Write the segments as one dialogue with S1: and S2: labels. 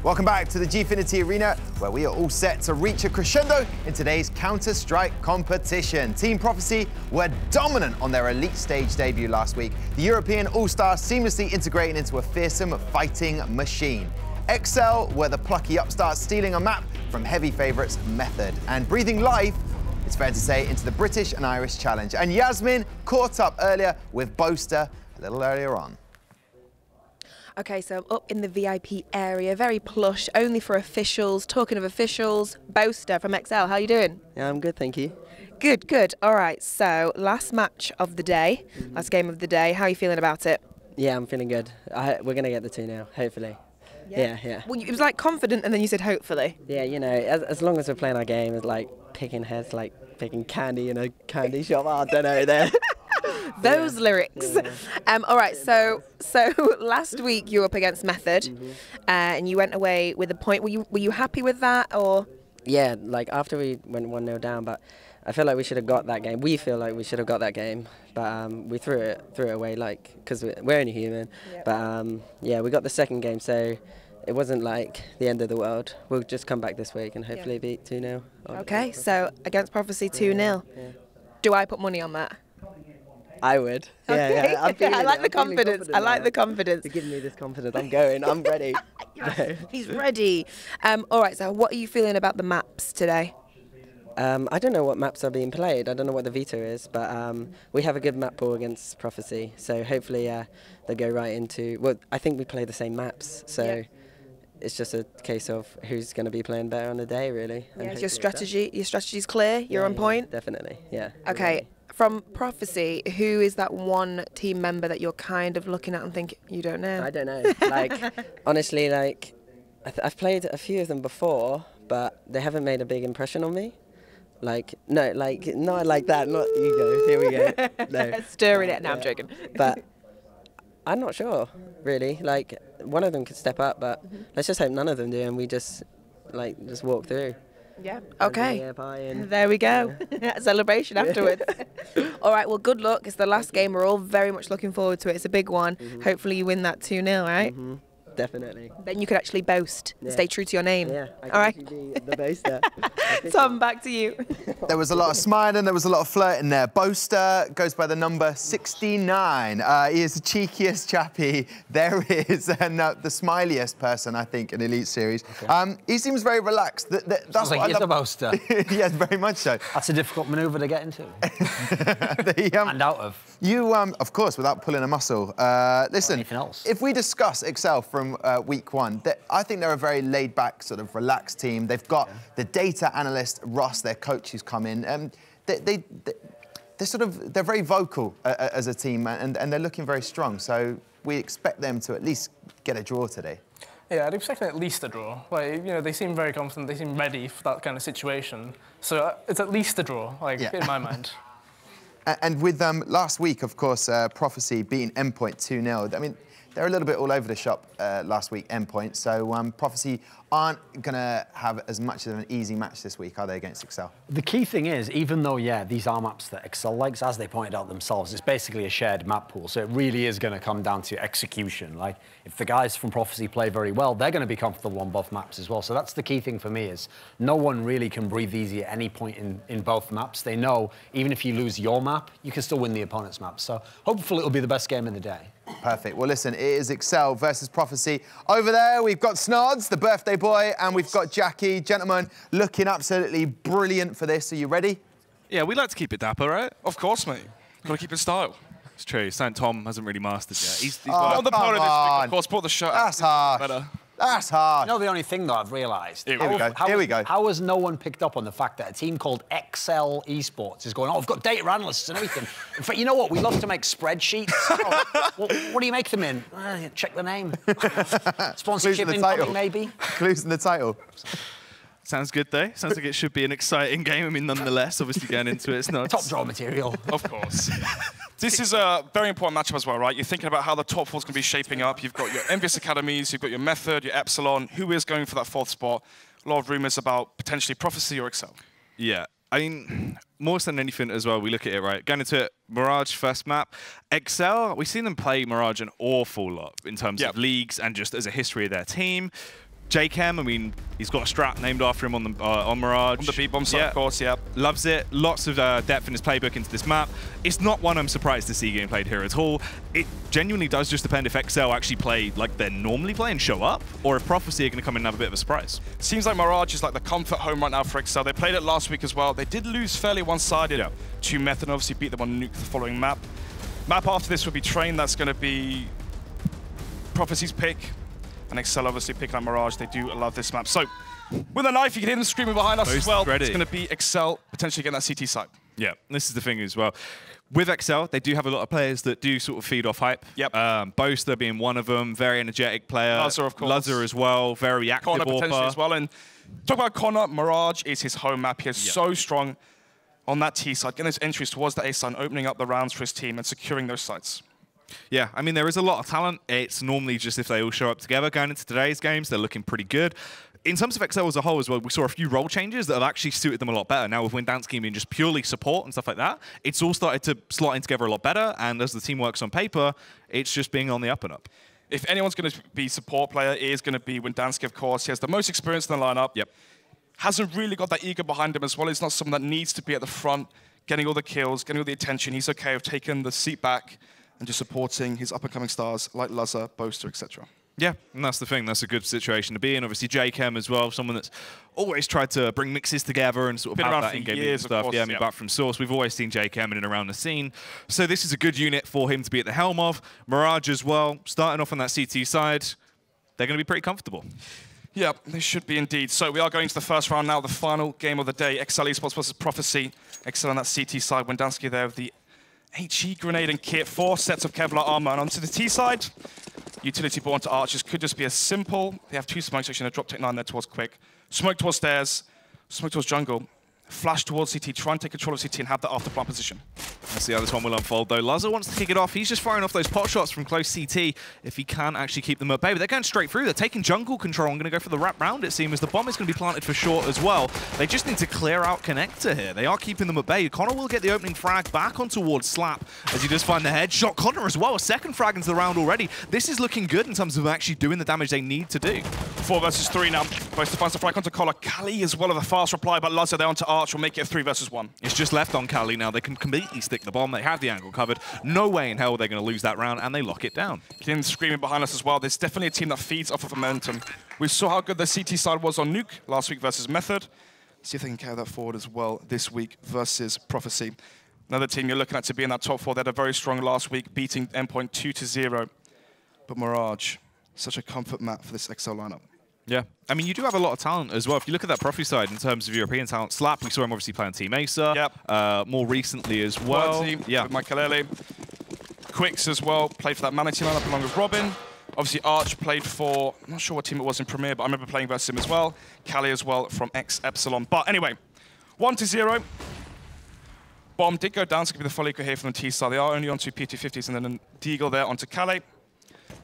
S1: Welcome back to the Gfinity Arena, where we are all set to reach a crescendo in today's Counter-Strike competition. Team Prophecy were dominant on their elite stage debut last week. The European All-Stars seamlessly integrating into a fearsome fighting machine. XL were the plucky upstarts stealing a map from heavy favourites Method and breathing life, it's fair to say, into the British and Irish challenge. And Yasmin caught up earlier with Boaster a little earlier on.
S2: Okay, so I'm up in the VIP area, very plush, only for officials. Talking of officials, Boaster from XL, how you doing?
S3: Yeah, I'm good, thank you.
S2: Good, good. All right, so last match of the day, last game of the day. How are you feeling about it?
S3: Yeah, I'm feeling good. We're going to get the 2 now, hopefully. Yeah.
S2: Well, it was like confident and then you said hopefully.
S3: Yeah, you know, as long as we're playing our game, it's like picking heads, like picking candy in a candy shop. I don't know, there.
S2: Those lyrics.
S3: Yeah.
S2: All right, so last week you were up against Method, and you went away with a point. Were you happy with that, or? Yeah,
S3: like after we went 1-0 down, but I feel like we should have got that game. We feel like we should have got that game, but we threw it away, like, because we're only human. Yep. But yeah, we got the second game, so it wasn't like the end of the world. We'll just come back this week and hopefully beat 2-0.
S2: Okay, so against Prophecy 2-0. Yeah. Do I put money on that?
S3: I would.
S2: Okay.
S3: Yeah.
S2: I like the confidence. I like the confidence.
S3: You're giving me this confidence. I'm going. I'm ready.
S2: Yes, he's ready. All right, so what are you feeling about the maps today?
S3: I don't know what maps are being played. I don't know what the veto is, but we have a good map pool against Prophecy, so hopefully they go right into. Well, I think we play the same maps, so it's just a case of who's going to be playing better on the day, really.
S2: Yeah, your strategy's clear. You're on point.
S3: Definitely, yeah.
S2: Okay. From Prophecy, who is that one team member that you're kind of looking at and think you don't know?
S3: I don't know. Like, honestly, like, I've played a few of them before, but they haven't made a big impression on me. Like, no, like, not like that. Not ego. Here we go. No.
S2: Stirring it. No, I'm joking.
S3: But I'm not sure, really. Like, one of them could step up, but let's just hope none of them do, and we just walk through.
S2: Yeah. Okay. There we go. Celebration afterwards. All right. Well, good luck. It's the last game. We're all very much looking forward to it. It's a big one. Hopefully, you win that 2-0, right?
S3: Definitely.
S2: Then you could actually boast. Stay true to your name.
S3: Yeah.
S2: All right.
S3: Be the boaster.
S2: Tom, back to you.
S1: There was a lot of smiling, there was a lot of flirting there. Boaster goes by the number 69. He is the cheekiest chappy there is, and the smiliest person, I think, in Elite Series. Okay. He seems very relaxed. That's
S4: like he's a boaster.
S1: Yes, very much so.
S4: That's a difficult manoeuvre to get into. And out of.
S1: You, of course, without pulling a muscle. Listen,
S4: anything else. If
S1: we discuss XL from week 1, I think they're a very laid-back, sort of relaxed team. They've got the data analyst, Ross, their coach, who's come in. They're very vocal as a team, and they're looking very strong. So we expect them to at least get a draw today.
S5: Yeah, I'd expect at least a draw. Like, you know, they seem very confident, they seem ready for that kind of situation. So it's at least a draw, like, in my mind.
S1: And with last week, of course, Prophecy beating Endpoint 2-0. I mean, they're a little bit all over the shop last week, Endpoint. So Prophecy aren't going to have as much of an easy match this week, are they, against XL?
S4: The key thing is, even though, these are maps that XL likes, as they pointed out themselves, it's basically a shared map pool. So it really is going to come down to execution. Like, if the guys from Prophecy play very well, they're going to be comfortable on both maps as well. So that's the key thing for me, is no one really can breathe easy at any point in both maps. They know, even if you lose your map, you can still win the opponent's map. So hopefully it'll be the best game of the day.
S1: Perfect. Well, listen, it is XL versus Prophecy. Over there, we've got Snods, the birthday boy, and we've got Jackie. Gentlemen, looking absolutely brilliant for this. Are you ready?
S6: Yeah, we like to keep it dapper, right? Of course, mate. Got to keep it style. It's true. Something Tom hasn't really mastered yet. He's on the podium this week, of course. Brought the shot.
S1: That's harsh.
S6: Better.
S1: That's hard.
S4: You know, the only thing that I've realised...
S1: Here we go.
S4: How has no one picked up on the fact that a team called XL Esports is going, oh, I've got data analysts and everything. In fact, you know what? We love to make spreadsheets. What do you make them in? Check the name. Sponsorship incoming, maybe?
S1: Clues in the title.
S6: Sounds good, though. Sounds like it should be an exciting game. I mean, nonetheless, obviously getting into it, it's not...
S4: Top draw material.
S6: Of course. This is a very important matchup as well, right? You're thinking about how the top 4's going to be shaping up. You've got your Envious Academies, you've got your Method, your Epsilon. Who is going for that 4th spot? A lot of rumours about potentially Prophecy or XL. Yeah. I mean, more so than anything as well, we look at it, right? Going into it, Mirage, first map. XL, we've seen them play Mirage an awful lot in terms of leagues and just as a history of their team.
S7: J-Chem, I mean, he's got a strat named after him on the Mirage.
S6: On the B-bomb side, of course, yeah.
S7: Loves it. Lots of depth in his playbook into this map. It's not one I'm surprised to see getting played here at all. It genuinely does just depend if XL actually play like they normally play and show up, or if Prophecy are going to come in and have a bit of a surprise.
S6: Seems like Mirage is like the comfort home right now for XL. They played it last week as well. They did lose fairly one-sided to Method, and obviously beat them on Nuke the following map. Map after this would be Train. That's going to be Prophecy's pick. And XL obviously picking up Mirage. They do love this map. So, with a knife, you can hear them screaming behind us as well. Ready. It's going to be XL potentially getting that CT site.
S7: Yeah, this is the thing as well. With XL, they do have a lot of players that do sort of feed off hype.
S6: Yep.
S7: Boaster being one of them, very energetic player.
S6: Lazar, of course.
S7: Lazar as well, very active.
S6: Connor potentially as well. And talk about Connor, Mirage is his home map. He is so strong on that T side, getting those entries towards the A side, opening up the rounds for his team and securing those sites.
S7: Yeah, I mean, there is a lot of talent. It's normally just if they all show up together going into today's games, they're looking pretty good. In terms of XL as a whole as well, we saw a few role changes that have actually suited them a lot better. Now with Windansky being just purely support and stuff like that, it's all started to slot in together a lot better, and as the team works on paper, it's just being on the up and up.
S6: If anyone's going to be support player, it is going to be Windansky, of course. He has the most experience in the lineup.
S7: Yep.
S6: Hasn't really got that ego behind him as well. He's not someone that needs to be at the front, getting all the kills, getting all the attention. He's okay with taking the seat back and just supporting his up-and-coming stars like Lazar, Boaster, etc.
S7: Yeah, and that's the thing. That's a good situation to be in. Obviously, J-Chem as well, someone that's always tried to bring mixes together and sort of have that in-game stuff. Course, yeah, I mean, back from Source, we've always seen J-Chem in and around the scene. So this is a good unit for him to be at the helm of. Mirage as well, starting off on that CT side, they're going to be pretty comfortable.
S6: Yeah, they should be indeed. So we are going to the first round now, the final game of the day. XL Esports versus Prophecy. XL on that CT side. Windansky there with the HE grenade and kit, 4 sets of Kevlar armor. And onto the T side, utility born to archers could just be as simple. They have 2 smokes actually, and a drop tech 9 there towards Quick. Smoke towards stairs, smoke towards jungle. Flash towards CT, try and take control of CT and have that after plant position.
S7: Let's see how this one will unfold though. Lazar wants to kick it off. He's just firing off those pot shots from close CT if he can actually keep them at bay. But they're going straight through. They're taking jungle control. I'm going to go for the wrap round, it seems, as the bomb is going to be planted for short as well. They just need to clear out connector here. They are keeping them at bay. Connor will get the opening frag back on towards Slap as he does find the headshot. Connor as well, a second frag into the round already. This is looking good in terms of actually doing the damage they need to do.
S6: 4 versus 3 now. Boaster finds the frag onto Collar. Kali as well with a fast reply, but Lazar there onto Arch will make it a 3 versus 1.
S7: It's just left on Kali now. They can completely stick the bomb. They have the angle covered. No way in hell they're going to lose that round, and they lock it down.
S6: Kin screaming behind us as well. There's definitely a team that feeds off of momentum. We saw how good the CT side was on Nuke last week versus Method. See if they can carry that forward as well this week versus Prophecy. Another team you're looking at to be in that top 4. They had a very strong last week, beating Endpoint 2-0. But Mirage, such a comfort map for this XL lineup.
S7: Yeah, I mean, you do have a lot of talent as well. If you look at that Prophecy side in terms of European talent, Slap, we saw him obviously playing Team Acer.
S6: Yep.
S7: More recently as well.
S6: Yeah, with Michaelele. Quicks as well, played for that Manatee lineup along with Robin. Obviously, Arch played for, I'm not sure what team it was in Premier, but I remember playing versus him as well. Kali as well from X-Epsilon. But anyway, 1-0. Bomb did go down, so it could be the full eco here from the T side. They are only on 2 P250s, and then a Deagle there onto Kali.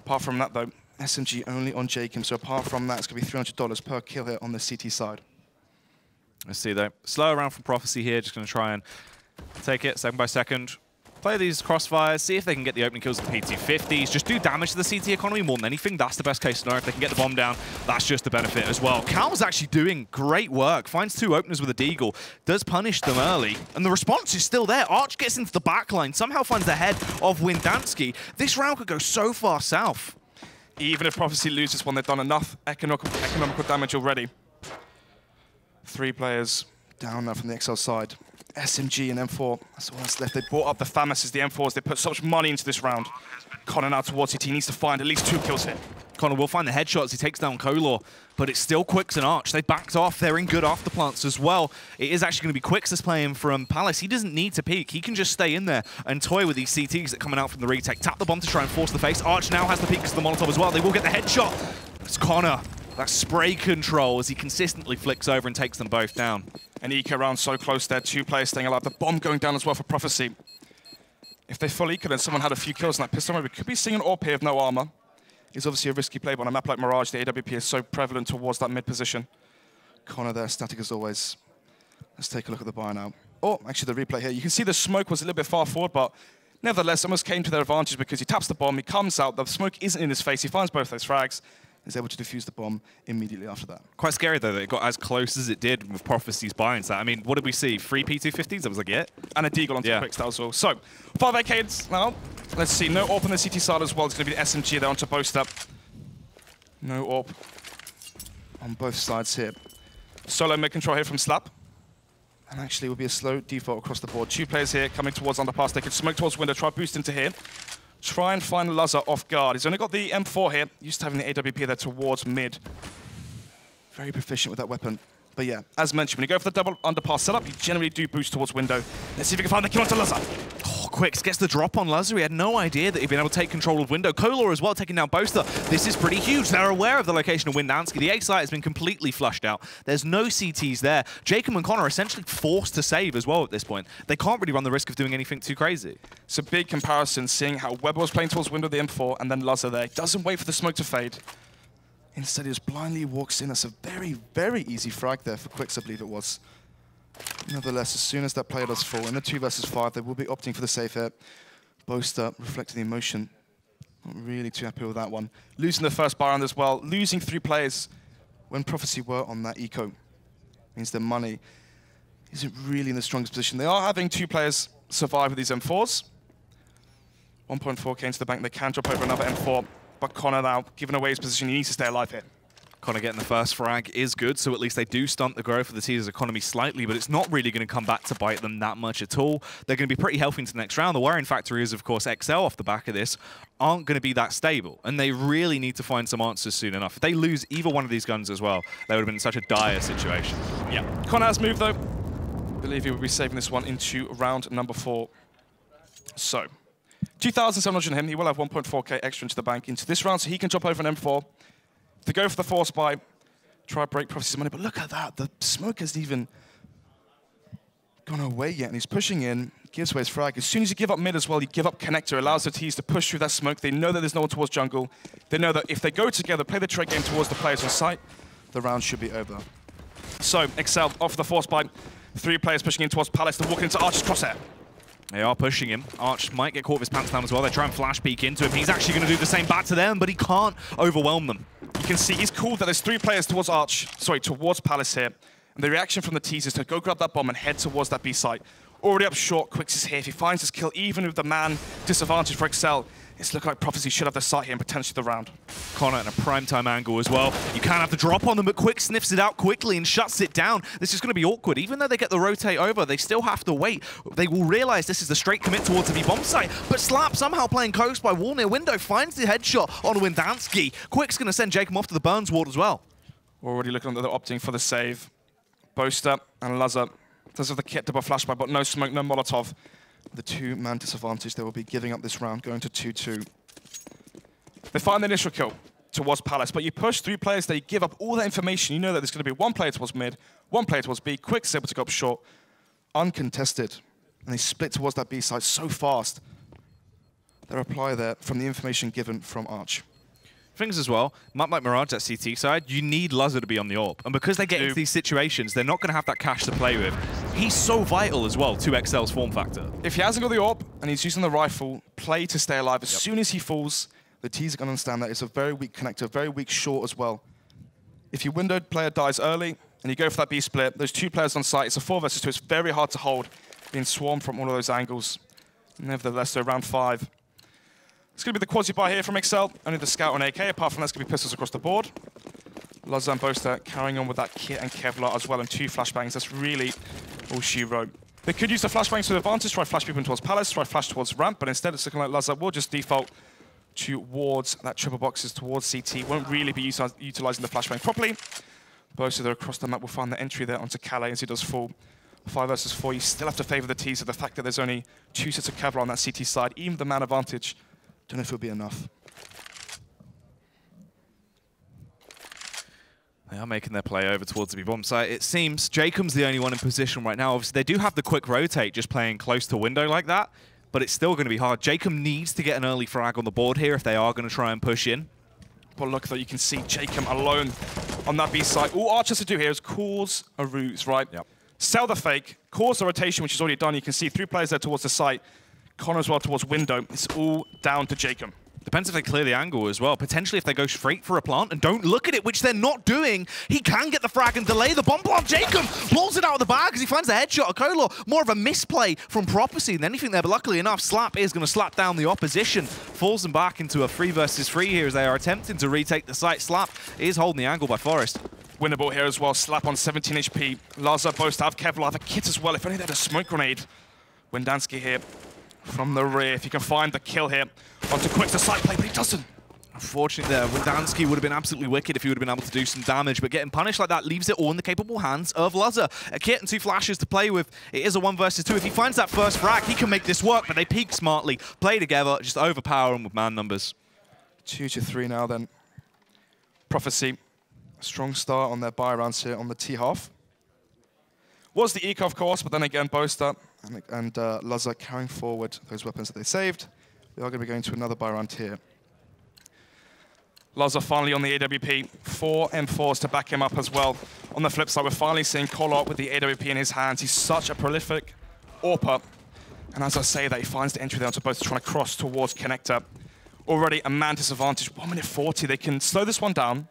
S6: Apart from that, though, SMG only on Jacob, so apart from that, it's going to be $300 per kill here on the CT side.
S7: Let's see, though. Slow around from Prophecy here, just going to try and take it second by second. Play these crossfires, see if they can get the opening kills with the P250s. Just do damage to the CT economy more than anything. That's the best case scenario. If they can get the bomb down, that's just the benefit as well. Cal's actually doing great work. Finds 2 openers with a Deagle. Does punish them early. And the response is still there. Arch gets into the backline. Somehow finds the head of Windansky. This round could go so far south.
S6: Even if Prophecy loses one, they've done enough economical damage already. 3 players down now from the XL side. SMG and M4, that's all that's left. They brought up the FAMASs, the M4s. They put so much money into this round. Connor now towards it. He needs to find at least 2 kills here.
S7: Connor will find the headshots. He takes down Kolor, but it's still Quicks and Arch. They backed off. They're in good afterplants as well. It is actually going to be Quicks that's playing from Palace. He doesn't need to peek. He can just stay in there and toy with these CTs that are coming out from the retake. Tap the bomb to try and force the face. Arch now has the peek because of the Molotov as well. They will get the headshot. It's Connor. That spray control as he consistently flicks over and takes them both down.
S6: An eco round so close there. 2 players staying alive. The bomb going down as well for Prophecy. If they full eco and someone had a few kills in that pistol, we could be seeing an AWP here with no armor. It's obviously a risky play, but on a map like Mirage, the AWP is so prevalent towards that mid position. Connor there, static as always. Let's take a look at the buy now. Oh, actually the replay here. You can see the smoke was a little bit far forward, but nevertheless, almost came to their advantage because he taps the bomb, he comes out, the smoke isn't in his face, he finds both those frags, is able to defuse the bomb immediately after that.
S7: Quite scary, though, that it got as close as it did with Prophecy's buy-ins. I mean, what did we see? 3 P250s? That was like it?
S6: And a deagle onto the Quicks, that was all. So, 5 arcades now. Let's see. No AWP on the CT side as well. It's going to be the SMG there onto Boast Up. No AWP on both sides here. Solo mid-control here from Slap. And actually, it will be a slow default across the board. 2 players here coming towards underpass. They could smoke towards window, try boost into here. Try and find Lazar off guard. He's only got the M4 here. Used to having the AWP there towards mid. Very proficient with that weapon. But yeah, as mentioned, when you go for the double underpass setup, you generally do boost towards window. Let's see if we can find the kill onto Lazar.
S7: Oh, Quicks gets the drop on Lazar. He had no idea that he'd been able to take control of window. Kolar as well, taking down Boaster. This is pretty huge. They're aware of the location of Windansky. The A site has been completely flushed out. There's no CTs there. Jacob and Connor are essentially forced to save as well at this point. They can't really run the risk of doing anything too crazy.
S6: It's a big comparison, seeing how Weber was playing towards window, the M4, and then Lazar there. Doesn't wait for the smoke to fade. Instead, he just blindly walks in. That's a very, very easy frag there for Quicks, I believe it was. Nevertheless, as soon as that player does fall in the 2 versus 5, they will be opting for the safe hit. Boast Up, reflecting the emotion. Not really too happy with that one. Losing the first bar round as well. Losing 3 players when Prophecy were on that eco means their money isn't really in the strongest position. They are having 2 players survive with these M4s. 1.4k into the bank. They can drop over another M4. But Connor now, giving away his position, he needs to stay alive here.
S7: Connor getting the first frag is good, so at least they do stunt the growth of the Teaser's economy slightly, but it's not really going to come back to bite them that much at all. They're going to be pretty healthy into the next round. The worrying factor is, of course, XL off the back of this aren't going to be that stable, and they really need to find some answers soon enough. If they lose either one of these guns as well, they would have been in such a dire situation.
S6: Yeah. Connor has moved, though. I believe he will be saving this one into round number 4. So, 2,700 on him. He will have 1.4k extra into the bank into this round, so he can drop over an M4. To go for the force buy, try to break Prophecy's money, but look at that. The smoke hasn't even gone away yet, and he's pushing in, gives away his frag. As soon as you give up mid as well, you give up connector, allows the T's to push through that smoke. They know that there's no one towards jungle. They know that if they go together, play the trade game towards the players on site, the round should be over. So, Excel off the force buy. 3 players pushing in towards Palace. They're walking into Archer's crosshair.
S7: They are pushing him. Arch might get caught with his pants down as well. They try and flash peek into him. He's actually going to do the same back to them, but he can't overwhelm them.
S6: You can see he's cool that there's 3 players towards towards Palace here. And the reaction from the T's is to go grab that bomb and head towards that B site. Already up short, Quicks is here. If he finds his kill, even with the man disadvantage for Excel, it's looking like Prophecy should have the site here and potentially the round.
S7: Connor in a primetime angle as well. You can have the drop on them, but Quick sniffs it out quickly and shuts it down. This is going to be awkward. Even though they get the rotate over, they still have to wait. They will realize this is the straight commit towards the B-bomb site, but Slap somehow playing coast by wall near window finds the headshot on Windansky. Quick's going to send Jacob off to the Burns ward as well.
S6: Already looking at the opting for the save. Boaster and Lazar does have the kit double flashback, but no smoke, no Molotov. The 2-man disadvantage, they will be giving up this round, going to 2-2. They find the initial kill towards Palace, but you push 3 players there, you give up all that information. You know that there's going to be 1 player towards mid, 1 player towards B. Quick's able to go up short, uncontested. And they split towards that B side so fast. The reply there from the information given from Arch.
S7: Things as well, map like Mirage, that CT side, you need Lazar to be on the AWP. And because they get into these situations, they're not going to have that cash to play with. He's so vital as well to XL's form factor.
S6: If he hasn't got the AWP and he's using the rifle, play to stay alive. As soon as he falls, the T's are going to understand that it's a very weak connector, very weak short as well. If your windowed player dies early and you go for that B split, those 2 players on site, it's a 4 versus 2. It's very hard to hold, being swarmed from all of those angles. Nevertheless, though, round 5. It's going to be the quasi buy here from Excel. Only the scout and AK. Apart from that, it's going to be pistols across the board. Lazar and Boaster carrying on with that kit and Kevlar as well, and 2 flashbangs. That's really all she wrote. They could use the flashbangs to their advantage, try flash people towards Palace, try flash towards ramp, but instead it's looking like Lazar will just default towards that triple boxes towards CT. Won't really be utilizing the flashbang properly. Boaster, they're across the map, will find the entry there onto Calais as he does fall. 5 versus 4, you still have to favor the T's. So the fact that there's only 2 sets of Kevlar on that CT side, even the man advantage, don't know if it'll be enough.
S7: They are making their play over towards the B-bomb site. It seems Jacob's the only one in position right now. Obviously, they do have the quick rotate just playing close to window like that, but it's still going to be hard. Jacob needs to get an early frag on the board here if they are going to try and push in.
S6: But look, though, you can see Jacob alone on that B site. All Arch has to do here is cause a ruse, right?
S7: Yep.
S6: Sell the fake, cause the rotation, which is already done. You can see 3 players there towards the site. Connor as well towards window. It's all down to Jacob.
S7: Depends if they clear the angle as well. Potentially if they go straight for a plant and don't look at it, which they're not doing, he can get the frag and delay the bomb plant. Jacob pulls it out of the bag as he finds the headshot of Kolar. More of a misplay from Prophecy than anything there, but luckily enough, Slap is going to slap down the opposition. Falls them back into a 3 versus 3 here as they are attempting to retake the site. Slap is holding the angle by Forest.
S6: Winnable here as well. Slap on 17 HP. Laza both have Kevlar, have a kit as well. If only they had a smoke grenade. Windansky here from the rear. If he can find the kill here. Onto Quick to side play, but he doesn't.
S7: Unfortunately there, Windansky would have been absolutely wicked if he would have been able to do some damage, but getting punished like that leaves it all in the capable hands of Laza. A kit and 2 flashes to play with. It is a 1 versus 2. If he finds that first frag, he can make this work, but they peek smartly, play together, just overpower him with man numbers.
S6: 2-3 now then. Prophecy, a strong start on their buy rounds here on the T-half. Was the eco, of course, but then again, Boaster and Laza carrying forward those weapons that they saved. We are going to be going to another buy round here. Laza finally on the AWP, 4 M4s to back him up as well. On the flip side, we're finally seeing Kolar with the AWP in his hands. He's such a prolific AWPer. And as I say that, he finds the entry there onto both, trying to cross towards Connector. Already a man disadvantage, 1:40. They can slow this one down.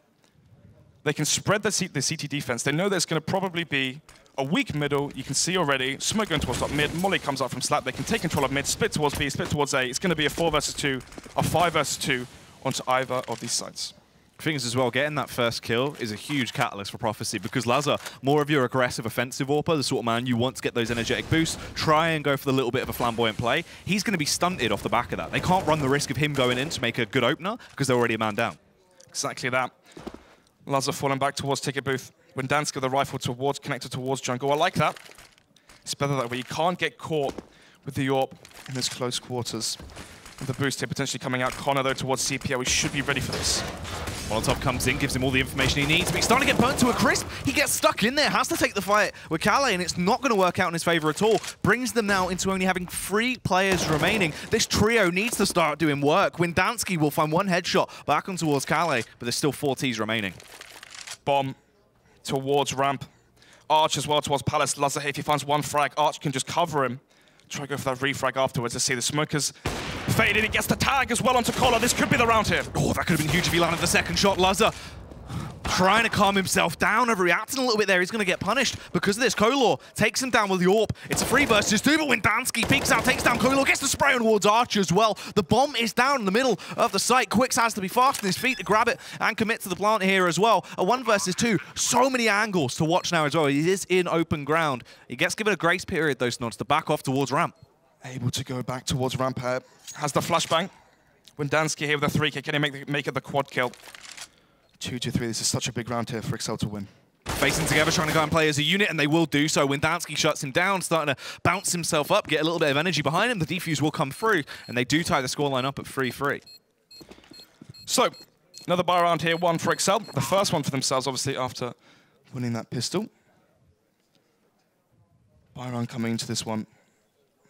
S6: They can spread the CT defense. They know there's going to probably be a weak middle. You can see already, smoke going towards top mid. Molly comes up from Slap. They can take control of mid, split towards B, split towards A. It's going to be a 4 versus 2, a 5 versus 2 onto either of these sides.
S7: Things as well, getting that first kill is a huge catalyst for Prophecy because Laza, more of your aggressive offensive AWPer, the sort of man you want to get those energetic boosts, try and go for the little bit of a flamboyant play. He's going to be stunted off the back of that. They can't run the risk of him going in to make a good opener because they're already a man down.
S6: Exactly that. Laza falling back towards ticket booth. Windansky the rifle towards, connected towards jungle. I like that. It's better that way. You can't get caught with the AWP in this close quarters. With the boost here potentially coming out. Connor though towards CPO. We should be ready for this.
S7: Molotov comes in, gives him all the information he needs, but he's starting to get burnt to a crisp. He gets stuck in there, has to take the fight with Calais, and it's not going to work out in his favor at all. Brings them now into only having 3 players remaining. This trio needs to start doing work. Windansky will find 1 headshot back on towards Calais, but there's still 4 Ts remaining.
S6: Bomb towards ramp. Arch as well towards Palace. Laza here, if he finds 1 frag, Arch can just cover him. Try to go for that refrag afterwards. Let's see the smokers faded. He gets the tag as well onto Kolar. This could be the round here.
S7: Oh, that could have been huge if he landed the second shot. Laza trying to calm himself down, overreacting a little bit there. He's going to get punished because of this. Kolar takes him down with the AWP. It's a 3 versus 2, but Windansky peeks out, takes down Kolar, gets the spray on towards Archer as well. The bomb is down in the middle of the site. Quicks has to be fast on his feet to grab it and commit to the plant here as well. A 1 versus 2. So many angles to watch now as well. He is in open ground. He gets given a grace period, those nods, to back off towards ramp.
S6: Able to go back towards ramp here. Has the flashbang. Windansky here with a 3K. Can he make it the quad kill? 2-3. This is such a big round here for Excel to win.
S7: Facing together, trying to go and play as a unit, and they will do so. Windansky shuts him down, starting to bounce himself up, get a little bit of energy behind him. The defuse will come through, and they do tie the scoreline up at 3-3.
S6: So, another buy round here, 1 for Excel. The first one for themselves, obviously, after winning that pistol. Buy round coming into this one.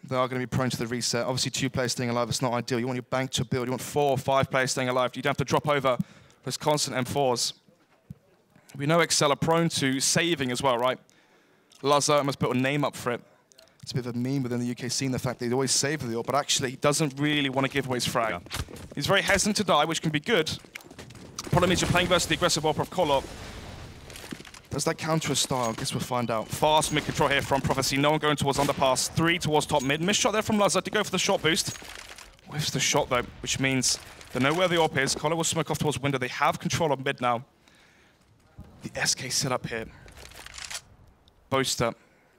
S6: They are going to be prone to the reset. Obviously, 2 players staying alive is not ideal. You want your bank to build. You want 4 or 5 players staying alive. You don't have to drop over those constant M4s. We know Excel are prone to saving as well, right? Laza must put a name up for it. It's a bit of a meme within the UK scene, the fact that he'd always save the AWP, but actually he doesn't really want to give away his frag. Yeah. He's very hesitant to die, which can be good. Problem is you're playing versus the aggressive AWP of Kolar. Does that counter a style? I guess we'll find out. Fast mid control here from Prophecy. No one going towards underpass. 3 towards top mid. Missed shot there from Laza to go for the shot boost. Whiffs the shot though, which means they know where the AWP is. Kolar will smoke off towards window. They have control of mid now. The SK setup here. Boaster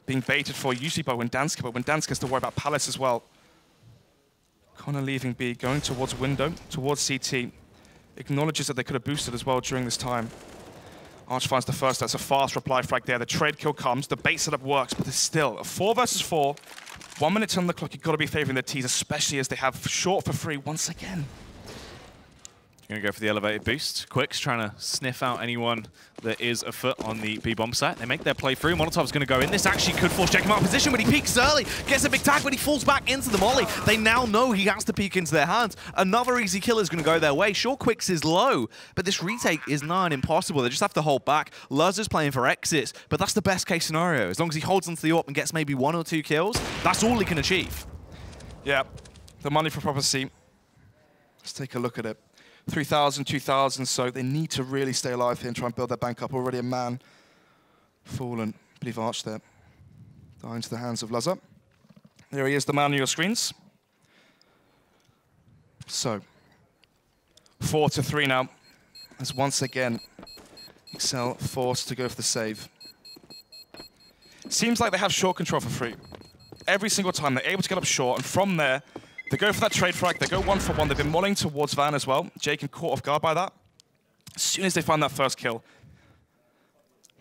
S6: being baited for usually by Windansky, but Windansky has to worry about Palace as well. Connor leaving B, going towards window, towards CT. Acknowledges that they could have boosted as well during this time. Arch finds the first. That's a fast reply frag there. The trade kill comes. The bait setup works, but there's still a 4 versus 4. 1 minute on the clock. You've got to be favoring the T's, especially as they have short for free once again.
S7: Going to go for the elevated boost. Quick's trying to sniff out anyone that is afoot on the B-bomb site. They make their play through. Molotov's going to go in. This actually could force Jacob out of position, but he peeks early. Gets a big tag, but he falls back into the molly. They now know he has to peek into their hands. Another easy kill is going to go their way. Sure, Quick's is low, but this retake is nigh on impossible. They just have to hold back. Luz is playing for exits, but that's the best case scenario. As long as he holds onto the AWP and gets maybe 1 or 2 kills, that's all he can achieve.
S6: Yeah, the money for Prophecy Let's take a look at it. 3,000, 2,000, so they need to really stay alive here and try and build their bank up. Already a man fallen. I believe Arch there. Dying to the hands of Lazar. There he is, the man on your screens. So, 4-3 now. As once again, Excel forced to go for the save. Seems like they have short control for free. Every single time they're able to get up short, and from there, they go for that trade frag. They go 1-for-1. They've been mulling towards Van as well. Jake caught off guard by that. As soon as they find that first kill,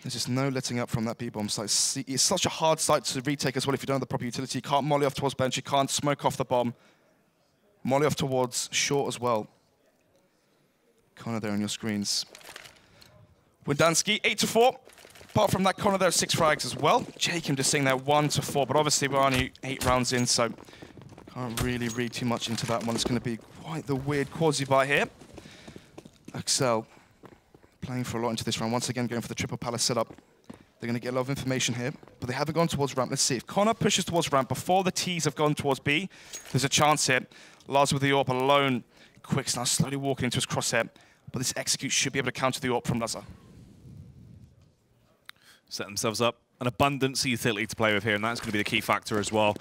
S6: there's just no letting up from that B-bomb site. It's such a hard site to retake as well if you don't have the proper utility. You can't molly off towards bench. You can't smoke off the bomb. Molly off towards short as well. Connor there on your screens. Windansky, 8-4. Apart from that, Connor there, 6 frags as well. Jacob just sitting there 1-4, but obviously we're only 8 rounds in, so can't really read too much into that one. It's going to be quite the weird quasi-buy here. Excel playing for a lot into this round. Once again, going for the triple palace setup. They're going to get a lot of information here, but they haven't gone towards ramp. Let's see. If Connor pushes towards ramp before the T's have gone towards B, there's a chance here. Lars with the AWP alone. Quicks now slowly walking into his crosshair, but this execute should be able to counter the AWP from Lazar.
S7: Set themselves up an abundance of utility to play with here, and that's going to be the key factor as well.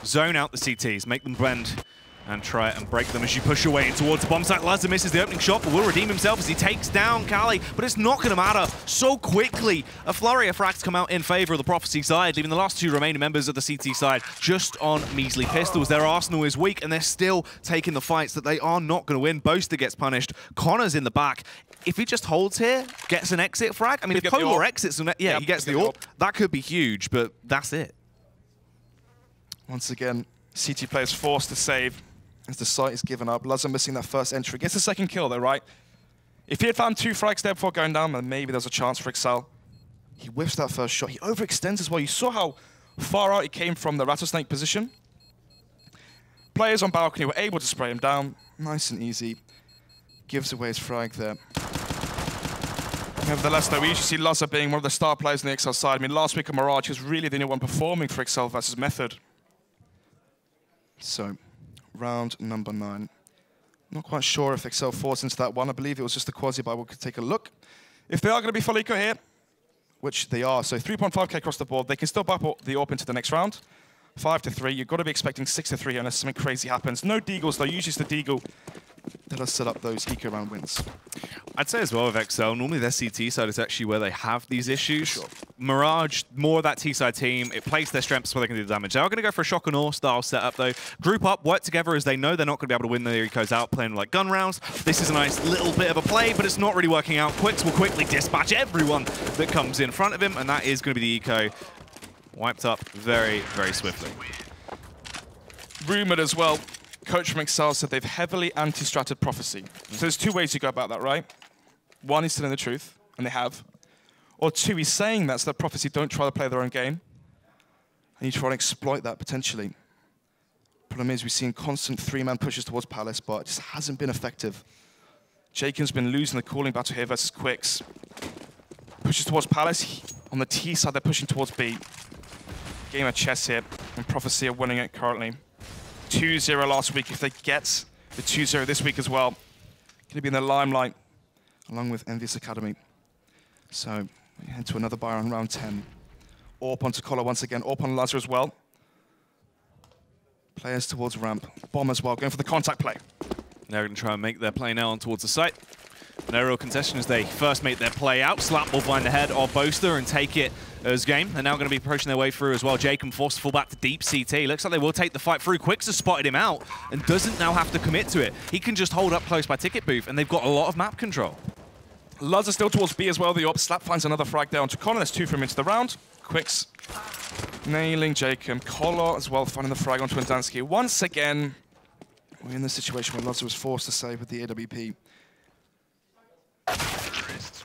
S7: Zone out the CTs, make them blend, and try and break them as you push your way in towards the bomb site. Lazar misses the opening shot, but will redeem himself as he takes down Kali, but it's not going to matter so quickly. A flurry of frags come out in favor of the Prophecy side, leaving the last 2 remaining members of the CT side just on measly pistols. Their arsenal is weak, and they're still taking the fights that they are not going to win. Boaster gets punished. Connor's in the back. If he just holds here, gets an exit frag, I mean, if Polar exits, he gets the AWP. That could be huge, but that's it.
S6: Once again, CT players forced to save as the site is given up. Lazar missing that first entry. Gets the second kill though, right? If he had found 2 frags there before going down, then maybe there's a chance for Excel. He whiffs that first shot. He overextends as well. You saw how far out he came from the rattlesnake position. Players on balcony were able to spray him down. Nice and easy. Gives away his frag there. Nevertheless, though, we usually see Lazar being one of the star players on the Excel side. I mean, last week at Mirage, he was really the only one performing for Excel versus Method. So, round number 9. Not quite sure if Excel falls into that one. I believe it was just a quasi-buy. We could take a look. If they are going to be full eco here, which they are, so 3.5k across the board, they can still bump the AWP into the next round. 5-3. You've got to be expecting 6-3 unless something crazy happens. No deagles, though. Usually it's the deagle that'll set up those eco round wins.
S7: I'd say as well with Excel, normally their CT side is actually where they have these issues. Sure. Mirage, more of that T-side team, it plays their strengths where they can do the damage. They are going to go for a shock and awe style setup though. Group up, work together as they know they're not going to be able to win their ecos out playing like gun rounds. This is a nice little bit of a play, but it's not really working out. Quicks will quickly dispatch everyone that comes in front of him, and that is going to be the eco wiped up very, very swiftly.
S6: Rumored as well, coach from Excel said they've heavily anti-stratted Prophecy. So there's 2 ways you go about that, right? One, he's telling the truth, and they have. Or 2, he's saying that so that Prophecy don't try to play their own game. And you try to exploit that potentially. Problem is, we've seen constant 3-man pushes towards Palace, but it just hasn't been effective. Jacob's been losing the calling battle here versus Quicks. Pushes towards Palace. On the T side, they're pushing towards B. Game of chess here, and Prophecy are winning it currently. 2-0 last week. If they get the 2-0 this week as well, going to be in the limelight, along with Envious Academy. So we head to another buy on round 10. AWP onto Collar once again. AWP on Lazar as well. Players towards ramp. Bomb as well, going for the contact play.
S7: They're going to try and make their play now on towards the site. No real concession as they first make their play out. Slap will find the head of Boaster and take it as game. They're now going to be approaching their way through as well. Jacob forced to fall back to deep CT. Looks like they will take the fight through. Quicks has spotted him out and doesn't now have to commit to it. He can just hold up close by ticket booth, and they've got a lot of map control.
S6: Lazar still towards B as well. The AWP. Slap finds another frag down to Connor. There's 2 from into the round. Quicks nailing Jacob. Collar as well finding the frag onto Windansky. Once again, we're in the situation where Lazar was forced to save with the AWP.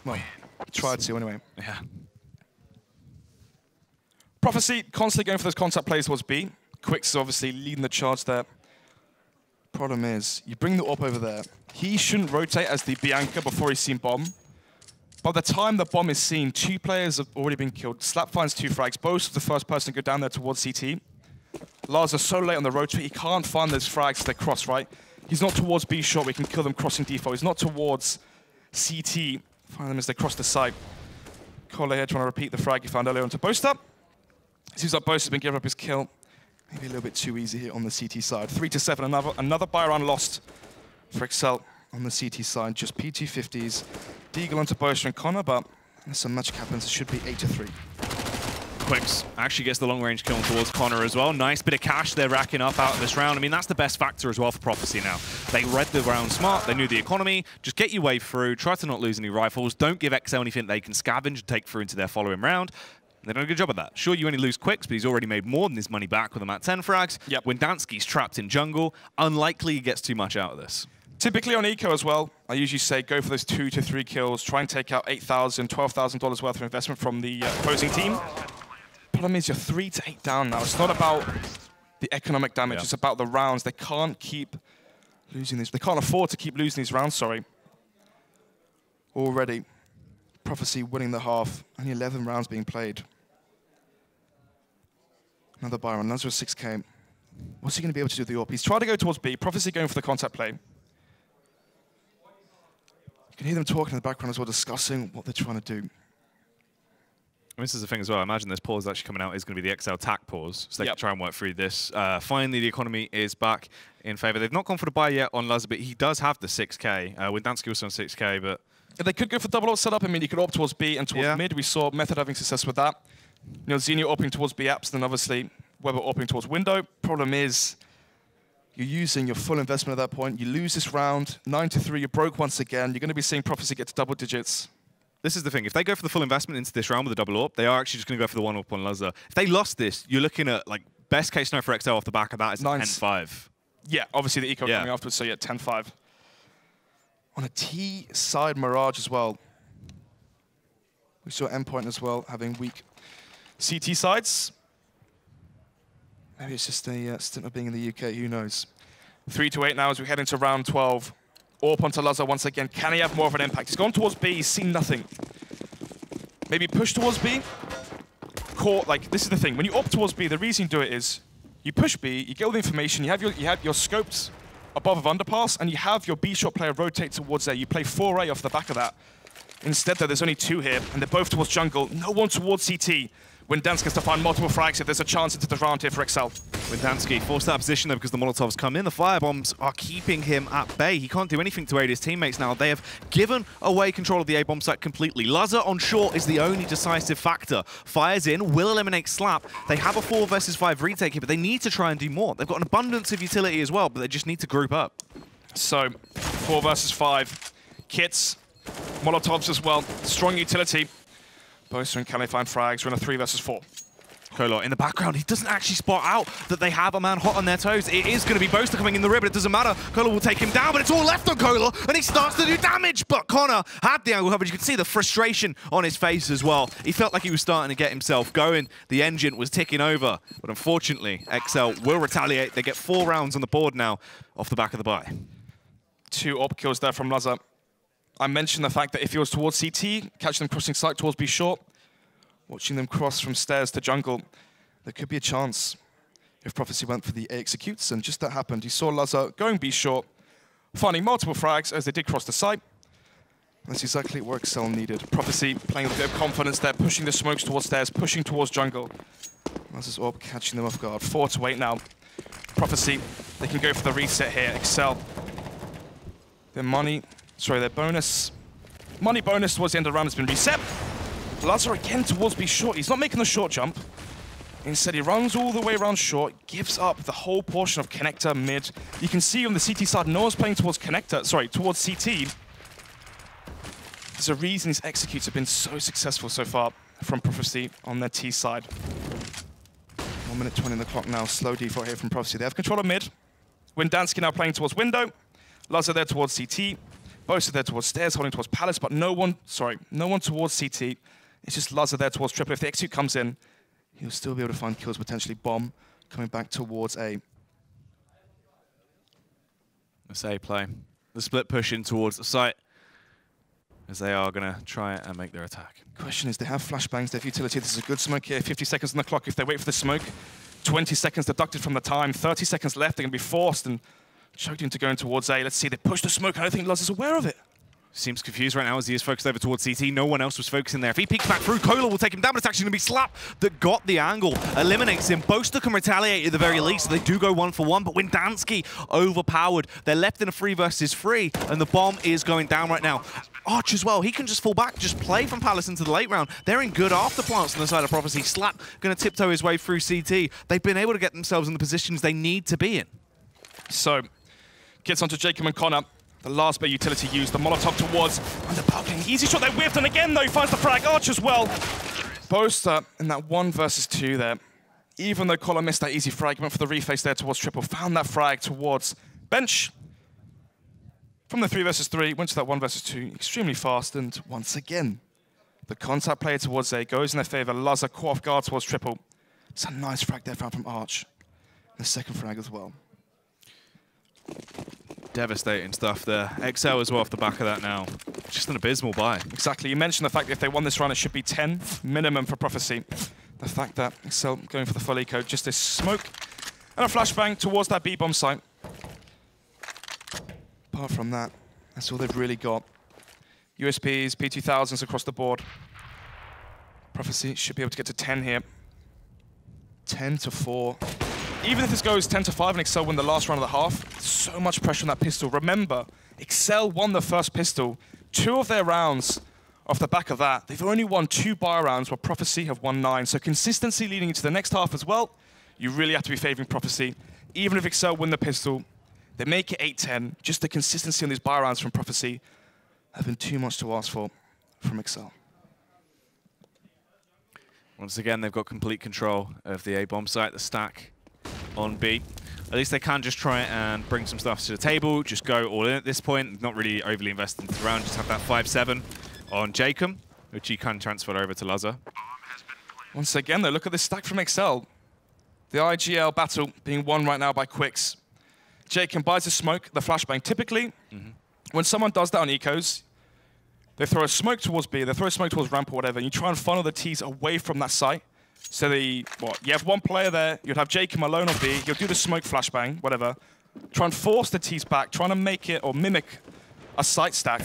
S6: Well, tried to anyway.
S7: Yeah.
S6: Prophecy constantly going for those contact plays towards B. Quicks is obviously leading the charge there. Problem is, you bring the AWP over there. He shouldn't rotate as the Bianca before he's seen bomb. By the time the bomb is seen, 2 players have already been killed. Slap finds 2 frags. Both of the first person to go down there towards CT. Lars is so late on the rotate, he can't find those frags as they cross, right? He's not towards B short. We can kill them crossing default. He's not towards CT. Find them as they cross the site. Kola here trying to repeat the frag he found earlier onto Boaster. Seems like Boaster's been giving up his kill. Maybe a little bit too easy here on the CT side. 3-7, another buy round lost for Excel on the CT side. Just P250s. Deagle onto Boaster and Connor, but as some magic happens, it should be 8-3.
S7: Quicks actually gets the long-range kill towards Connor as well. Nice bit of cash they're racking up out of this round. I mean, that's the best factor as well for Prophecy now. They read the round smart. They knew the economy. Just get your way through. Try to not lose any rifles. Don't give XL anything they can scavenge and take through into their following round. They've done a good job of that. Sure, you only lose Quicks, but he's already made more than his money back with them at 10 frags.
S6: Yep.
S7: Windansky's trapped in jungle. Unlikely he gets too much out of this.
S6: Typically on eco as well, I usually say go for those 2 to 3 kills. Try and take out $8,000, $12,000 worth of investment from the opposing team. Problem is you're 3 to 8 down now. It's not about the economic damage. Yeah. It's about the rounds. They can't keep losing these. They can't afford to keep losing these rounds, sorry. Already, Prophecy winning the half. Only 11 rounds being played. Another buy round. Another 6K. What's he going to be able to do with the AWP? He's trying to go towards B. Prophecy going for the contact play. You can hear them talking in the background as well, discussing what they're trying to do.
S7: And this is the thing as well. I imagine this pause actually coming out is going to be the XL tack pause, so they can try and work through this. Finally, the economy is back in favor. They've not gone for the buy yet on Lazar, but he does have the 6K. Windansky also on 6K, but
S6: they could go for double ult setup. I mean, you could opt towards B and towards mid. We saw Method having success with that. You know, Xenia opting towards B apps, then obviously Weber opting towards window. Problem is, you're using your full investment at that point. You lose this round, 9-3. You're broke once again. You're going to be seeing Prophecy get to double digits.
S7: This is the thing. If they go for the full investment into this round with a double AWP, they are actually just going to go for the one AWP on Lazar. If they lost this, you're looking at, like, best case scenario for XL off the back of that is 10-5.
S6: Yeah, obviously the eco coming afterwards, so yeah, 10-5. On a T side Mirage as well. We saw Endpoint as well having weak CT sides. Maybe it's just a stint of being in the UK, who knows. 3-8 now as we head into round 12. AWP onto Lazar once again. Can he have more of an impact? He's gone towards B, he's seen nothing. Maybe push towards B. Caught, like, this is the thing. When you AWP towards B, the reason you do it is you push B, you get all the information, you have your scopes above of underpass, and you have your B shot player rotate towards there. You play 4A off the back of that. Instead, though, there's only 2 here, and they're both towards jungle. No one towards CT. Windansky has to find multiple frags if there's a chance into the round here for XL.
S7: Windansky forced that position though because the Molotovs come in. The firebombs are keeping him at bay. He can't do anything to aid his teammates now. They have given away control of the A-bomb site completely. Lazar on short is the only decisive factor. Fires in, will eliminate Slap. They have a 4 versus 5 retake here, but they need to try and do more. They've got an abundance of utility as well, but they just need to group up.
S6: So, 4 versus 5. Kits, Molotovs as well. Strong utility. Boaster and Calais find frags. We're in a 3 versus 4.
S7: Kolar in the background, he doesn't actually spot out that they have a man hot on their toes. It is going to be Boaster coming in the rib, but it doesn't matter. Kolar will take him down, but it's all left on Kolar, and he starts to do damage. But Connor had the angle coverage. You could see the frustration on his face as well. He felt like he was starting to get himself going. The engine was ticking over, but unfortunately, XL will retaliate. They get 4 rounds on the board now off the back of the buy.
S6: 2 AWP kills there from Lazar. I mentioned the fact that if he was towards CT, catching them crossing site towards B short, watching them cross from stairs to jungle, there could be a chance if Prophecy went for the A executes, and just that happened. You saw Lazar going B short, finding multiple frags as they did cross the site. That's exactly what XL needed. Prophecy playing with a bit of confidence there, pushing the smokes towards stairs, pushing towards jungle. Lazar's AWP catching them off guard. 4-8 now. Prophecy, they can go for the reset here. XL, their bonus. Money bonus towards the end of the round has been reset. Lazar again towards B short. He's not making the short jump. Instead, he runs all the way around short, gives up the whole portion of connector mid. You can see on the CT side, no one's playing towards connector, towards CT. There's a reason these executes have been so successful so far from Prophecy on their T side. 1 minute 20 on the clock now. Slow default here from Prophecy. They have control of mid. Windansky now playing towards window. Lazar there towards CT. Boaster there towards stairs, holding towards Palace, but no one towards CT. It's just Lazar there towards triple. If the execute comes in, he'll still be able to find kills, potentially bomb, coming back towards A.
S7: That's A play. The split push in towards the site as they are going to try and make their attack.
S6: Question is, they have flashbangs, they have utility. This is a good smoke here. 50 seconds on the clock if they wait for the smoke. 20 seconds deducted from the time. 30 seconds left. They're going to be forced and Choked into going towards A. Let's see, they push the smoke. I don't think Luz is aware of it.
S7: Seems confused right now as he is focused over towards CT. No one else was focusing there. If he peeks back through, Kola will take him down, but it's actually going to be Slap that got the angle. Eliminates him. Boaster can retaliate at the very least, so they do go 1-for-1, but Windansky overpowered. They're left in a 3 versus 3, and the bomb is going down right now. Arch as well, he can just fall back, just play from Palace into the late round. They're in good afterplants on the side of Prophecy. Slap going to tiptoe his way through CT. They've been able to get themselves in the positions they need to be in.
S6: So, gets onto Jacob and Connor. The last bit utility used, the Molotov towards under balcony. Easy shot, they whiffed, and again though, he finds the frag. Arch as well. Boaster in that 1 versus 2 there. Even though Collar missed that easy frag, he went for the reface there towards Triple, found that frag towards Bench. From the 3 versus 3, went to that 1 versus 2, extremely fast, and once again, the contact player towards A goes in their favor. Lazar caught off guard towards Triple. It's a nice frag there found from Arch. The second frag as well.
S7: Devastating stuff there. XL as well off the back of that now. Just an abysmal buy.
S6: Exactly. You mentioned the fact that if they won this run, it should be 10 minimum for Prophecy. The fact that XL going for the full eco, just a smoke and a flashbang towards that B-bomb site. Apart from that, that's all they've really got. USPs, P2000s across the board. Prophecy should be able to get to 10 here. 10-4. Even if this goes 10-5 and Excel win the last round of the half, so much pressure on that pistol. Remember, Excel won the first pistol. 2 of their rounds off the back of that. They've only won 2 buy rounds, while Prophecy have won 9. So consistency leading into the next half as well. You really have to be favoring Prophecy. Even if Excel win the pistol, they make it 8-10. Just the consistency on these buy rounds from Prophecy have been too much to ask for from Excel.
S7: Once again, they've got complete control of the A-bomb site, the stack on B. At least they can just try and bring some stuff to the table, just go all in at this point, not really overly invested into the round, just have that 5-7 on Jacob, which he can transfer over to Lazar.
S6: Once again, though, look at this stack from Excel. The IGL battle being won right now by Quicks. Jacob buys the smoke, the flashbang. Typically, when someone does that on ecos, they throw a smoke towards B, they throw a smoke towards ramp or whatever, and you try and funnel the T's away from that site. So you have one player there, you'd have Jacob alone on B, you'll do the smoke flashbang, whatever. Try and force the T's back, trying to make it or mimic a site stack.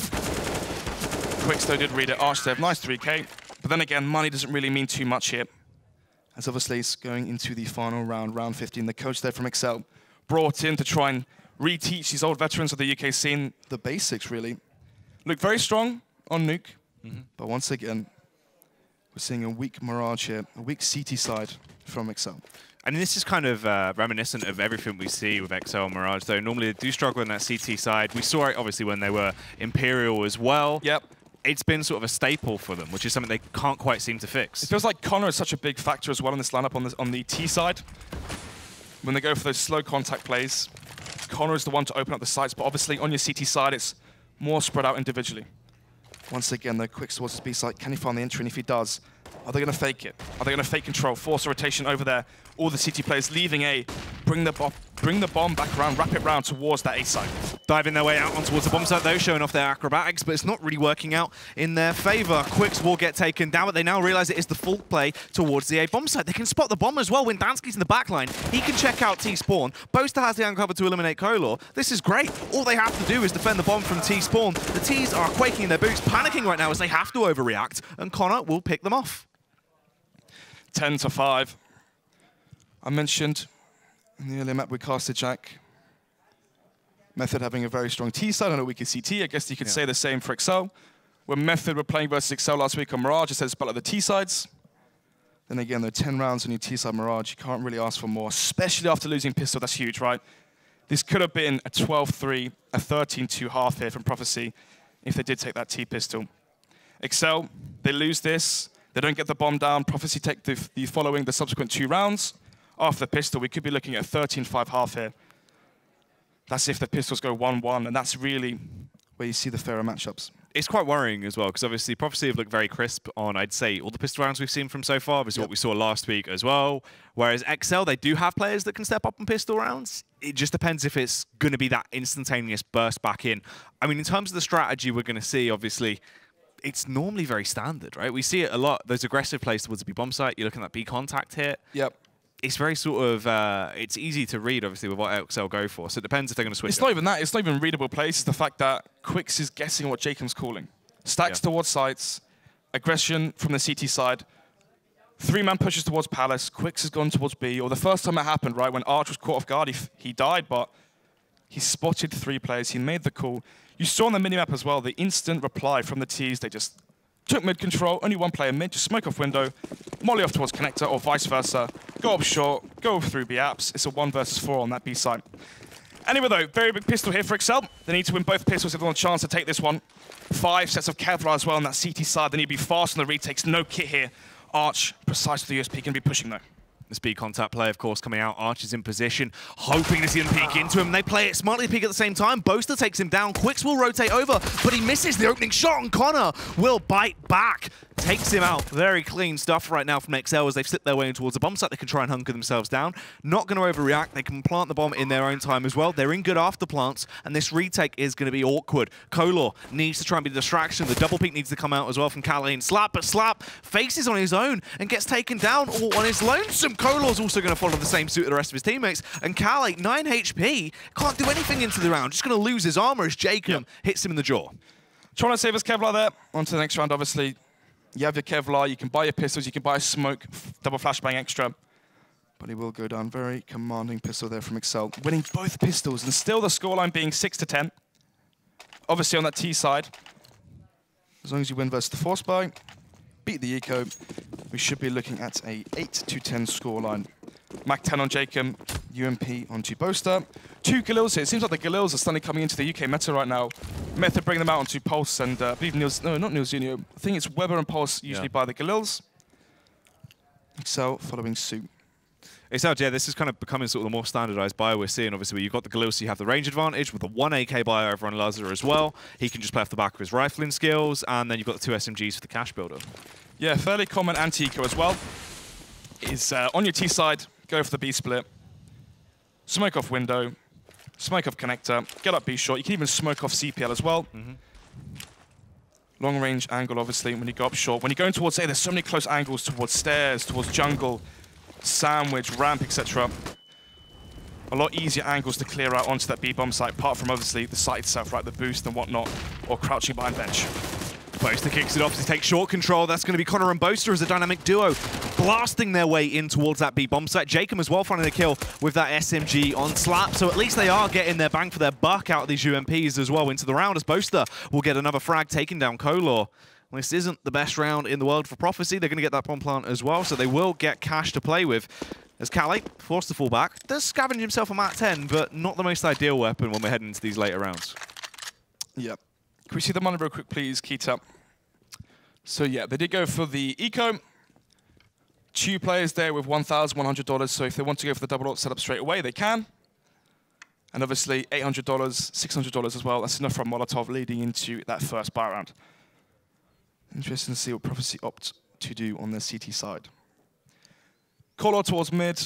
S6: Quicks though did read it, Arch there, nice 3K. But then again, money doesn't really mean too much here. As obviously it's going into the final round, round 15. The coach there from Excel brought in to try and reteach these old veterans of the UK scene the basics, really. Look very strong on Nuke, but once again, we're seeing a weak Mirage here, a weak CT side from Excel.
S7: I mean, this is kind of reminiscent of everything we see with XL and Mirage, though. Normally, they do struggle in that CT side. We saw it, obviously, when they were Imperial as well.
S6: Yep.
S7: It's been sort of a staple for them, which is something they can't quite seem to fix.
S6: It feels like Connor is such a big factor as well in this lineup on the T side. When they go for those slow contact plays, Connor is the one to open up the sites, but obviously on your CT side, it's more spread out individually. Once again, the quick towards his B site. Can he find the entry? And if he does, are they going to fake it? Are they going to fake control? Force a rotation over there. All the CT players leaving A. Bring the bomb back around, wrap it round towards that A site.
S7: Diving their way out on towards the bomb site, though, showing off their acrobatics, but it's not really working out in their favor. Quicks will get taken down, but they now realize it is the full play towards the A bomb site. They can spot the bomb as well when Dansky's in the back line. He can check out T-Spawn. Boaster has the angle cover to eliminate Kolor. This is great. All they have to do is defend the bomb from T-Spawn. The T's are quaking in their boots, panicking right now as they have to overreact, and Connor will pick them off.
S6: 10-5. I mentioned in the earlier map we casted Jack. Method having a very strong T side and a weaker CT. I guess you could say the same for Excel. When Method were playing versus Excel last week on Mirage, it said it's about like the T sides. Then again, there are 10 rounds on your T side Mirage. You can't really ask for more, especially after losing pistol. That's huge, right? This could have been a 12-3, a 13-2 half here from Prophecy if they did take that T pistol. Excel, they lose this. They don't get the bomb down. Prophecy take the subsequent 2 rounds. After the pistol, we could be looking at a 13-5 half here. That's if the pistols go 1-1, and that's really where you see the fairer matchups.
S7: It's quite worrying as well, because obviously Prophecy have looked very crisp on, I'd say, all the pistol rounds we've seen from so far. This is what we saw last week as well. Whereas XL, they do have players that can step up on pistol rounds. It just depends if it's going to be that instantaneous burst back in. I mean, in terms of the strategy we're going to see, obviously, it's normally very standard, right? We see it a lot. Those aggressive plays towards the B bomb site. You're looking at B contact hit.
S6: Yep.
S7: it's very sort of, it's easy to read, obviously, with what XL go for. So it depends if they're going to switch.
S6: It's not even that. It's not even readable plays. It's the fact that Quicks is guessing what Jacob's calling. Stacks towards sites, aggression from the CT side. 3-man pushes towards Palace. Quicks has gone towards B. Or the first time it happened, right, when Arch was caught off guard, he died, but he spotted 3 players. He made the call. You saw on the minimap as well, the instant reply from the Ts. They just took mid control, only 1 player mid, just smoke off window, molly off towards connector, or vice versa. Go up short, go through B apps. It's a 1 versus 4 on that B side. Anyway, though, very big pistol here for XL. They need to win both pistols if they want a chance to take this one. 5 sets of Kevlar as well on that CT side. They need to be fast on the retakes. No kit here. Arch, precise with the USP, can be pushing though.
S7: The speed contact play, of course, coming out. Arch is in position, hoping to see him peek into him. They play it smartly, peek at the same time. Boaster takes him down. Quicks will rotate over, but he misses the opening shot, and Connor will bite back. Takes him out. Very clean stuff right now from XL as they've slipped their way in towards the bomb site. They can try and hunker themselves down. Not going to overreact. They can plant the bomb in their own time as well. They're in good after plants, and this retake is going to be awkward. Kolor needs to try and be the distraction. The double peek needs to come out as well from Calais and Slap, but Slap faces on his own and gets taken down all on his lonesome. Kolor's also going to follow the same suit of the rest of his teammates, and Calais, 9 HP, can't do anything into the round. Just going to lose his armor as Jacob hits him in the jaw.
S6: Trying to save his Kevlar there. On to the next round, obviously. You have your Kevlar, you can buy your pistols, you can buy a smoke, double flashbang extra. But he will go down. Very commanding pistol there from XL. Winning both pistols, and still the scoreline being 6-10. Obviously on that T side, as long as you win versus the force buy, beat the eco, we should be looking at a 8-10 scoreline. Mac 10 on Jacob, UMP onto Boaster. 2 Galils here. It seems like the Galils are suddenly coming into the UK meta right now. Method bring them out onto Pulse and I believe Niels, no, not Niels Junior. I think it's Weber and Pulse usually buy the Galils. XL following suit.
S7: It's out, yeah, this is kind of becoming sort of the more standardized buy we're seeing. Obviously, where you've got the Galil, so you have the range advantage with the 1 AK buy over on Lazar as well. He can just play off the back of his rifling skills, and then you've got the 2 SMGs for the cash builder. Yeah,
S6: fairly common anti-eco as well. Is on your T side, go for the B split. Smoke off window, smoke off connector, get up B short. You can even smoke off CPL as well. Long range angle, obviously, when you go up short. When you're going towards A, there's so many close angles towards stairs, towards jungle, sandwich, ramp, etc. A lot easier angles to clear out onto that B bomb site, apart from obviously the site itself, right, the boost and whatnot, or crouching behind bench.
S7: Boaster kicks it off to take short control. That's going to be Connor and Boaster as a dynamic duo, blasting their way in towards that B bomb site. Jacob as well finding a kill with that SMG on Slap, so at least they are getting their bang for their buck out of these UMPs as well into the round, as Boaster will get another frag taking down Kolor. Well, this isn't the best round in the world for Prophecy. They're going to get that bomb plant as well, so they will get cash to play with. As Calais, forced to fall back, does scavenge himself a Mat 10, but not the most ideal weapon when we're heading into these later rounds.
S6: Yep. Can we see the money real quick, please, Keita? So yeah, they did go for the eco. 2 players there with $1,100, so if they want to go for the double ult setup straight away, they can. And obviously $800, $600 as well. That's enough from Molotov leading into that first buy round. Interesting to see what Prophecy opt to do on their CT side. Call out towards mid.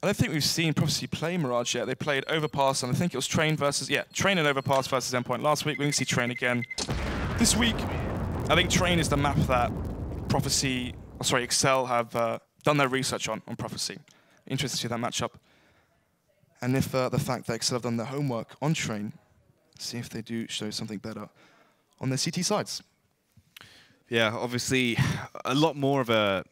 S6: I don't think we've seen Prophecy play Mirage yet. They played Overpass, and I think it was Train versus, Train and Overpass versus Endpoint last week. We didn't see Train again this week. I think Train is the map that Prophecy, XL have done their research on Prophecy. Interested to see that matchup. And if the fact that XL have done their homework on Train, see if they do show something better on their CT sides.
S7: Yeah, obviously a lot more of a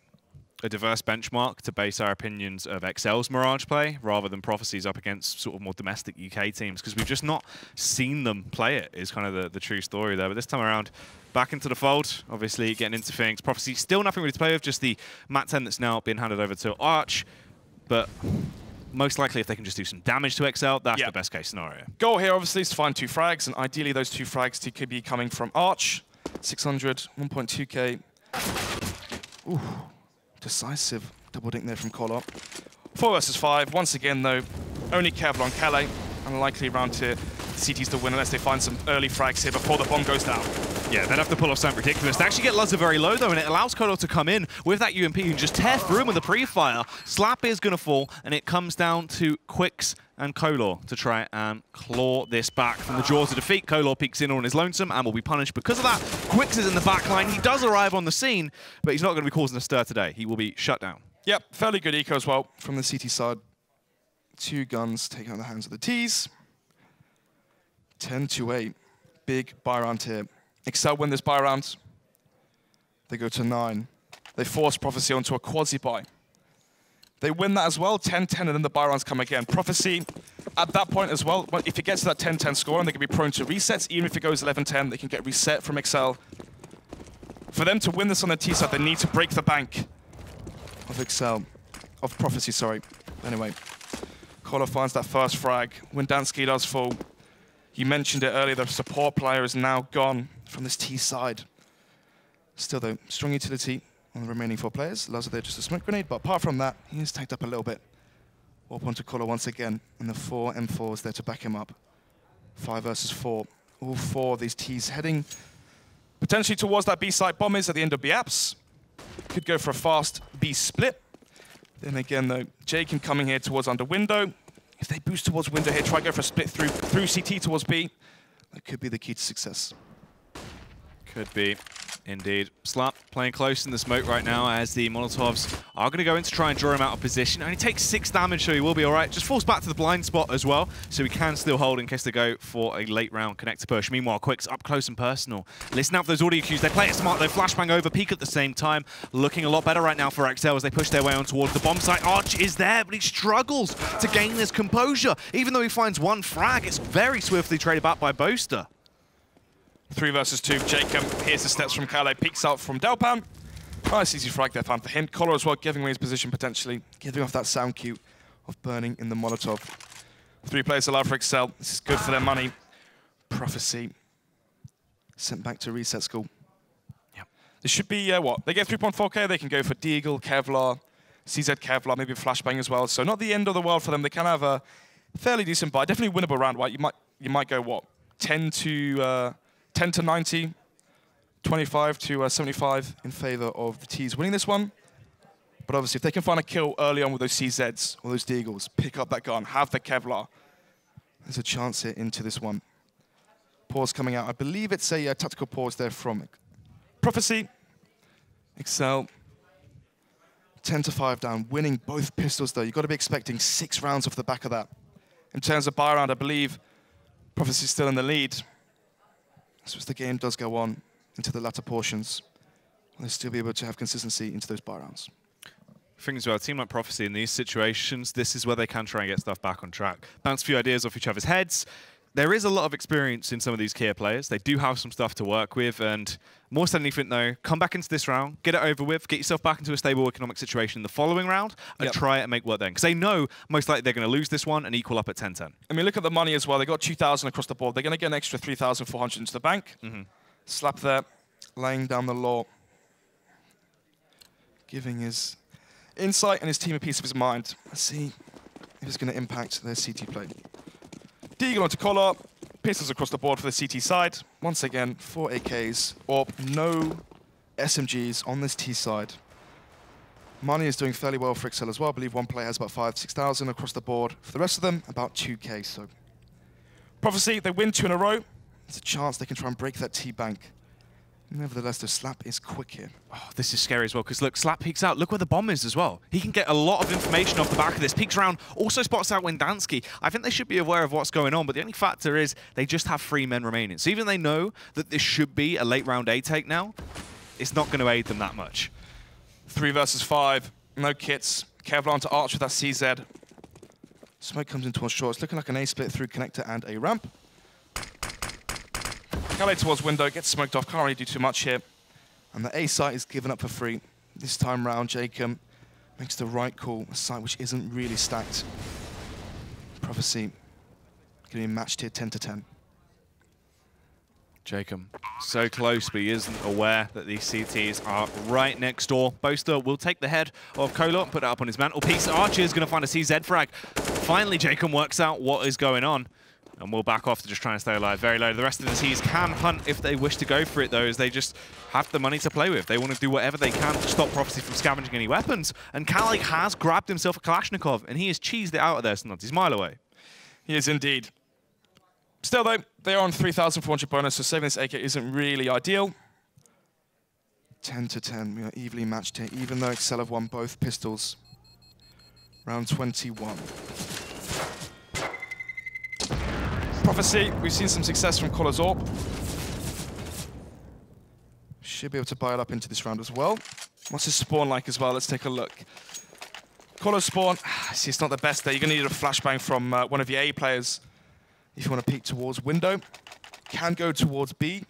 S7: diverse benchmark to base our opinions of XL's Mirage play rather than Prophecy's up against sort of more domestic UK teams, because we've just not seen them play it is kind of the true story there. But this time around, back into the fold, obviously getting into things. Prophecy still nothing really to play with, just the Mat 10 that's now been handed over to Arch. But most likely if they can just do some damage to XL, that's the best case scenario.
S6: Goal here obviously is to find 2 frags, and ideally those 2 frags could be coming from Arch. 600, 1.2k. Ooh. Decisive double dink there from Collar. 4 versus 5. Once again, though, only Kevlar on Calais. Unlikely round here. CT's to win unless they find some early frags here before the bomb goes down.
S7: Yeah, they'd have to pull off something ridiculous. They actually get Lazar very low, though, and it allows Kolor to come in with that UMP and just tear through him with the pre-fire. Slap is going to fall, and it comes down to Quicks and Kolor to try and claw this back from the jaws of defeat. Kolor peeks in on his lonesome and will be punished because of that. Quicks is in the back line. He does arrive on the scene, but he's not going to be causing a stir today. He will be shut down.
S6: Yep, fairly good eco as well from the CT side. 2 guns taking out the hands of the Ts. 10-8. Big buy round here. Excel win this buy round. They go to 9. They force Prophecy onto a quasi-buy. They win that as well, 10-10, and then the buy rounds come again. Prophecy, at that point as well, if it gets to that 10-10 score, and they can be prone to resets, even if it goes 11-10, they can get reset from Excel. For them to win this on their T side, they need to break the bank of Excel, of Prophecy, sorry. Anyway, Koller finds that first frag. Windansky does fall. You mentioned it earlier, the support player is now gone from this T side. Still though, strong utility on the remaining 4 players. Allows there just a smoke grenade, but apart from that, he is tagged up a little bit. Warp onto Koller once again, and the 4 M4s there to back him up. 5 versus 4. All 4 of these Ts heading potentially towards that B site. Bombers at the end of B apps. Could go for a fast B split. Then again though, Jacob coming here towards under window. If they boost towards window here, try to go for a split through CT towards B. That could be the key to success.
S7: Could be, indeed. Slap playing close in the smoke right now as the Molotovs are going to go in to try and draw him out of position. Only takes 6 damage, so he will be all right. Just falls back to the blind spot as well, so he can still hold in case they go for a late round connector push. Meanwhile, Quick's up close and personal. Listen out for those audio cues. They play it smart. They flashbang over, peek at the same time. Looking a lot better right now for XL as they push their way on towards the bomb site. Arch is there, but he struggles to gain this composure. Even though he finds 1 frag, it's very swiftly traded back by Boaster.
S6: 3 versus 2. Jacob hears the steps from Kale, peeks out from Delpan. Nice easy frag there, found for him. Koller as well, giving away his position potentially, giving off that sound cue of burning in the Molotov. 3 players alive for Excel. This is good for their money. Prophecy sent back to reset school. Yep. This should be, what? They get 3.4k, they can go for Deagle, Kevlar, CZ Kevlar, maybe a flashbang as well. So not the end of the world for them. They can have a fairly decent buy. Definitely winnable round, right? You might go, what? 10 to 90, 25 to 75 in favor of the Ts winning this one. But obviously, if they can find a kill early on with those CZs or those Deagles, pick up that gun, have the Kevlar, there's a chance here into this one. Pause coming out. I believe it's a tactical pause there from Prophecy. Excel. 10-5 down, winning both pistols though. You've got to be expecting 6 rounds off the back of that. In terms of buy round, I believe Prophecy's still in the lead. So as the game does go on into the latter portions, they'll still be able to have consistency into those buy rounds.
S7: Thing as well, a team like Prophecy in these situations, this is where they can try and get stuff back on track. Bounce a few ideas off each other's heads. There is a lot of experience in some of these Kia players. They do have some stuff to work with, and more so than anything though, come back into this round, get it over with, get yourself back into a stable economic situation in the following round, and try it and make work then. Because they know most likely they're going to lose this one and equal up at 10-10.
S6: I mean, look at the money as well. They got 2,000 across the board. They're going to get an extra 3,400 into the bank. Slap there, laying down the law, giving his insight and his team a piece of his mind. Let's see if it's going to impact their CT play. Deagle onto Koller, pistols across the board for the CT side. Once again, 4 AKs, or no SMGs on this T side. Money is doing fairly well for Excel as well. I believe one player has about 5,000-6,000 across the board. For the rest of them, about 2k. So, Prophecy, they win 2 in a row. There's a chance they can try and break that T bank. Nevertheless, the Slap is quick here.
S7: Oh, this is scary as well, because look, Slap peeks out. Look where the bomb is as well. He can get a lot of information off the back of this. Peeks around, also spots out Windansky. I think they should be aware of what's going on, but the only factor is they just have 3 men remaining. So even they know that this should be a late round A take now, it's not going to aid them that much.
S6: 3 versus 5, no kits. Kevlar to Arch with that CZ. Smoke comes in towards short. It's looking like an A split through connector and a ramp. Calais towards window, gets smoked off, can't really do too much here. And the A site is given up for free. This time round, Jacob makes the right call, a site which isn't really stacked. Prophecy going to be matched here 10-10.
S7: Jacob, so close, but he isn't aware that these CTs are right next door. Boaster will take the head of Koller, put it up on his mantelpiece. Archer is going to find a CZ frag. Finally, Jacob works out what is going on. And we'll back off to just try and stay alive very low. The rest of the Ts can hunt if they wish to go for it, though, as they just have the money to play with. They want to do whatever they can to stop Prophecy from scavenging any weapons. And Kale has grabbed himself a Kalashnikov, and he has cheesed it out of there, so he's a mile away.
S6: He is indeed. Still, though, they are on 3,400 bonus, so saving this AK isn't really ideal. 10-10. We are evenly matched here, even though Excel have won both pistols. Round 21. Prophecy, we've seen some success from Color's AWP. Should be able to buy it up into this round as well. What's his spawn like as well? Let's take a look. Color's spawn, see, it's not the best there. You're going to need a flashbang from one of your A players if you want to peek towards window. Can go towards B.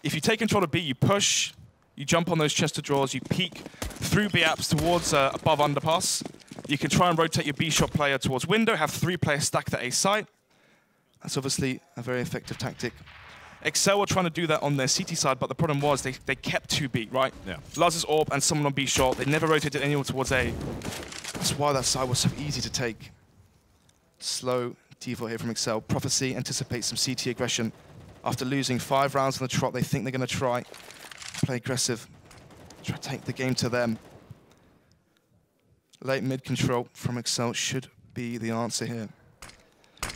S6: If you take control of B, you push, you jump on those chest of drawers, you peek through B apps towards above underpass. You can try and rotate your B shot player towards window, have 3 players stacked at A site. That's obviously a very effective tactic. Excel were trying to do that on their CT side, but the problem was they kept 2B, right?
S7: Yeah.
S6: Laz's AWP and someone on B short. They never rotated anyone towards A. That's why that side was so easy to take. Slow default here from Excel. Prophecy anticipates some CT aggression. After losing 5 rounds on the trot, they think they're going to try play aggressive, try to take the game to them. Late mid control from Excel should be the answer here.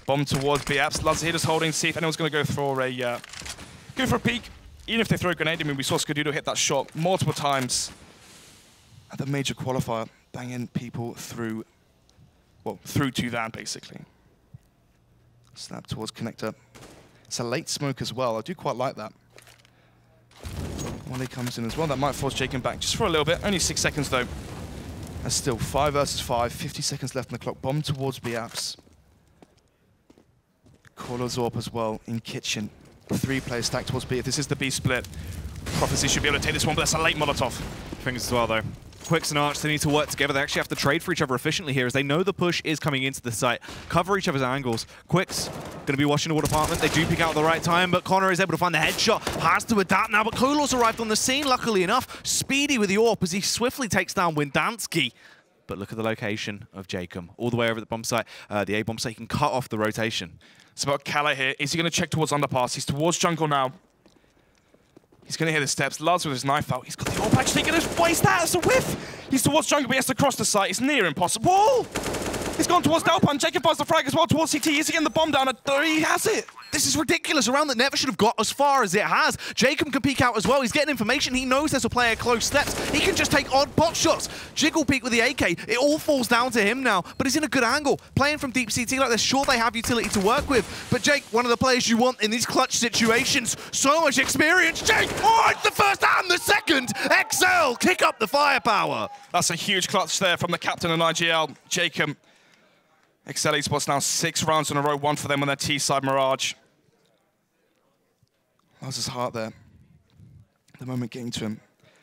S6: Bomb towards B apps. Laz here just holding, see if anyone's going to go for a peek. Even if they throw a grenade, I mean, we saw Skadudo hit that shot multiple times at the major qualifier, banging people through, well, through to van, basically. Snap towards connector. It's a late smoke as well. I do quite like that. Wally comes in as well. That might force Jacob back just for a little bit. Only 6 seconds, though. That's still 5 versus 5. 50 seconds left on the clock. Bomb towards B apps. Color's AWP as well in kitchen. 3 players stacked towards B. If this is the B split, Prophecy should be able to take this one, but that's a late Molotov.
S7: Things as well, though. Quicks and Arch, they need to work together. They actually have to trade for each other efficiently here as they know the push is coming into the site. Cover each other's angles. Quicks going to be watching the wall apartment. They do pick out at the right time, but Connor is able to find the headshot. Has to adapt now, but Kolos arrived on the scene, luckily enough. Speedy with the AWP as he swiftly takes down Windansky. But look at the location of Jacob. All the way over at the bomb site. The A bomb site can cut off the rotation.
S6: It's about Kala here. Is he going to check towards underpass? He's towards jungle now. He's going to hear the steps. Laz with his knife out. He's got the AWP actually going to waste that. It's a whiff. He's towards jungle, but he has to cross the site. It's near impossible. He's gone towards Delpan. Jacob finds the frag as well towards CT. Is he getting the bomb down? He has it.
S7: This is ridiculous. A round that never should have got as far as it has. Jacob can peek out as well. He's getting information. He knows there's a player close steps. He can just take odd pot shots. Jiggle peek with the AK. It all falls down to him now, but he's in a good angle. Playing from deep CT like this, sure they have utility to work with, but Jake, one of the players you want in these clutch situations. So much experience. Jake, oh, it's the first and the second. XL, kick up the firepower.
S6: That's a huge clutch there from the captain of IGL, Jacob. XL Esports now 6 rounds in a row, 1 for them on their T-side Mirage. That's his heart there. The moment getting to him.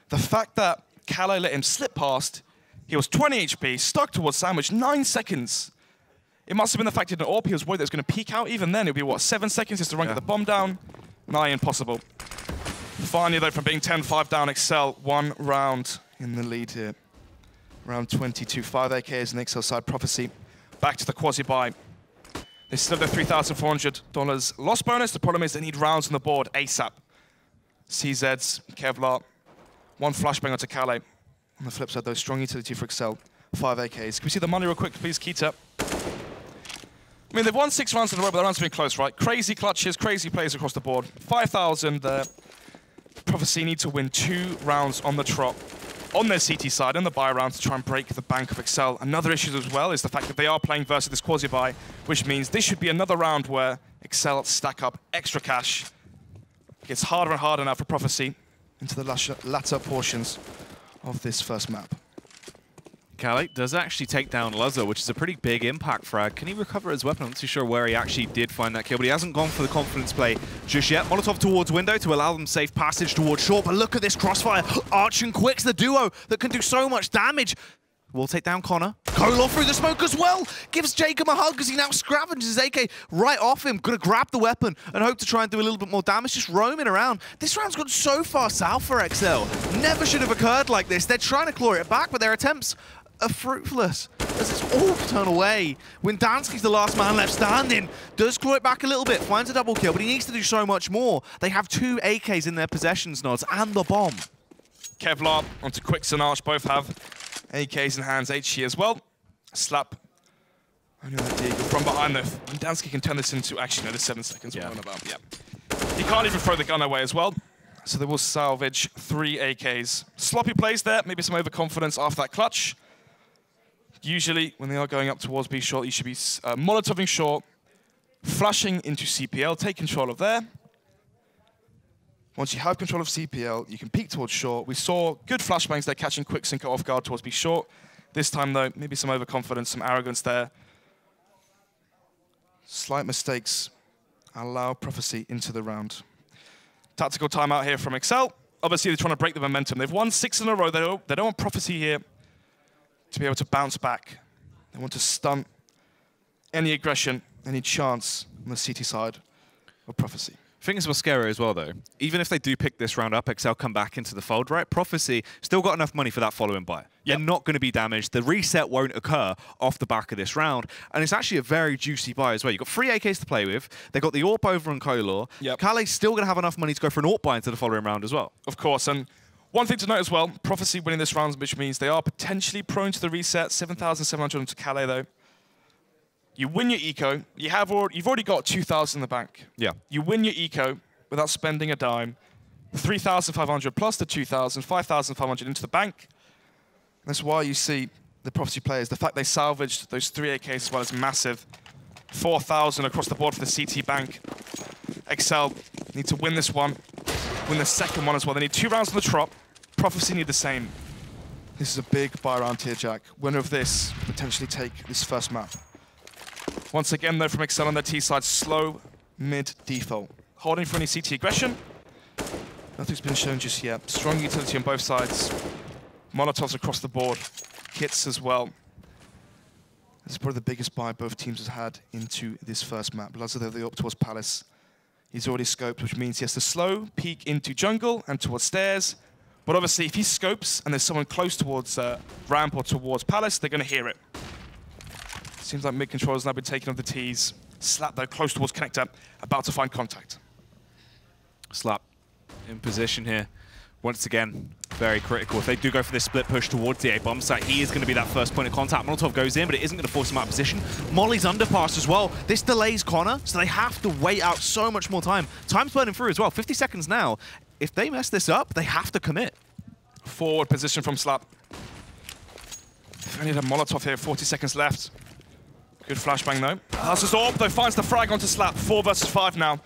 S6: The fact that Calais let him slip past, he was 20 HP, stuck towards sandwich, 9 seconds. It must have been the fact he did an AWP, he was worried that it was going to peek out. Even then, it would be, what, 7 seconds just to run get the bomb down? Nigh impossible. Finally, though, from being 10-5 down, XL 1 round in the lead here. Round 22, 5 AKs in XL side. Prophecy. Back to the quasi-buy. They still have their $3,400 loss bonus. The problem is they need rounds on the board ASAP. CZs, Kevlar, 1 flashbang onto Calais. On the flip side, though, strong utility for Excel. 5 AKs. Can we see the money real quick, please, Keita? I mean, they've won 6 rounds in a row, but the rounds have been close, right? Crazy clutches, crazy plays across the board. 5,000 there. Prophecy need to win 2 rounds on the trot. On their CT side, in the buy round, to try and break the bank of Excel. Another issue as well is the fact that they are playing versus this quasi-buy, which means this should be another round where Excel stack up extra cash. It gets harder and harder now for Prophecy into the latter portions of this first map.
S7: Calais does actually take down Luzzo, which is a pretty big impact frag. Can he recover his weapon? I'm not too sure where he actually did find that kill, but he hasn't gone for the confidence play just yet. Molotov towards window to allow them safe passage towards short, but look at this crossfire. Arch and Quicks, the duo that can do so much damage. We'll take down Connor. Kolo through the smoke as well. Gives Jacob a hug as he now scavenges his AK right off him. Gonna grab the weapon and hope to try and do a little bit more damage, just roaming around. This round's gone so far south for XL. Never should have occurred like this. They're trying to claw it back, but their attempts are fruitless as it's all turned away. Windansky's the last man left standing. Does claw it back a little bit, finds a double kill, but he needs to do so much more. They have 2 AKs in their possessions, Nods, and the bomb.
S6: Kevlar onto Quicks and Arch, both have AKs in hands, HE as well. Slap. Only that Diego from behind though. Windansky can turn this into, actually no, there's 7 seconds. Yeah. About. Yeah. He can't even throw the gun away as well. So they will salvage 3 AKs. Sloppy plays there, maybe some overconfidence after that clutch. Usually, when they are going up towards B short, you should be Molotoving short, flashing into CPL, take control of there. Once you have control of CPL, you can peek towards short. We saw good flashbangs there, catching quick sync off guard towards B short. This time, though, maybe some overconfidence, some arrogance there. Slight mistakes allow Prophecy into the round. Tactical timeout here from Excel. Obviously, they're trying to break the momentum. They've won 6 in a row. They don't want Prophecy here to be able to bounce back. They want to stunt any aggression, any chance on the CT side of Prophecy.
S7: I think it's what's scary as well, though. Even if they do pick this round up, Excel come back into the fold, right? Prophecy still got enough money for that following buy. They're not going to be damaged. The reset won't occur off the back of this round. And it's actually a very juicy buy as well. You've got 3 AKs to play with. They've got the AWP over on Kolor. Kale's still going to have enough money to go for an AWP buy into the following round as well.
S6: Of course. And one thing to note as well, Prophecy winning this round, which means they are potentially prone to the reset. 7,700 onto Kale, though. You win your eco. You've already got 2,000 in the bank.
S7: Yeah.
S6: You win your eco without spending a dime. 3,500 plus the 2,000, 5,500 into the bank. That's why you see the Prophecy players, the fact they salvaged those 3 AKs as well is massive. 4,000 across the board for the CT bank. Excel need to win this one, win the second one as well. They need 2 rounds on the trop. Prophecy need the same. This is a big buy round here, Jack. Winner of this potentially take this first map. Once again, though, from Excel on their T side, slow mid default. Holding for any CT aggression. Nothing's been shown just yet. Strong utility on both sides. Molotovs across the board. Kits as well. This is probably the biggest buy both teams have had into this first map. Lazar, though, up towards Palace. He's already scoped, which means he has to slow, peek into jungle and towards stairs. But obviously, if he scopes and there's someone close towards ramp or towards Palace, they're going to hear it. Seems like mid-control has now been taken off the tees. Slap, though, close towards connector, about to find contact.
S7: Slap in position here. Once again, very critical. If they do go for this split push towards the A bomb site, he is going to be that first point of contact. Molotov goes in, but it isn't going to force him out of position. Molly's underpass as well. This delays Connor, so they have to wait out so much more time. Time's burning through as well. 50 seconds now. If they mess this up, they have to commit.
S6: Forward position from Slap. If only had a Molotov here, 40 seconds left. Good flashbang, though. Passes AWP, though, finds the frag onto Slap. 4 versus 5 now,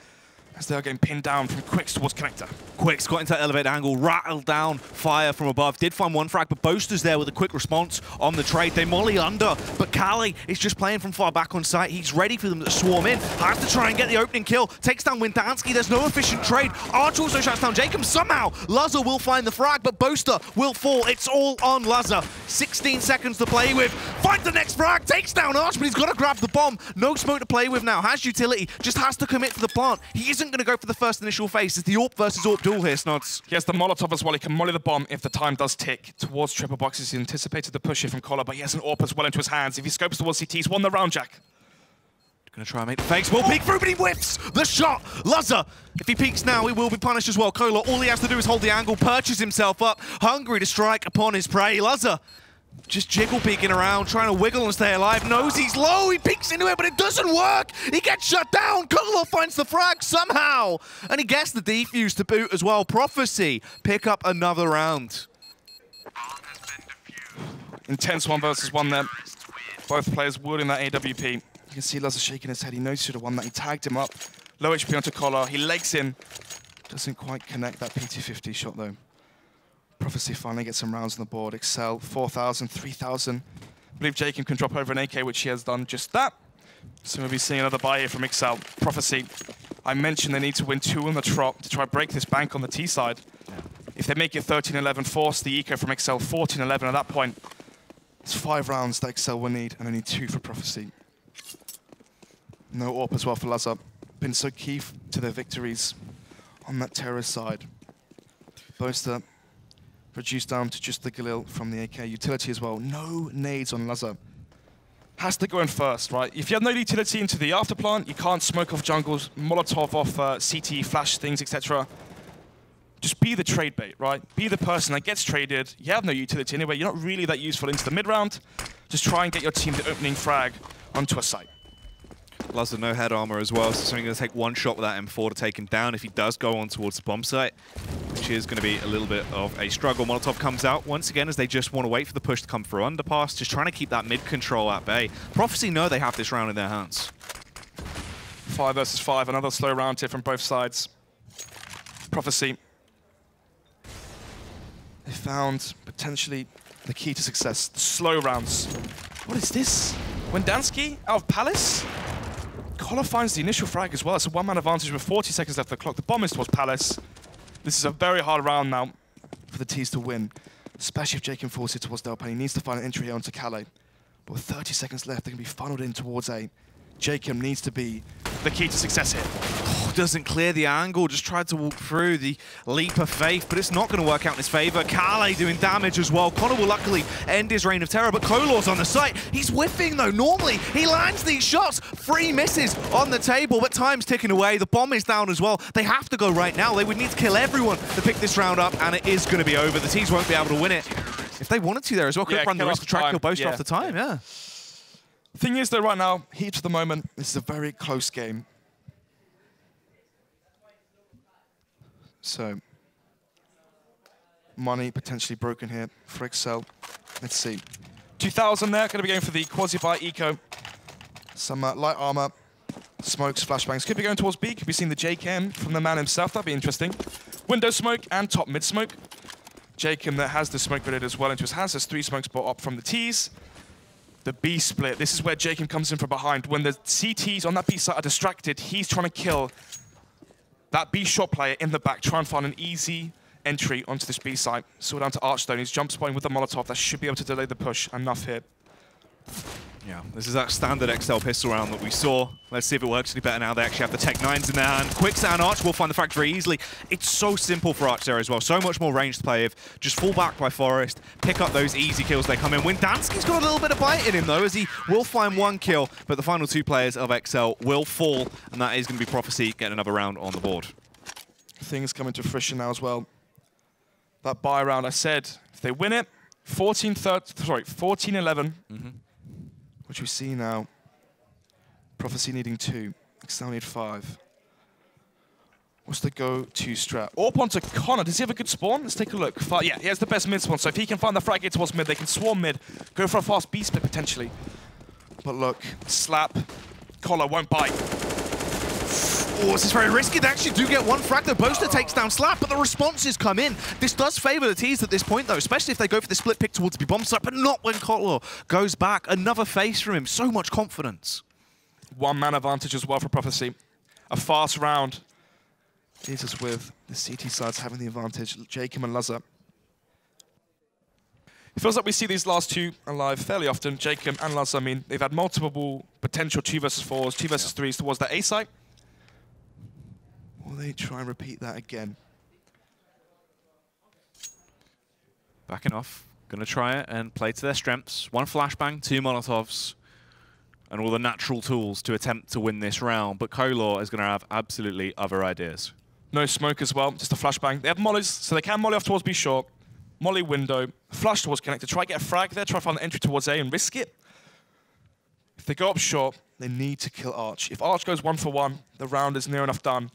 S6: as they are getting pinned down from Quicks towards connector.
S7: Quicks got into that elevated angle, rattled down fire from above. Did find 1 frag, but Boaster's there with a quick response on the trade. They molly under, but Kale is just playing from far back on site. He's ready for them to swarm in. Has to try and get the opening kill. Takes down Windansky. There's no efficient trade. Archer also shuts down Jacob. Somehow, Lazar will find the frag, but Boaster will fall. It's all on Lazar. 16 seconds to play with. Finds the next frag. Takes down Archer, but he's got to grab the bomb. No smoke to play with now. Has utility. Just has to commit to the plant. He isn't going to go for the first initial phase. It's the AWP versus AWP duel here, Snods.
S6: He has the Molotov as well. He can molly the bomb if the time does tick towards triple boxes. He anticipated the push here from Collar, but he has an AWP as well into his hands. If he scopes towards CT, he's won the round, Jack.
S7: Gonna try and make the fakes. Will peek through, but he whiffs the shot. Lazar, if he peeks now, he will be punished as well. Kola, all he has to do is hold the angle, purchase himself up, hungry to strike upon his prey. Lazar just jiggle peeking around, trying to wiggle and stay alive. Knows he's low, he peeks into it, but it doesn't work. He gets shut down. Kola finds the frag somehow, and he gets the defuse to boot as well. Prophecy pick up another round.
S6: Intense 1 versus 1 there. Both players wielding that AWP. You can see Lazar shaking his head. He knows he should have won that. He tagged him up. Low HP onto Collar. He legs in. Doesn't quite connect that PT50 shot, though. Prophecy finally gets some rounds on the board. Excel, 4,000, 3,000. I believe Jacob can drop over an AK, which he has done just that. So we'll be seeing another buy here from Excel. Prophecy, I mentioned they need to win 2 on the trop to try to break this bank on the T side. If they make it 13-11, force the eco from Excel 14-11 at that point. It's 5 rounds that Excel will need, and only 2 for Prophecy. No AWP as well for Lazar. Been so key to their victories on that terrorist side. Boaster reduced down to just the Galil from the AK. Utility as well. No nades on Lazar. Has to go in first, right? If you have no utility into the after plant, you can't smoke off jungles, Molotov off CT, flash things, etc. Just be the trade bait, right? Be the person that gets traded. You have no utility anyway. You're not really that useful into the mid-round. Just try and get your team the opening frag onto a site.
S7: Lazar no head armor as well, so he's only going to take 1 shot with that M4 to take him down. If he does go on towards the bomb site, which is going to be a little bit of a struggle. Molotov comes out once again as they just want to wait for the push to come through underpass, just trying to keep that mid control at bay. Prophecy know they have this round in their hands.
S6: 5 versus 5, another slow round here from both sides. Prophecy. They found potentially the key to success, the slow rounds. What is this? Wendansky out of Palace? Collar finds the initial frag as well. It's a one-man advantage with 40 seconds left of the clock. The bomb is towards Palace. This is a very hard round now for the T's to win, especially if Jacob forces it towards Delpan. He needs to find an entry here onto Calais. But with 30 seconds left, they can be funneled in towards A. Jacob needs to be the key to success here.
S7: Oh, doesn't clear the angle, just tried to walk through the leap of faith, but it's not going to work out in his favor. Calais doing damage as well. Connor will luckily end his reign of terror, but Kolor's on the site. He's whiffing though. Normally, he lands these shots. 3 misses on the table, but time's ticking away. The bomb is down as well. They have to go right now. They would need to kill everyone to pick this round up, and it is going to be over. The T's won't be able to win it. If they wanted to there as well, could run the risk of track kill boast off the time, yeah.
S6: Thing is, though, right now, heat to the moment, this is a very close game. So, money potentially broken here for Excel. Let's see. 2,000 there, going to be going for the Quasi-Buy Eco. Some light armor, smokes, flashbangs. Could be going towards B, could be seeing the JKM from the man himself, that'd be interesting. Window smoke and top mid smoke. JKM that has the smoke grenade as well into his hands. There's 3 smokes brought up from the T's. The B split, this is where Jacob comes in from behind. When the CTs on that B side are distracted, he's trying to kill that B shot player in the back, try and find an easy entry onto this B side. So down to Archstone, he's jump spotting with the Molotov. That should be able to delay the push enough here.
S7: Yeah, this is that standard XL pistol round that we saw. Let's see if it works any better now. They actually have the Tech 9s in their hand. Quicksand Arch will find the frag very easily. It's so simple for Arch there as well. So much more range to play with. Just fall back by Forest, pick up those easy kills they come in. Windansky's got a little bit of bite in him though, as he will find 1 kill, but the final 2 players of XL will fall, and that is going to be Prophecy getting another round on the board.
S6: Things coming to fruition now as well. That buy round, I said, if they win it, 14-11. Which we see now, Prophecy needing 2, Excel need 5. What's the go-to strat? Orp onto Connor, does he have a good spawn? Let's take a look. Yeah, he has the best mid spawn, so if he can find the frag towards mid, they can swarm mid, go for a fast B split potentially. But look, slap, Collar won't bite.
S7: Oh, this is very risky. They actually do get 1 frag. The Boaster takes down Slap, but the responses come in. This does favor the T's at this point, though, especially if they go for the split pick towards the bomb site, but not when Kotler goes back. Another face from him. So much confidence.
S6: 1-man advantage as well for Prophecy. A fast round. Leaves us with the CT sides having the advantage. Jacob and Lazar. It feels like we see these last 2 alive fairly often. Jacob and Lazar, I mean, they've had multiple potential 2 versus 4s, 2 versus 3s towards that A site. Will they try and repeat that again?
S7: Backing off. Going to try it and play to their strengths. 1 flashbang, 2 Molotovs, and all the natural tools to attempt to win this round. But Kolor is going to have absolutely other ideas.
S6: No smoke as well, just a flashbang. They have mollies, so they can molly off towards B short. Molly window, flash towards connector. Try to get a frag there, try to find the entry towards A and risk it. If they go up short, they need to kill Arch. If Arch goes 1 for 1, the round is near enough done.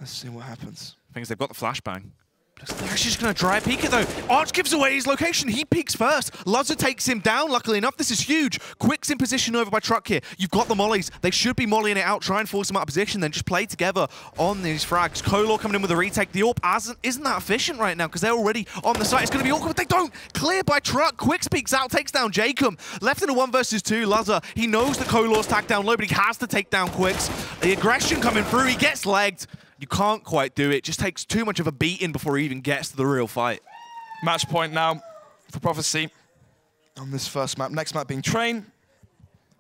S6: Let's see what happens.
S7: Thing is, they've got the flashbang. They're actually just going to dry peek it, though. Arch gives away his location. He peeks first. Luzza takes him down, luckily enough. This is huge. Quick's in position over by Truck here. You've got the mollies. They should be mollying it out, try and force him out of position, then just play together on these frags. Kolor coming in with a retake. The AWP isn't that efficient right now because they're already on the site. It's going to be awkward, but they don't. Clear by Truck. Quick speaks out, takes down Jacob. Left in a 1 versus 2. Luzza, he knows that Kolor's tagged down low, but he has to take down Quicks. The aggression coming through. He gets legged. You can't quite do it. Just takes too much of a beating before he even gets to the real fight.
S6: Match point now for Prophecy on this first map. Next map being Train.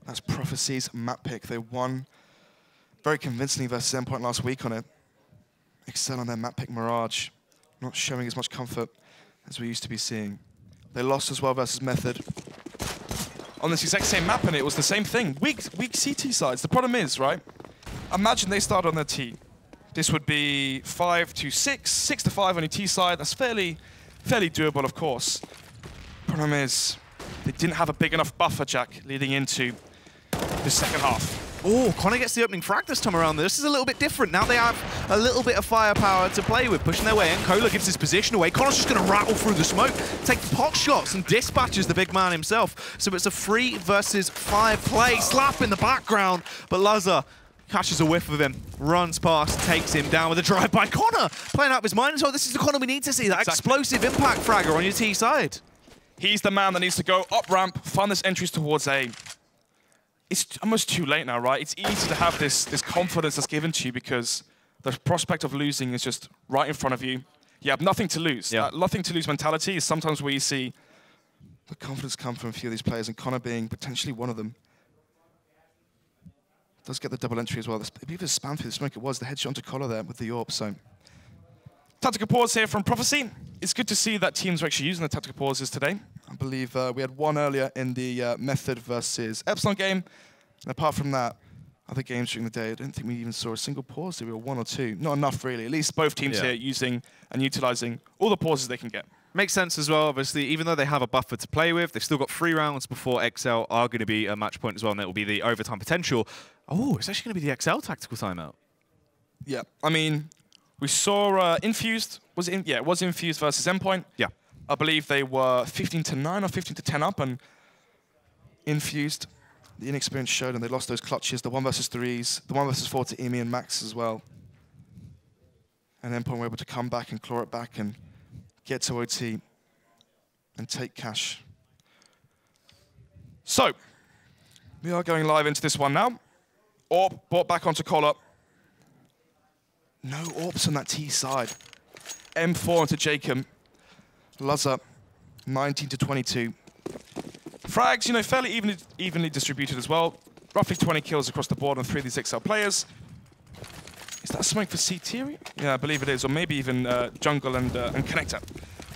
S6: That's Prophecy's map pick. They won very convincingly versus Endpoint last week on it. Excel on their map pick Mirage. Not showing as much comfort as we used to be seeing. They lost as well versus Method. On this exact same map, and it was the same thing. Weak CT sides. The problem is, right? Imagine they start on their T. This would be 5-6, 6-5 on your T side. That's fairly doable, of course. Problem is, they didn't have a big enough buffer, Jack, leading into the second half.
S7: Oh, Connor gets the opening frag this time around. This is a little bit different. Now they have a little bit of firepower to play with, pushing their way in. Kola gives his position away. Connor's just going to rattle through the smoke, take pot shots, and dispatches the big man himself. So it's a 3 versus 5 play. Slap in the background, but Lazar catches a whiff of him, runs past, takes him down with a drive by Connor. Playing out of his mind. So this is the Connor we need to see, that explosive impact fragger on your T side.
S6: He's the man that needs to go up ramp, find this entries towards A. It's almost too late now, right? It's easy to have this confidence that's given to you because the prospect of losing is just right in front of you. You have nothing to lose.
S7: Yeah.
S6: Nothing to lose mentality is sometimes where you see the confidence come from a few of these players, and Connor being potentially one of them. Does get the double entry as well. If he was spam through the smoke, it was the headshot onto Collar there with the AWP. So tactical pause here from Prophecy. It's good to see that teams are actually using the tactical pauses today. I believe we had one earlier in the Method versus Epsilon game. And apart from that, other games during the day, I don't think we even saw a single pause. There were 1 or 2. Not enough, really. At least both teams here using and utilizing all the pauses they can get.
S7: Makes sense as well, obviously. Even though they have a buffer to play with, they've still got 3 rounds before XL are going to be a match point as well, and it will be the overtime potential. Oh, it's actually going to be the XL tactical timeout.
S6: Yeah, I mean, we saw Infused. It was Infused versus Endpoint.
S7: Yeah.
S6: I believe they were 15-9 or 15-10 up, and Infused, the inexperience showed, and they lost those clutches, the 1 versus 3s, the 1 versus 4 to Emi and Max as well. And Endpoint were able to come back and claw it back and get to OT and take cash. So, we are going live into this one now. AWP brought back onto Collar. No AWPs on that T side. M4 onto Jacob. Lazar, 19-22. Frags, you know, fairly evenly distributed as well. Roughly 20 kills across the board on 3 of these XL players. Is that smoke for CT? Yeah, I believe it is, or maybe even jungle and connector.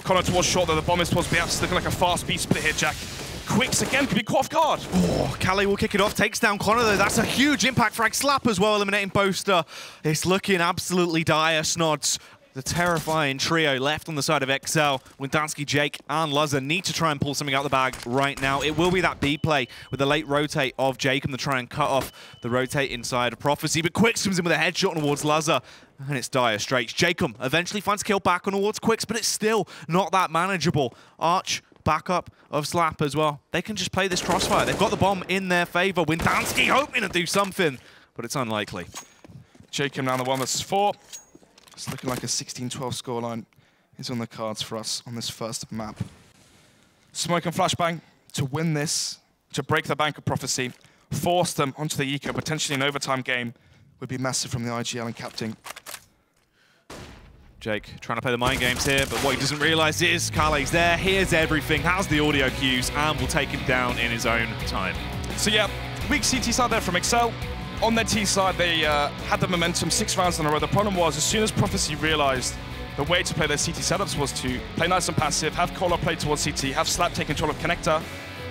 S6: Connor towards short, though the bomb is towards BF's looking like a fast beat split here, Jack. Quicks again, could be caught off guard.
S7: Oh, Calais will kick it off, takes down Connor though. That's a huge impact frag. Slap as well, eliminating Boaster. It's looking absolutely dire, Snods. The terrifying trio left on the side of XL. Windansky, Jake, and Lazar need to try and pull something out of the bag right now. It will be that B play with the late rotate of Jacob to try and cut off the rotate inside of Prophecy. But Quicks comes in with a headshot towards Lazar, and it's dire straits. Jacob eventually finds kill back on towards Quicks, but it's still not that manageable. Arch, backup of Slap as well. They can just play this crossfire. They've got the bomb in their favor. Windansky hoping to do something, but it's unlikely.
S6: Jacob now the 1 versus 4. It's looking like a 16-12 scoreline is on the cards for us on this first map. Smoke and flashbang to win this, to break the bank of Prophecy, force them onto the eco, potentially an overtime game, would be massive from the IGL and captain.
S7: Jake trying to play the mind games here, but what he doesn't realize is Kale's there, hears everything, has the audio cues, and will take him down in his own time.
S6: So yeah, weak CT side there from Excel. On their T side, they had the momentum 6 rounds in a row. The problem was, as soon as Prophecy realized the way to play their CT setups was to play nice and passive, have Collar play towards CT, have Slap take control of Connector,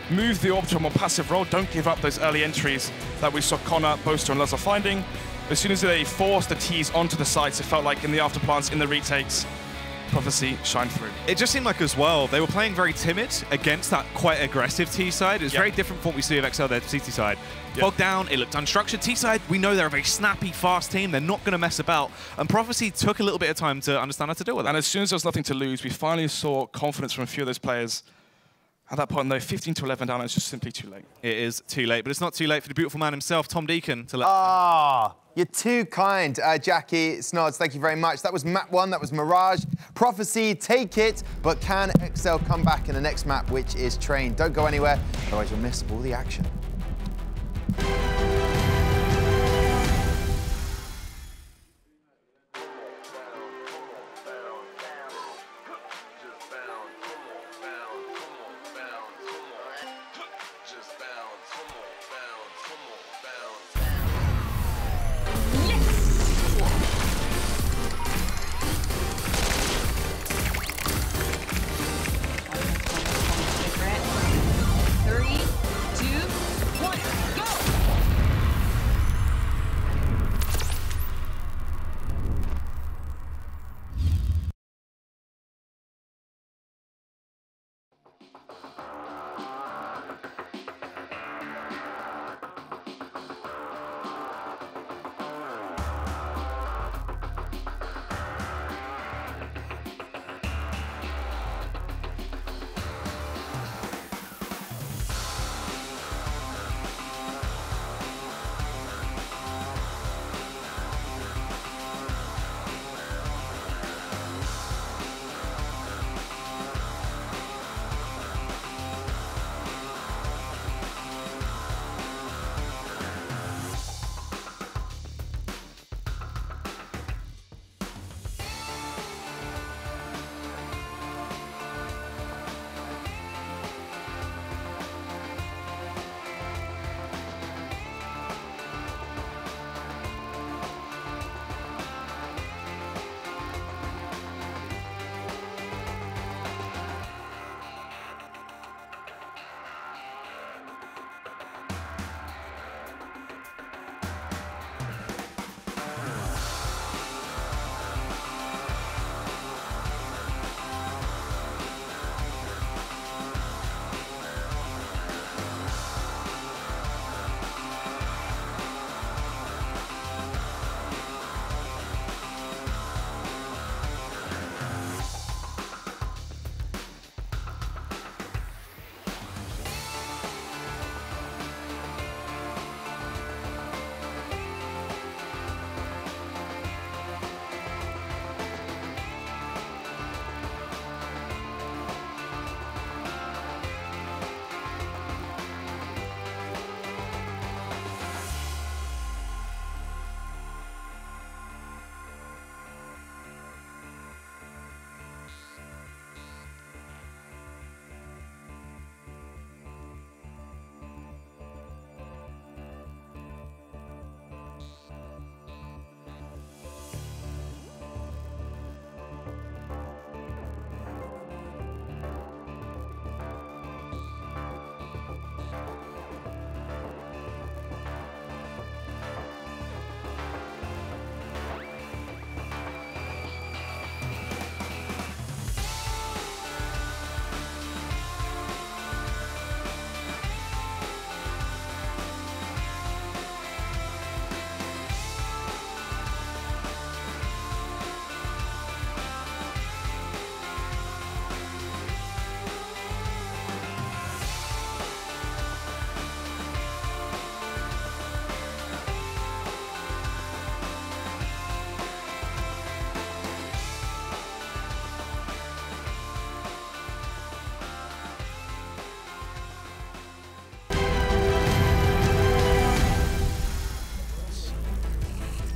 S6: move the AWP to a more passive role, don't give up those early entries that we saw Connor, Boaster, and Lazar finding. As soon as they forced the Ts onto the sites, it felt like in the afterplants, in the retakes, Prophecy shined through.
S7: It just seemed like as well, they were playing very timid against that quite aggressive T side. It's very different from what we see of XL, their CT side. Bogged down, it looked unstructured. T side, we know they're a very snappy, fast team. They're not going to mess about. And Prophecy took a little bit of time to understand how to deal with it.
S6: And as soon as there was nothing to lose, we finally saw confidence from a few of those players. At that point, though, 15-11 down, it's just simply too late.
S7: It is too late, but it's not too late for the beautiful man himself, Tom Deacon, to let...
S1: You're too kind, Jackie, Snods. Thank you very much. That was map 1. That was Mirage. Prophecy, take it. But can XL come back in the next map, which is Train? Don't go anywhere, otherwise you'll miss all the action.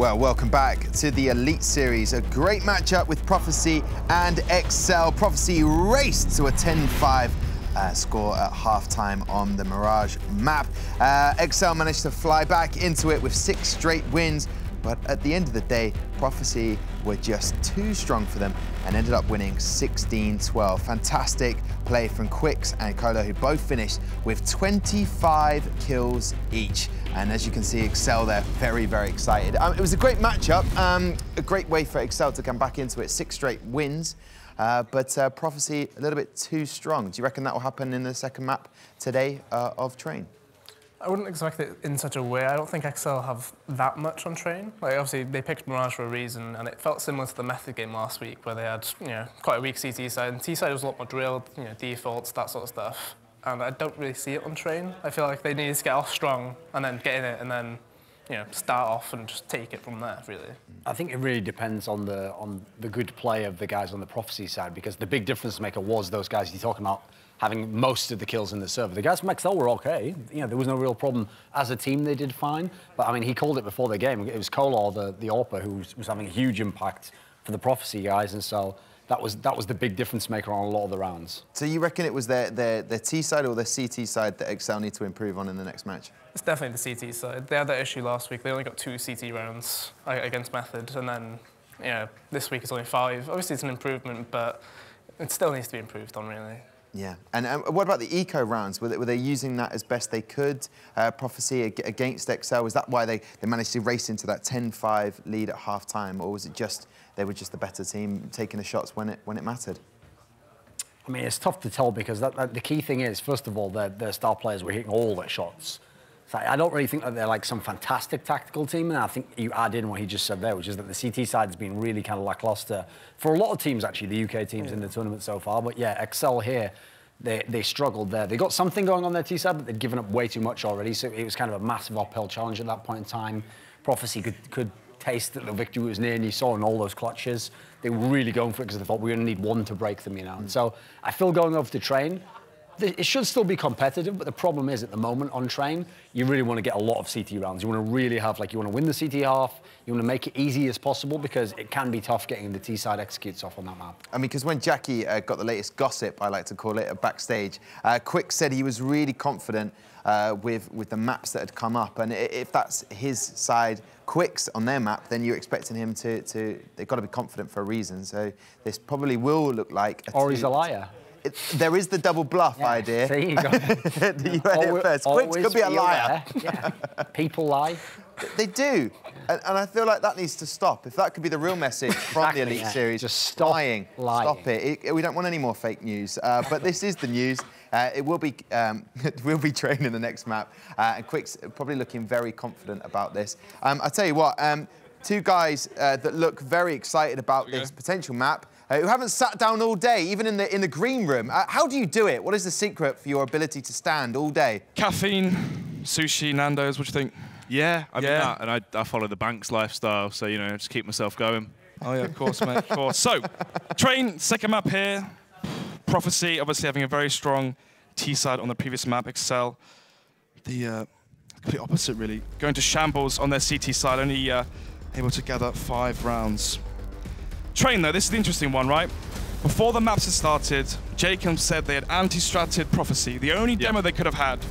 S1: Well, welcome back to the Elite Series. A great matchup with Prophecy and Excel. Prophecy raced to a 10-5 score at halftime on the Mirage map. Excel managed to fly back into it with 6 straight wins, but at the end of the day, Prophecy were just too strong for them and ended up winning 16-12. Fantastic play from Quicks and Kolo, who both finished with 25 kills each. And as you can see, Excel, they're very, very excited. It was a great matchup, a great way for Excel to come back into it. 6 straight wins, but Prophecy a little bit too strong. Do you reckon that will happen in the second map today of Train?
S5: I wouldn't expect it in such a way. I don't think Excel have that much on Train. Like, obviously, they picked Mirage for a reason, and it felt similar to the Method game last week, where they had, quite a weak CT side, and T side was a lot more drilled, defaults, that sort of stuff. And I don't really see it on Train. I feel like they needed to get off strong, and then get in it, and then, start off and just take it from there, really.
S4: I think it really depends on the good play of the guys on the Prophecy side, because the big difference maker was those guys you're talking about having most of the kills in the server. The guys from Excel were okay. There was no real problem. As a team, they did fine. But, I mean, he called it before the game. It was Kolor, the AWPer, who was having a huge impact for the Prophecy guys, and so that was the big difference maker on a lot of the rounds. So
S1: you reckon it was their T side or their CT side that Excel need to improve on in the next match?
S5: It's definitely the CT side. They had that issue last week. They only got 2 CT rounds against Method, and then, this week it's only 5. Obviously, it's an improvement, but it still needs to be improved on, really.
S1: Yeah, and what about the eco rounds? Were they using that as best they could? Prophecy against Excel, was that why they managed to race into that 10-5 lead at half-time, or was it just they were just the better team taking the shots when it mattered?
S4: I mean, it's tough to tell, because the key thing is, first of all, their star players were hitting all their shots. So I don't really think that they're like some fantastic tactical team, and I think you add in what he just said there, which is that the CT side has been really kind of lackluster for a lot of teams, actually, the UK teams in the tournament so far. But yeah, Excel here, they struggled there. They got something going on their T side, but they'd given up way too much already, so it was kind of a massive uphill challenge at that point in time. Prophecy could taste that the victory was near, and you saw in all those clutches, they were really going for it because they thought we only need one to break them, And so I feel going over to Train, it should still be competitive, but the problem is at the moment on Train, you really want to get a lot of CT rounds. You want to really have, you want to win the CT half, you want to make it easy as possible, because it can be tough getting the T side executes off on that map.
S1: I mean, because when Jackie got the latest gossip, I like to call it, backstage, Quick said he was really confident with the maps that had come up, and if that's his side, Quick's on their map, then you're expecting him to they've got to be confident for a reason, so this probably will look like
S4: or he's a liar.
S1: There is the double bluff idea.
S4: See, you got it.
S1: You heard it first. Quicks could be a liar.
S4: Yeah. People lie.
S1: They do. And I feel like that needs to stop. If that could be the real message from the Elite Series,
S4: just stop lying.
S1: Stop it. We don't want any more fake news. But this is the news. It will be Train in the next map. And Quick's probably looking very confident about this. I'll tell you what, 2 guys that look very excited about this potential map, who haven't sat down all day, even in the green room. How do you do it? What is the secret for your ability to stand all day?
S6: Caffeine, sushi, Nando's, what do you think?
S7: Yeah, I mean that, and I follow the bank's lifestyle, so, just keep myself going.
S6: Oh, yeah, of course, mate, of course. So, Train, second map here. Prophecy, obviously having a very strong T-side on the previous map. Excel, the complete opposite, really. Going to shambles on their CT side, only able to gather 5 rounds. Train, though, this is the interesting one, right? Before the maps had started, Jacob said they had anti-stratted Prophecy. The only demo they could have had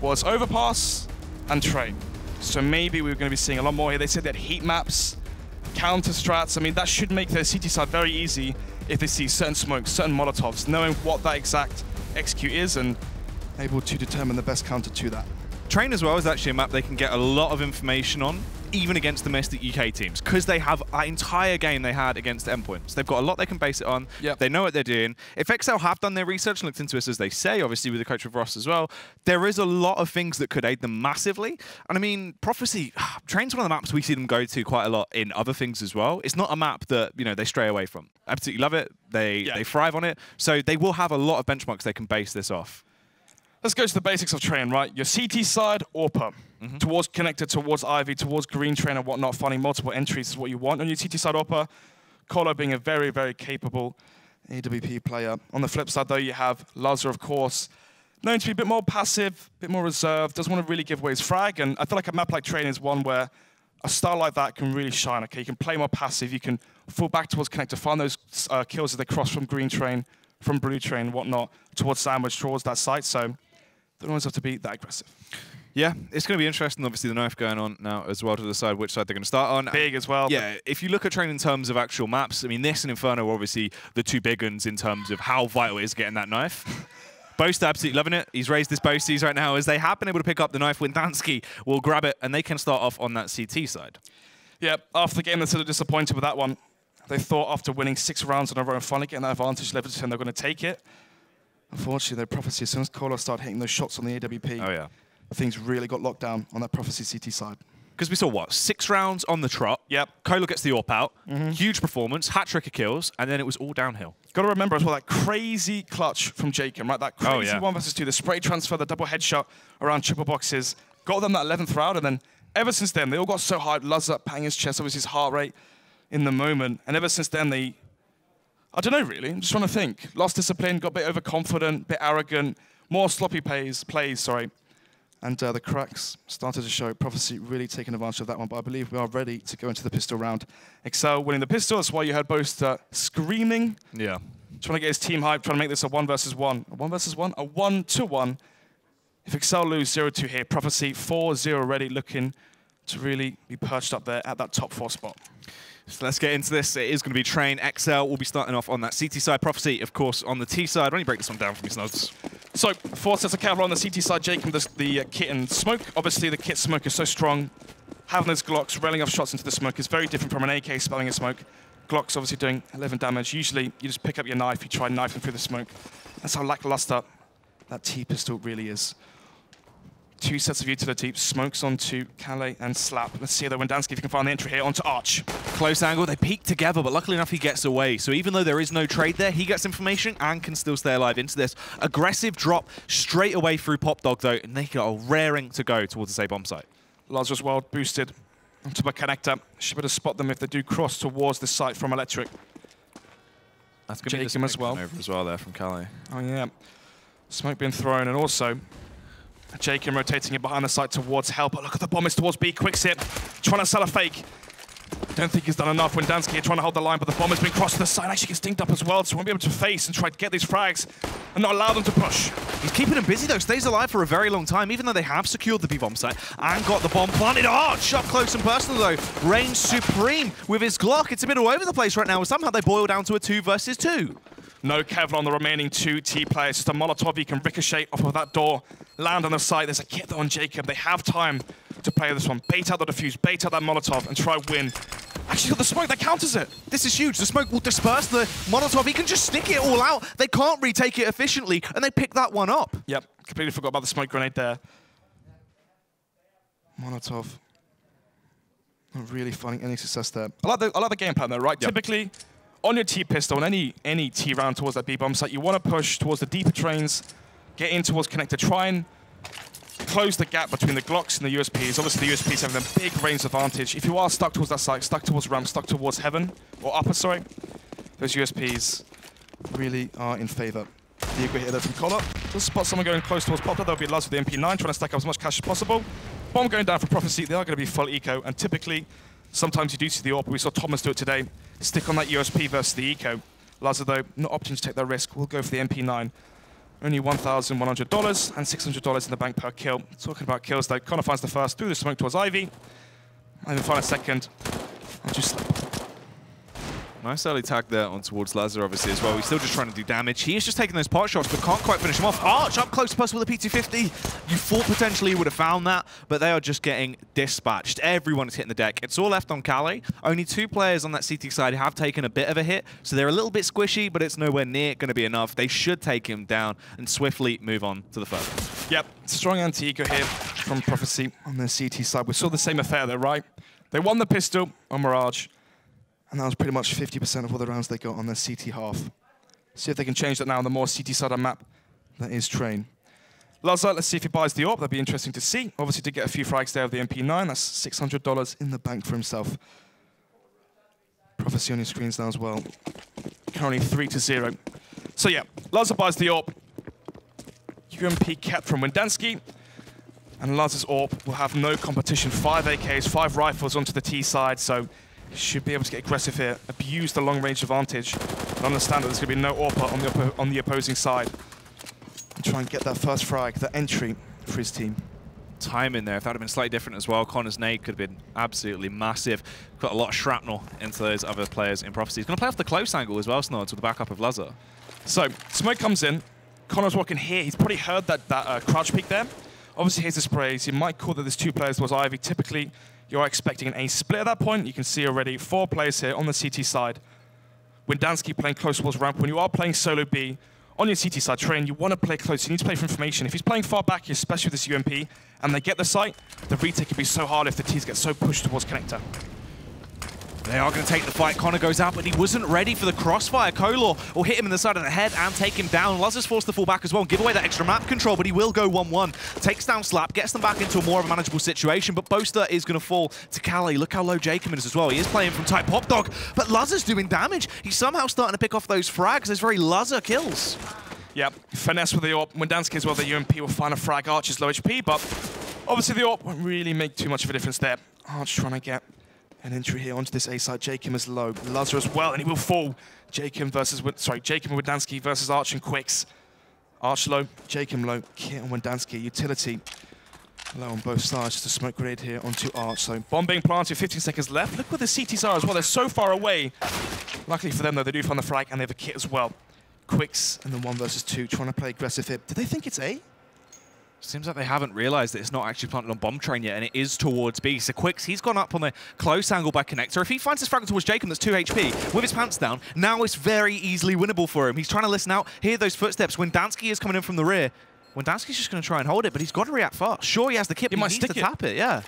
S6: was Overpass and Train. So maybe we were going to be seeing a lot more here. They said they had heat maps, counter strats. I mean, that should make their CT side very easy if they see certain smokes, certain Molotovs, knowing what that exact execute is and able to determine the best counter to that.
S7: Train as well is actually a map they can get a lot of information on, even against domestic UK teams, because they have an entire game they had against Endpoints. They've got a lot they can base it on.
S6: Yep.
S7: They know what they're doing. If Excel have done their research and looked into this, as they say, obviously with the coach of Ross as well, there is a lot of things that could aid them massively. And I mean, Prophecy, Train's one of the maps we see them go to quite a lot in other things as well. It's not a map that, they stray away from. Absolutely love it. They thrive on it. So they will have a lot of benchmarks they can base this off.
S6: Let's go to the basics of Train, right? Your CT side, AWPer. Towards connected, towards Ivy, towards Green Train and whatnot, finding multiple entries is what you want. On your CT side, AWPer, Kolo being a very, very capable AWP player. On the flip side, though, you have Lazar, of course, known to be a bit more passive, a bit more reserved, doesn't want to really give away his frag. And I feel like a map like Train is one where a style like that can really shine. Okay, you can play more passive. You can fall back towards connector, find those kills as they cross from green train, from blue train, whatnot, towards sandwich, towards that site. So they don't always have to be that aggressive.
S7: Yeah, it's going to be interesting, obviously, the knife going on now as well to decide which side they're going to start on.
S6: Big as well.
S7: Yeah, if you look at train in terms of actual maps, I mean, this and Inferno are obviously the two big ones in terms of how vital it is getting that knife. Boast absolutely loving it. He's raised his boasties right now as they have been able to pick up the knife. Windansky will grab it, and they can start off on that CT side.
S6: Yeah, after the game, they're sort of disappointed with that one. They thought after winning 6 rounds in a row and finally getting that advantage level 10, they're going to take it. Unfortunately, their Prophecy, as soon as Kola started hitting those shots on the AWP,
S7: oh yeah,
S6: things really got locked down on that Prophecy CT side.
S7: Because we saw, what, 6 rounds on the trot.
S6: Yep.
S7: Kola gets the AWP out. Huge performance, hat-trick of kills, and then it was all downhill.
S6: Got to remember as well that crazy clutch from Jacob, right? That crazy 1 versus 2, the spray transfer, the double headshot around triple boxes. Got them that 11th round, and then ever since then, they all got so hyped. Luzza banging his chest, obviously his heart rate in the moment. And ever since then, they, I don't know really, I'm just trying to think. Lost discipline, got a bit overconfident, a bit arrogant, more sloppy plays, And the cracks started to show. Prophecy really taking advantage of that one, but I believe we are ready to go into the pistol round. Excel winning the pistol, that's why you heard Boast screaming.
S7: Yeah.
S6: Trying to get his team hyped, trying to make this a 1 versus 1. A 1 versus 1? A 1-1. If Excel lose 0-2 here, Prophecy 4-0 ready, looking to really be perched up there at that top 4 spot.
S7: So let's get into this. It is going to be Train. XL will be starting off on that CT side. Prophecy, of course, on the T side. Why don't you break this one down for me, Snuds?
S6: So, 4 sets of Kevlar on the CT side. Jacob, the kit and smoke. Obviously, the kit smoke is so strong. Having those Glocks, railing off shots into the smoke is very different from an AK spelling a smoke. Glocks obviously doing 11 damage. Usually, you just pick up your knife, you try knifing through the smoke. That's how lackluster that T-pistol really is. 2 sets of utility, smokes onto Calais and Slap. Let's see though, Windansky, if you can find the entry here, onto Arch.
S7: Close angle, they peek together, but luckily enough he gets away. So even though there is no trade there, he gets information and can still stay alive into this. Aggressive drop straight away through Pop Dog though, and they got a raring to go towards the A bomb site.
S6: Lazarus Wild boosted onto the connector. Should be able to spot them if they do cross towards the site from Electric.
S7: That's going to be
S6: as well.
S7: Over as well there from Calais.
S6: Oh yeah. Smoke being thrown, and also Jacob rotating it behind the site towards Help. But look at the bomb, it's towards B. Quick sip, trying to sell a fake. Don't think he's done enough. Windansky trying to hold the line, but the bomb has been crossed to the side. Actually gets dinked up as well, so he won't be able to face and try to get these frags and not allow them to push.
S7: He's keeping them busy though, stays alive for a very long time, even though they have secured the B-bomb site and got the bomb planted. Arch up close and personal though, reigns supreme with his Glock. It's a bit all over the place right now, somehow they boil down to a 2 versus 2.
S6: No Kevlar on the remaining 2 T players. Just a Molotov, he can ricochet off of that door, land on the side. There's a kit though on Jacob. They have time to play this one. Bait out the defuse, bait out that Molotov, and try win. Actually got the smoke that counters it.
S7: This is huge. The smoke will disperse the Molotov. He can just stick it all out. They can't retake it efficiently, and they pick that one up.
S6: Yep, completely forgot about the smoke grenade there. Molotov. Not really finding any success there. I like the game plan though, right? Yep. Typically, on your T-pistol, on any T round towards that B-bomb site, you want to push towards the deeper trains, get in towards connector, try and close the gap between the Glocks and the USPs. Obviously, the USPs have a big range advantage. If you are stuck towards that site, stuck towards ramp, stuck towards heaven, or upper, sorry, those USPs really are in favor. The good hit there from Collar. Just spot someone going close towards Poplar. There'll be Luz with the MP9, trying to stack up as much cash as possible. Bomb going down for Prophecy. They are going to be full eco, and typically, sometimes you do see the AWP. We saw Thomas do it today. Stick on that USP versus the eco. Lazar, though, not opting to take that risk. We'll go for the MP9. Only $1,100 and $600 in the bank per kill. Talking about kills, though, Connor finds the first through the smoke towards Ivy. And then find a second. I'll just
S7: Nice early tag there on towards Lazar, obviously, as well. He's still just trying to do damage. He is just taking those pot shots, but can't quite finish him off. Arch up close to plus with a P250. You thought potentially he would have found that, but they are just getting dispatched. Everyone is hitting the deck. It's all left on Calais. Only 2 players on that CT side have taken a bit of a hit, so they're a little bit squishy, but it's nowhere near going to be enough. They should take him down and swiftly move on to the further.
S6: Yep, strong anti-eco here from Prophecy on the CT side. We saw the same affair there, right? They won the pistol on Mirage, and that was pretty much 50% of all the rounds they got on their CT half. See if they can change that now on the more CT side of the map. That is Train. Lazar, let's see if he buys the AWP. That'd be interesting to see. Obviously, to get a few frags there of the MP9, that's $600 in the bank for himself. Prophecy on your screens now as well. Currently 3-0. So yeah, Lazar buys the AWP. UMP kept from Windansky. And Laz's AWP will have no competition. 5 AKs, 5 rifles onto the T side, so should be able to get aggressive here, abuse the long-range advantage, and understand that there's going to be no AWP on the opposing side. And try and get that first frag, the entry for his team.
S7: Time in there, if that had been slightly different as well, Connor's nade could have been absolutely massive. Put a lot of shrapnel into those other players in Prophecy. He's going to play off the close angle as well, Snods, with the backup of Lazar.
S6: So, smoke comes in. Connor's walking here. He's probably heard that crouch peek there. Obviously, here's the sprays. You might call that there's 2 players towards Ivy. Typically, you're expecting an A split at that point. You can see already 4 players here on the CT side. Windansky playing close towards ramp. When you are playing solo B, on your CT side train, you want to play close. You need to play for information. If he's playing far back, especially with this UMP, and they get the site, the retake can be so hard if the T's get so pushed towards connector.
S7: They are going to take the fight. Connor goes out, but he wasn't ready for the crossfire. Kolor will hit him in the side of the head and take him down. Lazar's forced to fall back as well and give away that extra map control, but he will go 1-1. Takes down Slap, gets them back into a more of a manageable situation, but Boaster is going to fall to Callie. Look how low Jacob is as well. He is playing from type Pop Dog, but Lazar's doing damage. He's somehow starting to pick off those frags. Those very Lazar kills.
S6: Yep, finesse with the AWP. Windansky as well, the UMP will find a frag. Arch is low HP, but obviously the AWP won't really make too much of a difference there. Arch trying to get an entry here onto this A side. Jacob is low. Lazar as well, and he will fall. Jacob and Windansky versus Arch and Quicks. Arch low, Jacob low. Kit and Windansky, utility low on both sides. Just a smoke grenade here onto Arch. So bomb being planted, 15 seconds left. Look where the CTs are as well. They're so far away. Luckily for them, though, they do find the frag, and they have a kit as well. Quicks and then 1 versus 2, trying to play aggressive here. Do they think it's A?
S7: Seems like they haven't realized that it's not actually planted on bomb train yet, and it is towards B. So Quicks, he's gone up on the close angle by connector. If he finds his fragment towards Jacob that's 2 HP, with his pants down, now it's very easily winnable for him. He's trying to listen out, hear those footsteps. Windansky is coming in from the rear. Windansky's just going to try and hold it, but he's got to react fast. Sure, he has the kit, but he needs to tap it, yeah.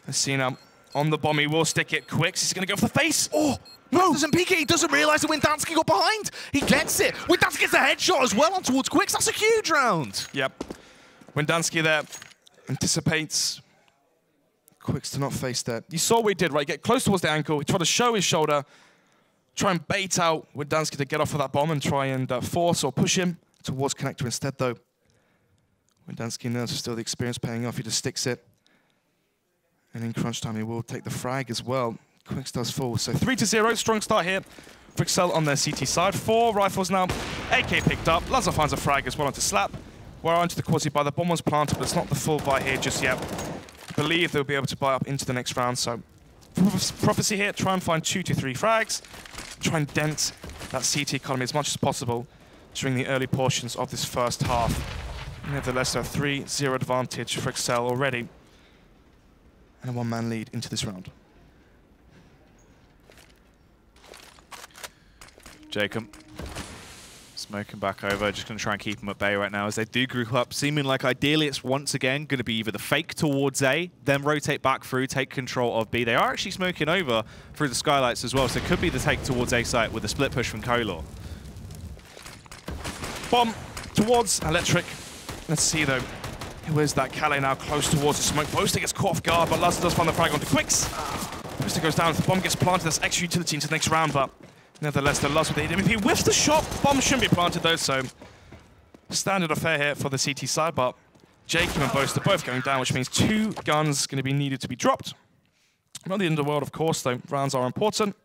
S6: Let's see now. On the bomb, he will stick it. Quicks, he's going to go for the face.
S7: Oh! No, doesn't peek it. He doesn't realize that Windansky got behind. He gets it. Windansky gets the headshot as well on towards Quicks. That's a huge round.
S6: Yep. Windansky there anticipates. Quicks to not face that. You saw what he did, right? Get close towards the ankle. He tried to show his shoulder. Try and bait out Windansky to get off of that bomb and try and force or push him towards connector instead, though. Windansky knows still the experience paying off. He just sticks it. And in crunch time, he will take the frag as well. Quicks does fall. So 3-0, strong start here. Frixel on their CT side. 4 rifles now. AK picked up. Lazar finds a frag as well onto Slap. We're onto the quasi buy. The bomb was planted, but it's not the full buy here just yet. I believe they'll be able to buy up into the next round. So Prophecy here, try and find 2 to 3 frags. Try and dent that CT economy as much as possible during the early portions of this first half. Nevertheless, a 3-0 advantage for Excel already. And a 1-man lead into this round.
S7: Jacob, smoking back over, just going to try and keep him at bay right now as they do group up, seeming like ideally it's once again going to be either the fake towards A, then rotate back through, take control of B. They are actually smoking over through the skylights as well, so it could be the take towards A site with a split push from Kolor.
S6: Bomb towards Electric. Let's see though, who is that? Calais now close towards the smoke. Boaster gets caught off guard, but Lazar does find the frag onto Quicks. Boaster goes down, the bomb gets planted, that's extra utility into the next round, but nevertheless, the loss with the AWP. He whiffs the shot. Bomb shouldn't be planted though, so standard affair here for the CT side, but Jacob and Boaster both going down, which means 2 guns going to be needed to be dropped. Not the underworld, of course, though. Rounds are important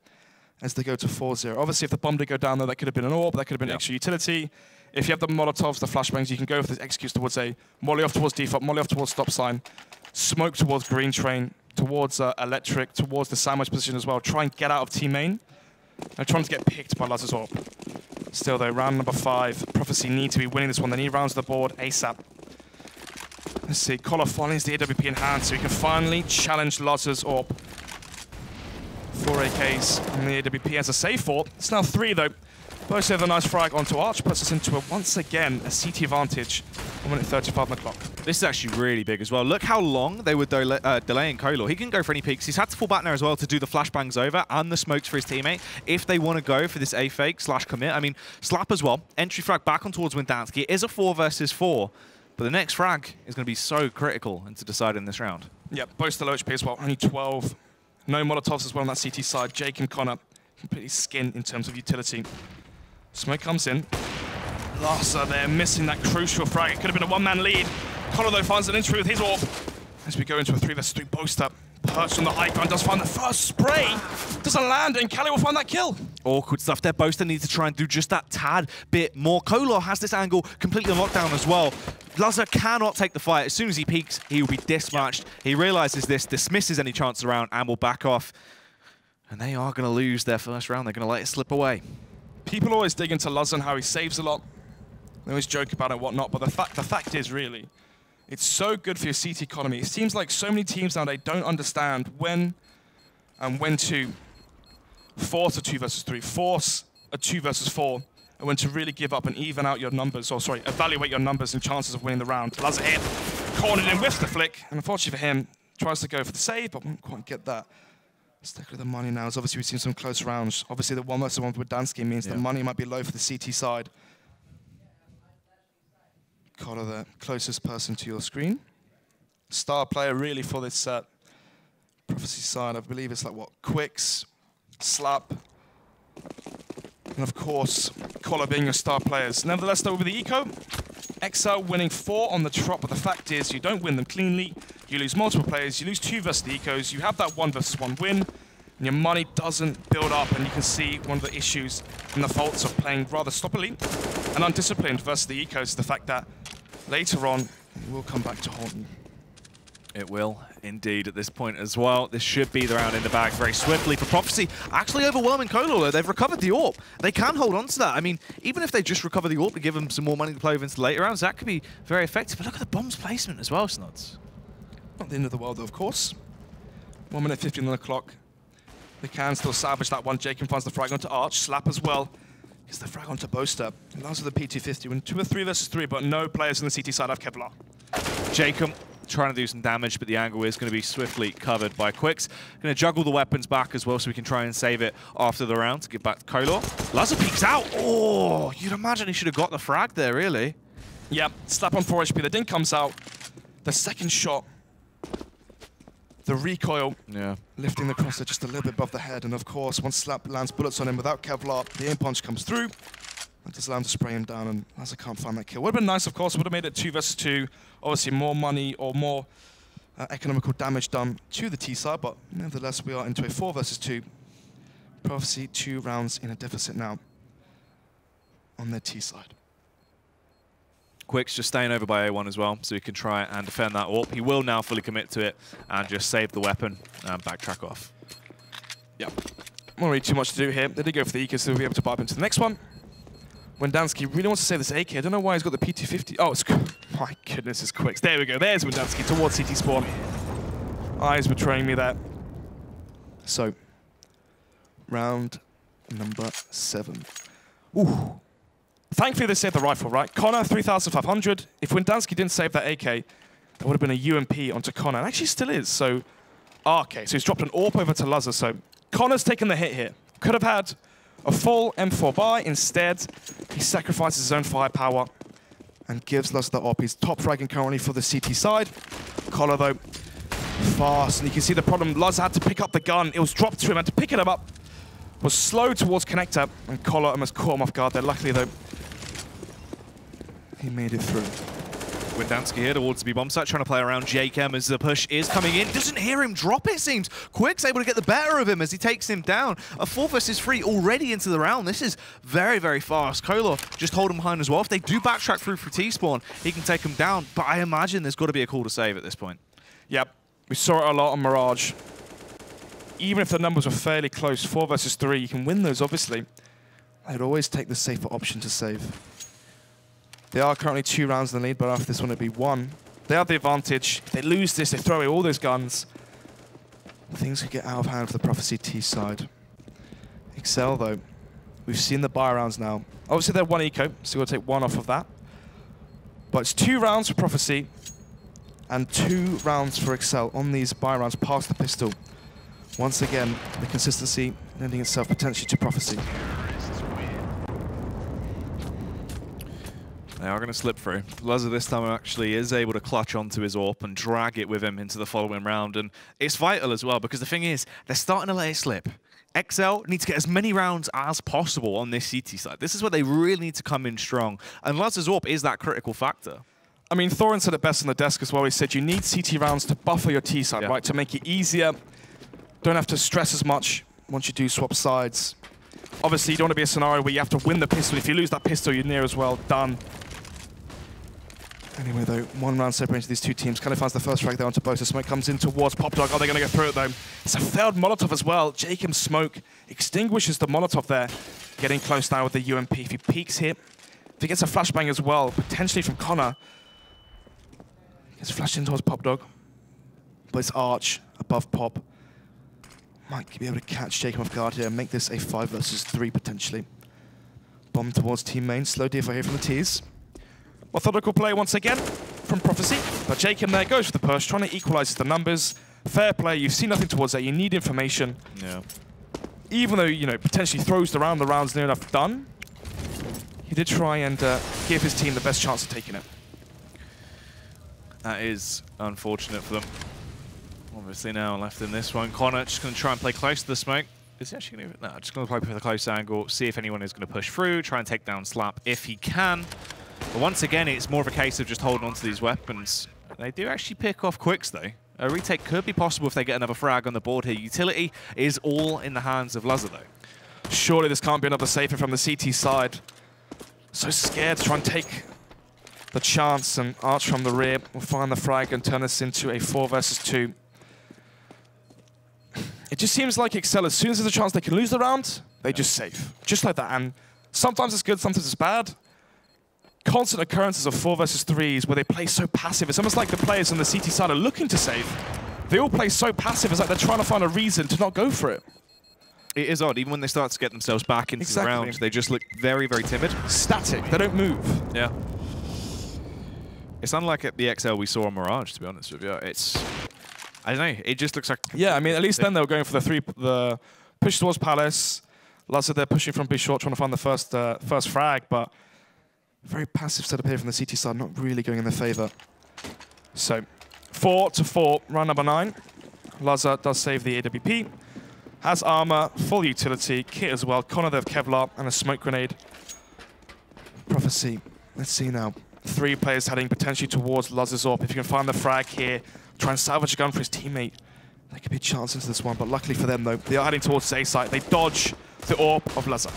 S6: as they go to 4-0. Obviously, if the bomb did go down there, that could have been an AWP, that could have been extra utility. If you have the Molotovs, the flashbangs, you can go for the executes towards A, molly off towards default, molly off towards stop sign, smoke towards green train, towards Electric, towards the sandwich position as well. Try and get out of team main. They're trying to get picked by Lazar's AWP. Still though, round number 5. Prophecy need to be winning this one. They need rounds on the board ASAP. Let's see, Collar finally has the AWP in hand, so he can finally challenge Lazar's AWP. 4 AKs and the AWP has a save 4. It's now 3 though. Both have a nice frag onto Arch, puts us into once again a CT advantage. 1 minute 35 on the clock.
S7: This is actually really big as well. Look how long they were delaying Kolor. He can go for any peeks. He's had to fall back now as well to do the flashbangs over and the smokes for his teammate. If they want to go for this A fake / commit, I mean, Slap as well. Entry frag back on towards Windansky. It is a 4 versus 4, but the next frag is going to be so critical into deciding this round.
S6: Yep, both the low HP as well. Only 12. No Molotovs as well on that CT side. Jake and Connor completely skinned in terms of utility. Smoke comes in. Lazar there missing that crucial frag. It could have been a 1-man lead. Connor, though, finds an entry with his AWP. As we go into a 3 vs 3 post-up. Perched on the high ground, does find the first spray. Doesn't land, and Kali will find that kill.
S7: Awkward stuff there. Boaster needs to try and do just that tad bit more. Kolar has this angle completely on lockdown as well. Lazar cannot take the fight. As soon as he peeks, he will be dismatched. He realizes this, dismisses any chance around, and will back off. And they are going to lose their first round. They're going to let it slip away.
S6: People always dig into Lazar and how he saves a lot. They always joke about it and whatnot, but the fact is, really, it's so good for your CT economy. It seems like so many teams nowadays don't understand when to force a 2 vs 3, force a 2 vs 4, and when to really give up and even out your numbers, or sorry, evaluate your numbers and chances of winning the round. Lazar hit, cornered in, whiffs the flick, and unfortunately for him, tries to go for the save, but won't quite get that. Stick with the money now, as obviously we've seen some close rounds. Obviously the 1 vs 1 with Dansky means the money might be low for the CT side. Collar, the closest person to your screen. Star player really for this set. Prophecy side, I believe it's like what? Quicks, Slap, and of course, Collar being your star players. Nevertheless, though, with the eco, XL winning 4 on the trot, but the fact is you don't win them cleanly. You lose multiple players, you lose 2 versus the ecos, you have that 1 versus 1 win, and your money doesn't build up, and you can see one of the issues and the faults of playing rather sloppily and undisciplined versus the ecos, the fact that later on, it will come back to haunt you.
S7: It will, indeed, at this point as well. This should be the round in the bag very swiftly for Prophecy. Actually overwhelming Kolar, though. They've recovered the AWP. They can hold on to that. I mean, even if they just recover the AWP and give them some more money to play with into the later rounds, that could be very effective. But look at the bomb's placement as well, Snods.
S6: Not the end of the world, though, of course. 1 minute 15 on the clock. They can still salvage that one. Jacob finds the frag onto Arch. Slap as well. Gets the frag onto Boaster. Allows for the P250. Win 2 or 3 versus 3, but no players on the CT side have Kevlar.
S7: Jacob trying to do some damage, but the angle is going to be swiftly covered by Quicks. Going to juggle the weapons back as well so we can try and save it after the round to get back to Kolar. Lazar peeks out. Oh, you'd imagine he should have got the frag there, really.
S6: Yeah, Slap on 4 HP. The dink comes out. The second shot, the recoil, lifting the crosser just a little bit above the head. And of course, once Slap lands bullets on him without Kevlar, the aim punch comes through. That just allows him to spray him down, and Lazar can't find that kill. Would have been nice, of course. Would have made it 2 versus 2. Obviously, more money or more economical damage done to the T side, but nevertheless, we are into a 4 versus 2. Prophecy 2 rounds in a deficit now on their T side.
S7: Quicks just staying over by A1 as well, so he can try and defend that AWP. He will now fully commit to it and just save the weapon and backtrack off.
S6: Yeah, not really too much to do here. They did go for the EK, so we'll be able to vibe into the next one. When Dansky really wants to save this AK, I don't know why he's got the P250. Oh, it's my goodness, it's Quicks. There we go. There's Wendansky towards CT spawn. Eyes betraying me there. So, round number 7. Ooh. Thankfully, they saved the rifle, right? Connor, 3,500. If Wendansky didn't save that AK, there would have been a UMP onto Connor. And actually still is. So, okay, so he's dropped an AWP over to Lazar. So, Connor's taken the hit here. Could have had a full M4 buy. Instead, he sacrifices his own firepower and gives Lazar the AWP. He's top fragging currently for the CT side. Collar, though, fast. And you can see the problem. Lazar had to pick up the gun. It was dropped to him. Had to pick it up. Was slow towards connector. And Collar almost caught him off guard there. Luckily, though, he made it through.
S7: Wendansky here towards the B-bomb site, trying to play around Jakem as the push is coming in. Doesn't hear him drop, it seems. Quick's able to get the better of him as he takes him down. A 4 versus 3 already into the round. This is very, very fast. Kolar just holding behind as well. If they do backtrack through for T-spawn, he can take him down. But I imagine there's got to be a call to save at this point.
S6: Yep, we saw it a lot on Mirage. Even if the numbers were fairly close, 4 versus 3, you can win those, obviously. I'd always take the safer option to save. They are currently 2 rounds in the lead, but after this one, it'd be 1. They have the advantage. If they lose this, they throw away all those guns. Things could get out of hand for the Prophecy T side. Excel, though, we've seen the buy rounds now. Obviously, they're 1 eco, so we'll take 1 off of that. But it's 2 rounds for Prophecy and 2 rounds for Excel on these buy rounds past the pistol. Once again, the consistency lending itself potentially to Prophecy.
S7: They are going to slip through. Lazar this time actually is able to clutch onto his AWP and drag it with him into the following round. And it's vital as well, because the thing is, they're starting to let it slip. XL need to get as many rounds as possible on this CT side. This is where they really need to come in strong. And Lazar's AWP is that critical factor.
S6: I mean, Thorin said it best on the desk as well. He said you need CT rounds to buffer your T side, right? To make it easier. Don't have to stress as much once you do swap sides. Obviously, you don't want to be a scenario where you have to win the pistol. If you lose that pistol, you're near as well. Done. Anyway, though, 1 round separating these two teams. Kelly finds the first frag there onto both. The smoke comes in towards Popdog. Are they going to go through it, though? It's a failed Molotov as well. Jacob's smoke extinguishes the Molotov there. Getting close now with the UMP. If he peeks here, if he gets a flashbang as well, potentially from Connor. Gets flashed in towards Popdog. But it's Arch above Pop. Might be able to catch Jacob off guard here and make this a 5 versus 3 potentially. Bomb towards team main. Slow DFO here from the T's. Methodical play once again from Prophecy. But Jacob there goes for the push, trying to equalize the numbers. Fair play. You've seen nothing towards that. You need information.
S7: Yeah.
S6: Even though, you know, potentially throws around the rounds near enough done, he did try and give his team the best chance of taking it.
S7: That is unfortunate for them. Obviously now left in this one. Connor just going to try and play close to the smoke. Is he actually going to... No, just going to play with a close angle, see if anyone is going to push through, try and take down Slap if he can. But once again, it's more of a case of just holding on to these weapons. They do actually pick off quicks, though. A retake could be possible if they get another frag on the board here. Utility is all in the hands of Lazar, though.
S6: Surely this can't be another safer from the CT side. So scared to try and take the chance, and Arch from the rear will find the frag and turn this into a 4 versus 2. It just seems like Excel, as soon as there's a chance they can lose the round, they just save. Just like that. And sometimes it's good, sometimes it's bad. Constant occurrences of 4 versus 3s where they play so passive. It's almost like the players on the CT side are looking to save. They all play so passive, it's like they're trying to find a reason to not go for it.
S7: It is odd. Even when they start to get themselves back into the round, they just look very, very timid.
S6: Static. They don't move.
S7: Yeah. It's unlike at the XL we saw on Mirage, to be honest with you. It's... I don't know. It just looks like...
S6: Yeah, I mean, at least then they were going for the push towards Palace. Lazar, they're pushing from B short, trying to find the first frag, but very passive setup here from the CT side, not really going in their favor. So, 4-4, round number 9. Lazar does save the AWP. Has armor, full utility, kit as well. Connor, they have Kevlar and a smoke grenade. Prophecy. Let's see now. 3 players heading potentially towards Lazar's AWP. If you can find the frag here, try and salvage a gun for his teammate. There could be a chance into this one, but luckily for them, though, they are heading towards the A site. They dodge the AWP of Lazar.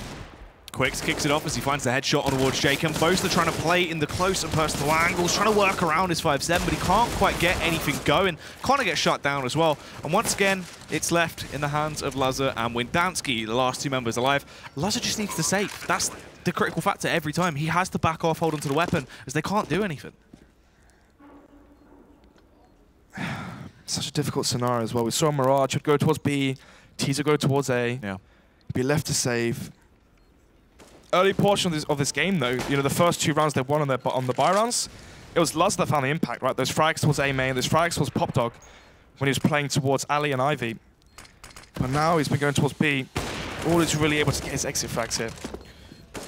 S7: Quicks kicks it off as he finds the headshot on towards Jacob. Both are trying to play in the close and personal angles, trying to work around his 5-7, but he can't quite get anything going. Connor gets shut down as well. And once again, it's left in the hands of Lazar and Windansky, the last 2 members alive. Lazar just needs to save. That's the critical factor every time. He has to back off, hold onto the weapon, as they can't do anything.
S6: Such a difficult scenario as well. We saw Mirage would go towards B, Teaser go towards A.
S7: Yeah.
S6: Be left to save. Early portion of this game, though, you know, the first 2 rounds they won on the buy rounds, it was Lazar that found the impact, right? Those frags towards A main, those frags towards Popdog when he was playing towards Ali and Ivy. But now he's been going towards B. All he's really able to get is exit frags here.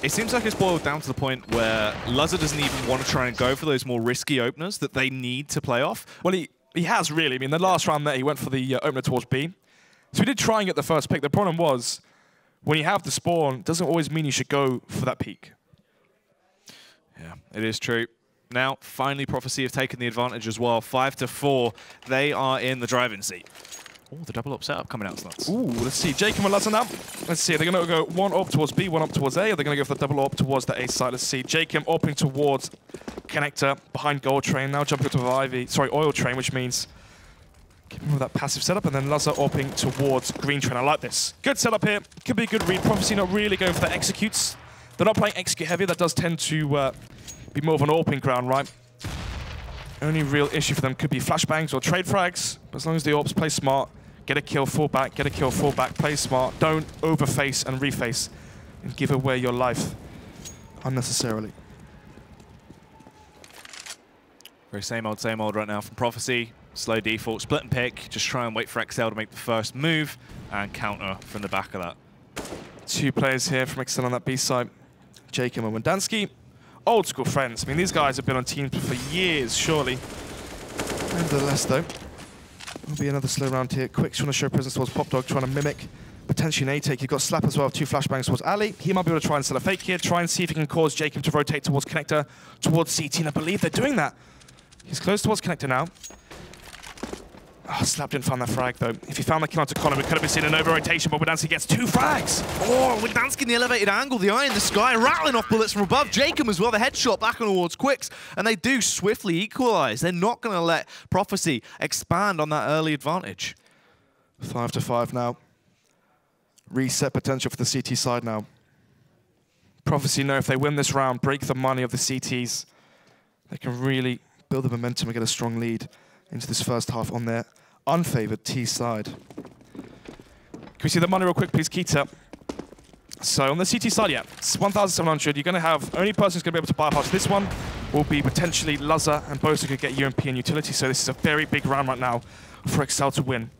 S7: It seems like it's boiled down to the point where Lazar doesn't even want to try and go for those more risky openers that they need to play off.
S6: Well, he has really. I mean, the last round there, he went for the opener towards B. So he did try and get the first pick. The problem was, when you have the spawn, it doesn't always mean you should go for that peak.
S7: Yeah, it is true. Now, finally, Prophecy have taken the advantage as well. 5-4, they are in the driving seat. Oh, the double up setup coming out slots.
S6: Ooh, let's see. Jacob and Lazar now. Let's see. Are they going to go 1 up towards B, 1 up towards A? Or are they going to go for the double up towards the A side? Let's see. Jacob upping towards Connector behind Gold Train. Now jumping to Ivy. Sorry, Oil Train, which means keeping with that passive setup. And then Lazar upping towards Green Train. I like this. Good setup here. Could be a good read. Prophecy not really going for the executes. They're not playing execute heavy. That does tend to be more of an AWPing ground, right? Only real issue for them could be flashbangs or trade frags. But as long as the AWPs play smart, get a kill, fall back, get a kill, fall back, play smart. Don't overface and reface and give away your life unnecessarily.
S7: Very same old right now from Prophecy. Slow default, split and pick. Just try and wait for XL to make the first move and counter from the back of that.
S6: 2 players here from XL on that B side. Jacob and Windansky. Old school friends. I mean, these guys have been on teams for years, surely. Nevertheless, though, there'll be another slow round here. Quick, trying to show presence towards Popdog, trying to mimic potentially an A-take. You've got Slap as well, 2 flashbangs towards Ali. He might be able to try and sell a fake here, try and see if he can cause Jacob to rotate towards Connector, towards CT, and I believe they're doing that. He's close towards connector now. Oh, Slap didn't find that frag, though. If he found the kill onto Connor, we could have been seeing an over-rotation, but Verdanski gets 2 frags.
S7: Oh, Verdanski in the elevated angle, the eye in the sky, rattling off bullets from above. Jacob as well, the headshot back on towards Quicks, and they do swiftly equalize. They're not going to let Prophecy expand on that early advantage.
S6: 5-5 now. Reset potential for the CT side now. Prophecy know if they win this round, break the money of the CTs, they can really build the momentum and get a strong lead into this first half on their unfavored T side. Can we see the money real quick, please, Keita? So on the CT side, yeah, it's 1,700. You're going to have, only person who's going to be able to bypass this one will be potentially Lazza, and both could get UMP and utility. So this is a very big round right now for Excel to win.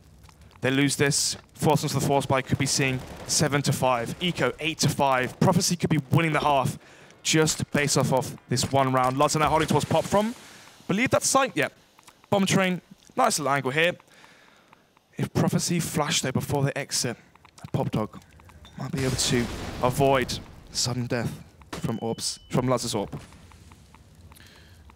S6: They lose this, force into the force buy, could be seeing 7-5. Eco 8-5. Prophecy could be winning the half just based off of this one round. Lazza now holding towards pop from, believe that's sight, yeah. Bomb train, nice little angle here. If Prophecy flash though before they exit, Pop Dog might be able to avoid sudden death from orbs, from Lazza's orb.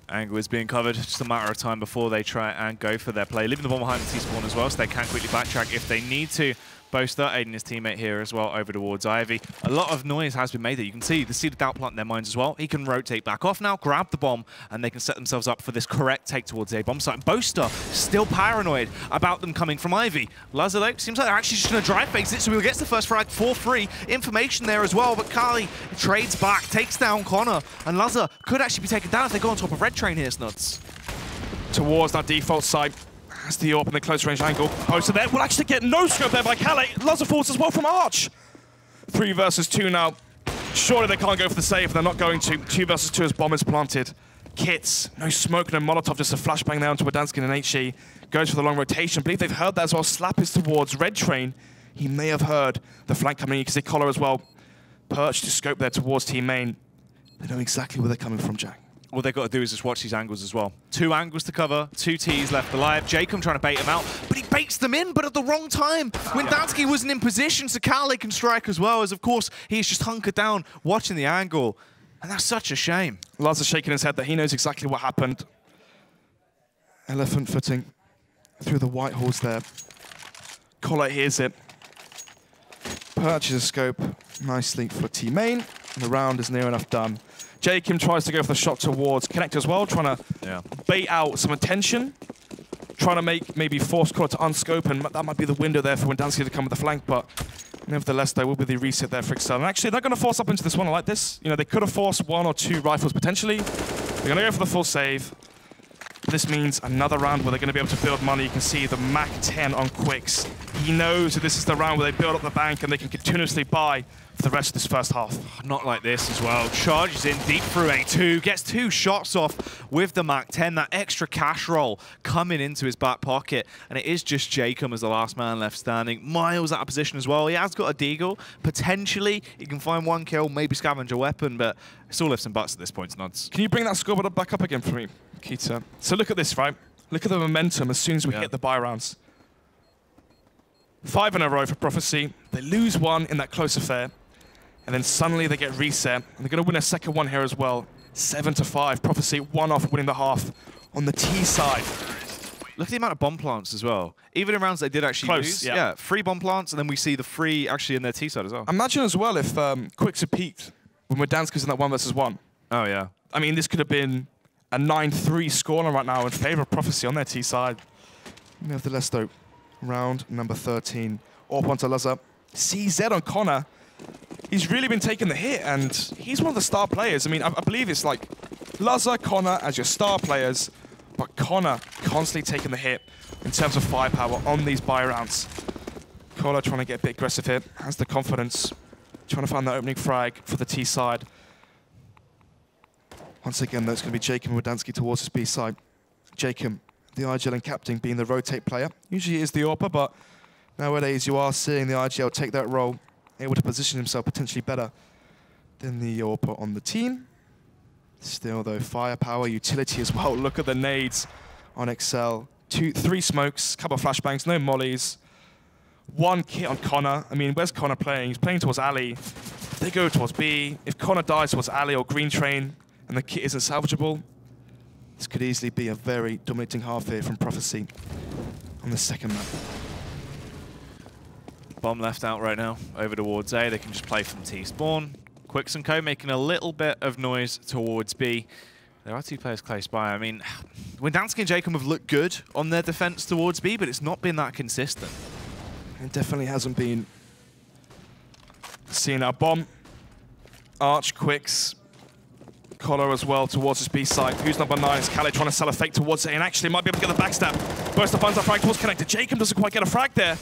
S7: Angle is being covered, just a matter of time before they try and go for their play. Leaving the bomb behind the T-spawn as well, so they can quickly backtrack if they need to. Boaster aiding his teammate here as well over towards Ivy. A lot of noise has been made there. You can see the Seed of Doubt plant in their minds as well. He can rotate back off now, grab the bomb, and they can set themselves up for this correct take towards a bomb site. Boaster still paranoid about them coming from Ivy. Lazza though, seems like they're actually just going to drive face it, so he gets the first frag for free. Information there as well, but Kali trades back, takes down Connor, and Lazza could actually be taken down if they go on top of Red Train here, Snuds.
S6: Towards that default site. That's the AWP in the close range angle. Poster there will actually get no scope there by Calais. Lazza falls as well from Arch. 3 versus 2 now. Surely they can't go for the save. They're not going to. 2 versus 2 as bomb is planted. Kits, no smoke, no Molotov, just a flashbang there onto Verdanski and HE. Goes for the long rotation. I believe they've heard that as well. Slap is towards Red Train. He may have heard the flank coming in. You can see Collar as well. Perched to scope there towards team main. They know exactly where they're coming from, Jack.
S7: All they've got to do is just watch these angles as well. 2 angles to cover, 2 Ts left alive. Jacob trying to bait him out, but he baits them in, but at the wrong time. When Dansky wasn't in position, so Calais can strike as well, as of course he's just hunkered down, watching the angle. And that's such a shame.
S6: Lazza shaking his head that he knows exactly what happened. Elephant footing through the white halls there. Collar hears it. Purchases scope nicely for team main, and the round is near enough done. Jacob tries to go for the shot towards Connector as well, trying to bait out some attention, trying to make maybe force Collar to unscope, and that might be the window there for Verdanski to come with the flank, but nevertheless, there will be the reset there for Excel. And actually, they're going to force up into this one. I like this. You know, they could have forced 1 or 2 rifles potentially. They're going to go for the full save. This means another round where they're going to be able to build money. You can see the Mac 10 on Quicks. He knows that this is the round where they build up the bank and they can continuously buy for the rest of this first half.
S7: Not like this as well. Charges in deep through A2, gets 2 shots off with the Mac 10. That extra cash roll coming into his back pocket. And it is just Jacob as the last man left standing. Miles out of position as well. He has got a deagle. Potentially, he can find 1 kill, maybe scavenge a weapon, but it's all ifs and buts at this point, Snuds.
S6: Can you bring that scoreboard back up again for me, Keita? So look at this, right? Look at the momentum as soon as we hit the buy rounds. 5 in a row for Prophecy. They lose 1 in that close affair. And then suddenly they get reset. And they're going to win a second one here as well. 7-5. Prophecy 1 off winning the half on the T side.
S7: Look at the amount of bomb plants as well. Even in rounds they did actually lose. Yeah, 3 bomb plants, and then we see the 3 actually in their T side as well.
S6: Imagine as well if Quicks had peaked when Verdanski's in that 1 versus 1.
S7: Oh, yeah.
S6: I mean, this could have been a 9-3 scoreline right now in favor of Prophecy on their T side. Nevertheless, though, round number 13. Orp onto Lazza. CZ on Connor. He's really been taking the hit, and he's one of the star players. I mean, I believe it's like Lazza, Connor as your star players, but Connor constantly taking the hit in terms of firepower on these buy rounds. Connor trying to get a bit aggressive here, has the confidence, trying to find that opening frag for the T side. Once again, though, it's going to be Jacob and Verdanski towards his B side. Jacob, the IGL and captain, being the rotate player. Usually he is the AWPer, but nowadays you are seeing the IGL take that role, able to position himself potentially better than the AWPer on the team. Still, though, firepower, utility as well. Look at the nades on Excel. 3 smokes, couple of flashbangs, no mollies. 1 kit on Connor. I mean, where's Connor playing? He's playing towards Ali. If they go towards B, if Connor dies towards Ali or Green Train and the kit isn't salvageable, This could easily be a very dominating half here from Prophecy on the second map.
S7: Bomb left out right now, over towards A. They can just play from T spawn. Quicks and Co making a little bit of noise towards B. There are 2 players close by. I mean, Windansky and Jacob have looked good on their defense towards B, but it's not been that consistent.
S6: It definitely hasn't been. Seeing our bomb. Arch, Quicks. Colo as well towards his B side. Who's number 9? It's Khaled trying to sell a fake towards A, and actually might be able to get the backstab. Burst the finds that frag towards connected. Jacob doesn't quite get a frag there.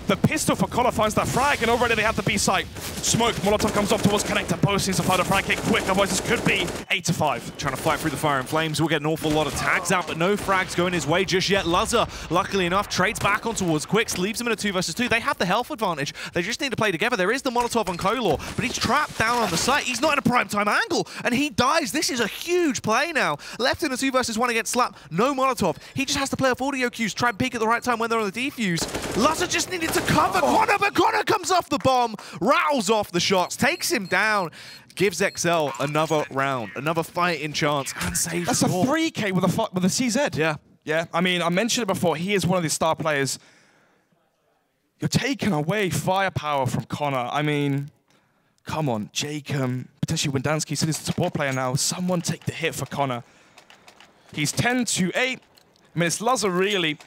S6: The pistol for Colo finds that frag, and already they have the B site. Smoke, Molotov comes off towards connector. Both seems to find a frag hit quick, otherwise this could be 8-5.
S7: Trying to fight through the fire and flames. We'll get an awful lot of tags out, but no frags going his way just yet. Luzza, luckily enough, trades back on towards Quicks, leaves him in a 2 versus 2. They have the health advantage. They just need to play together. There is the Molotov on Kolor, but he's trapped down on the site. He's not in a prime time angle, and he dies. This is a huge play now. Left in a 2 versus 1 against Slap. No Molotov. He just has to play off audio cues, try and peek at the right time when they're on the defuse. Luzza just needed to cover Connor, but Connor comes off the bomb, rattles off the shots, takes him down, gives XL another round, another fighting chance, and saves
S6: That's a 3K with a CZ.
S7: Yeah.
S6: Yeah, I mean, I mentioned it before, he is one of the star players. You're taking away firepower from Connor. I mean, come on, Jacob, potentially Windansky, so he's a support player now. Someone take the hit for Connor. He's 10-8. I mean, it's Luzza really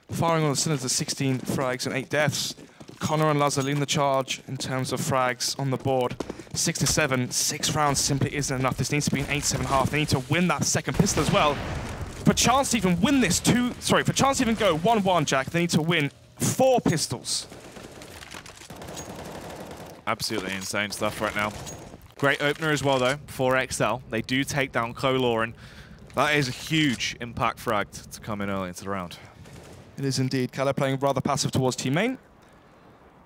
S6: firing on the cylinders of 16 frags and 8 deaths. Connor and Luzza leading the charge in terms of frags on the board. 6-7, 6 rounds simply isn't enough. This needs to be an 8-7.5. They need to win that second pistol as well. For chance to even win this for chance to even go 1-1, Jack, they need to win 4 pistols.
S7: Absolutely insane stuff right now. Great opener as well, though, for XL. They do take down Kolor, and that is a huge impact frag to come in early into the round.
S6: It is indeed. Kala playing rather passive towards team main.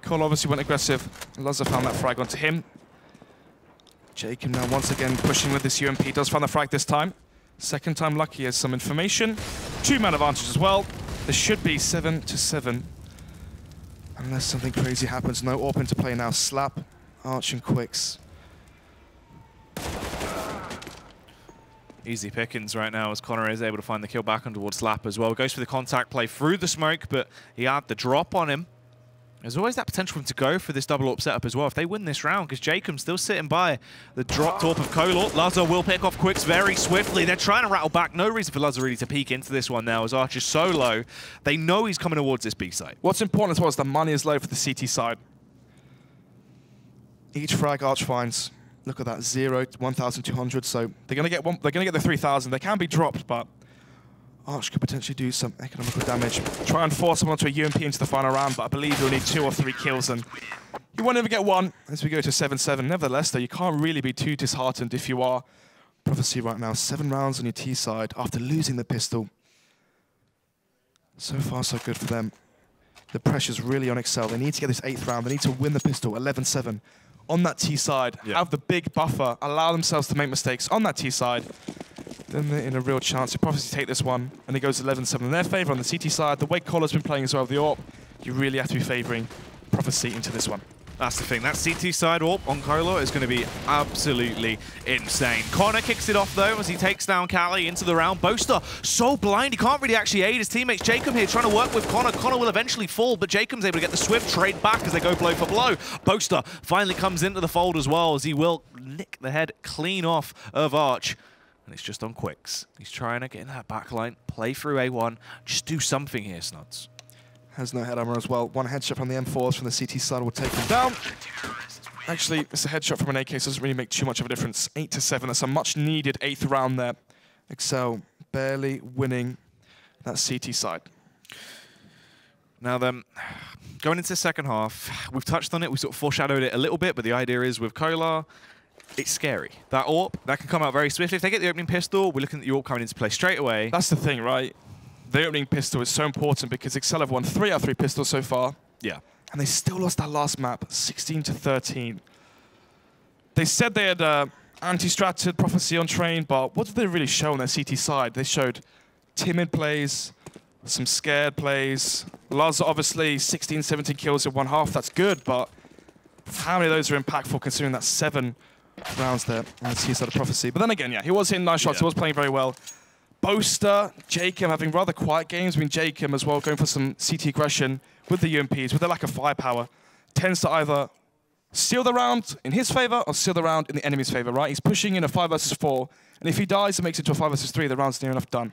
S6: Cole obviously went aggressive. Luzza found that frag onto him. Jacob now once again pushing with this UMP. Does find the frag this time. Second time lucky has some information. 2-man advantage as well. This should be 7-7. Unless something crazy happens. No AWP into play now. Slap, Arch and Quicks.
S7: Easy pickings right now as Connor is able to find the kill back on towards Slap as well. Goes for the contact play through the smoke, but he had the drop on him. There's always that potential for him to go for this double AWP setup as well if they win this round, because Jacob's still sitting by the dropped AWP of Kolor. Luzza will pick off Quicks very swiftly. They're trying to rattle back. No reason for Luzza really to peek into this one now as Arch is so low. They know he's coming towards this B site.
S6: What's important as well is the money is low for the CT side. Each frag Arch finds, look at that, 0 to 1,200. So they're gonna get the 3,000. They can be dropped, but Arch could potentially do some economical damage. Try and force him onto a UMP into the final round, but I believe he'll need 2 or 3 kills, and he won't even get 1 as we go to 7-7. Nevertheless, though, you can't really be too disheartened if you are Prophecy right now. 7 rounds on your T side after losing the pistol. So far, so good for them. The pressure's really on XL. They need to get this 8th round. They need to win the pistol, 11-7. On that T side, have the big buffer, allow themselves to make mistakes on that T side. Then they're in a real chance. You Prophecy take this one, and it goes 11-7 in their favor on the CT side. The way Collar's been playing as well with the AWP, you really have to be favoring Prophecy into this one.
S7: That's the thing. That CT side AWP on Kolor is going to be absolutely insane. Connor kicks it off, though, as he takes down Cali into the round. Boaster so blind, he can't really actually aid his teammates. Jacob here trying to work with Connor. Connor will eventually fall, but Jacob's able to get the swift trade back as they go blow for blow. Boaster finally comes into the fold as well, as he will nick the head clean off of Arch. And it's just on Quicks. He's trying to get in that backline, play through A1, just do something here, Snuds.
S6: Has no head armor as well. 1 headshot from the M4s from the CT side will take him down. Actually, it's a headshot from an AK, so it doesn't really make too much of a difference. 8-7, that's a much needed 8th round there. XL barely winning that CT side.
S7: Now then, going into the second half, we've touched on it, we sort of foreshadowed it a little bit, but the idea is with Kolar, it's scary. That AWP, that can come out very swiftly. If they get the opening pistol, we're looking at the AWP coming into play straight away.
S6: That's the thing, right? The opening pistol is so important because XL have won 3 out of 3 pistols so far.
S7: Yeah.
S6: And they still lost that last map, 16-13. They said they had anti-stratted Prophecy on train, but what did they really show on their CT side? They showed timid plays, some scared plays. Luz, obviously, 16, 17 kills in 1 half. That's good, but how many of those are impactful considering that 7 rounds there on the CT side of Prophecy? But then again, yeah, he was hitting nice shots. He was playing very well. Boaster, Jacob having rather quiet games. I mean, Jacob as well going for some CT aggression with the UMPs, with their lack of firepower, tends to either steal the round in his favor or steal the round in the enemy's favor, right? He's pushing in a 5 versus 4, and if he dies, it makes it to a 5 versus 3. The round's near enough done.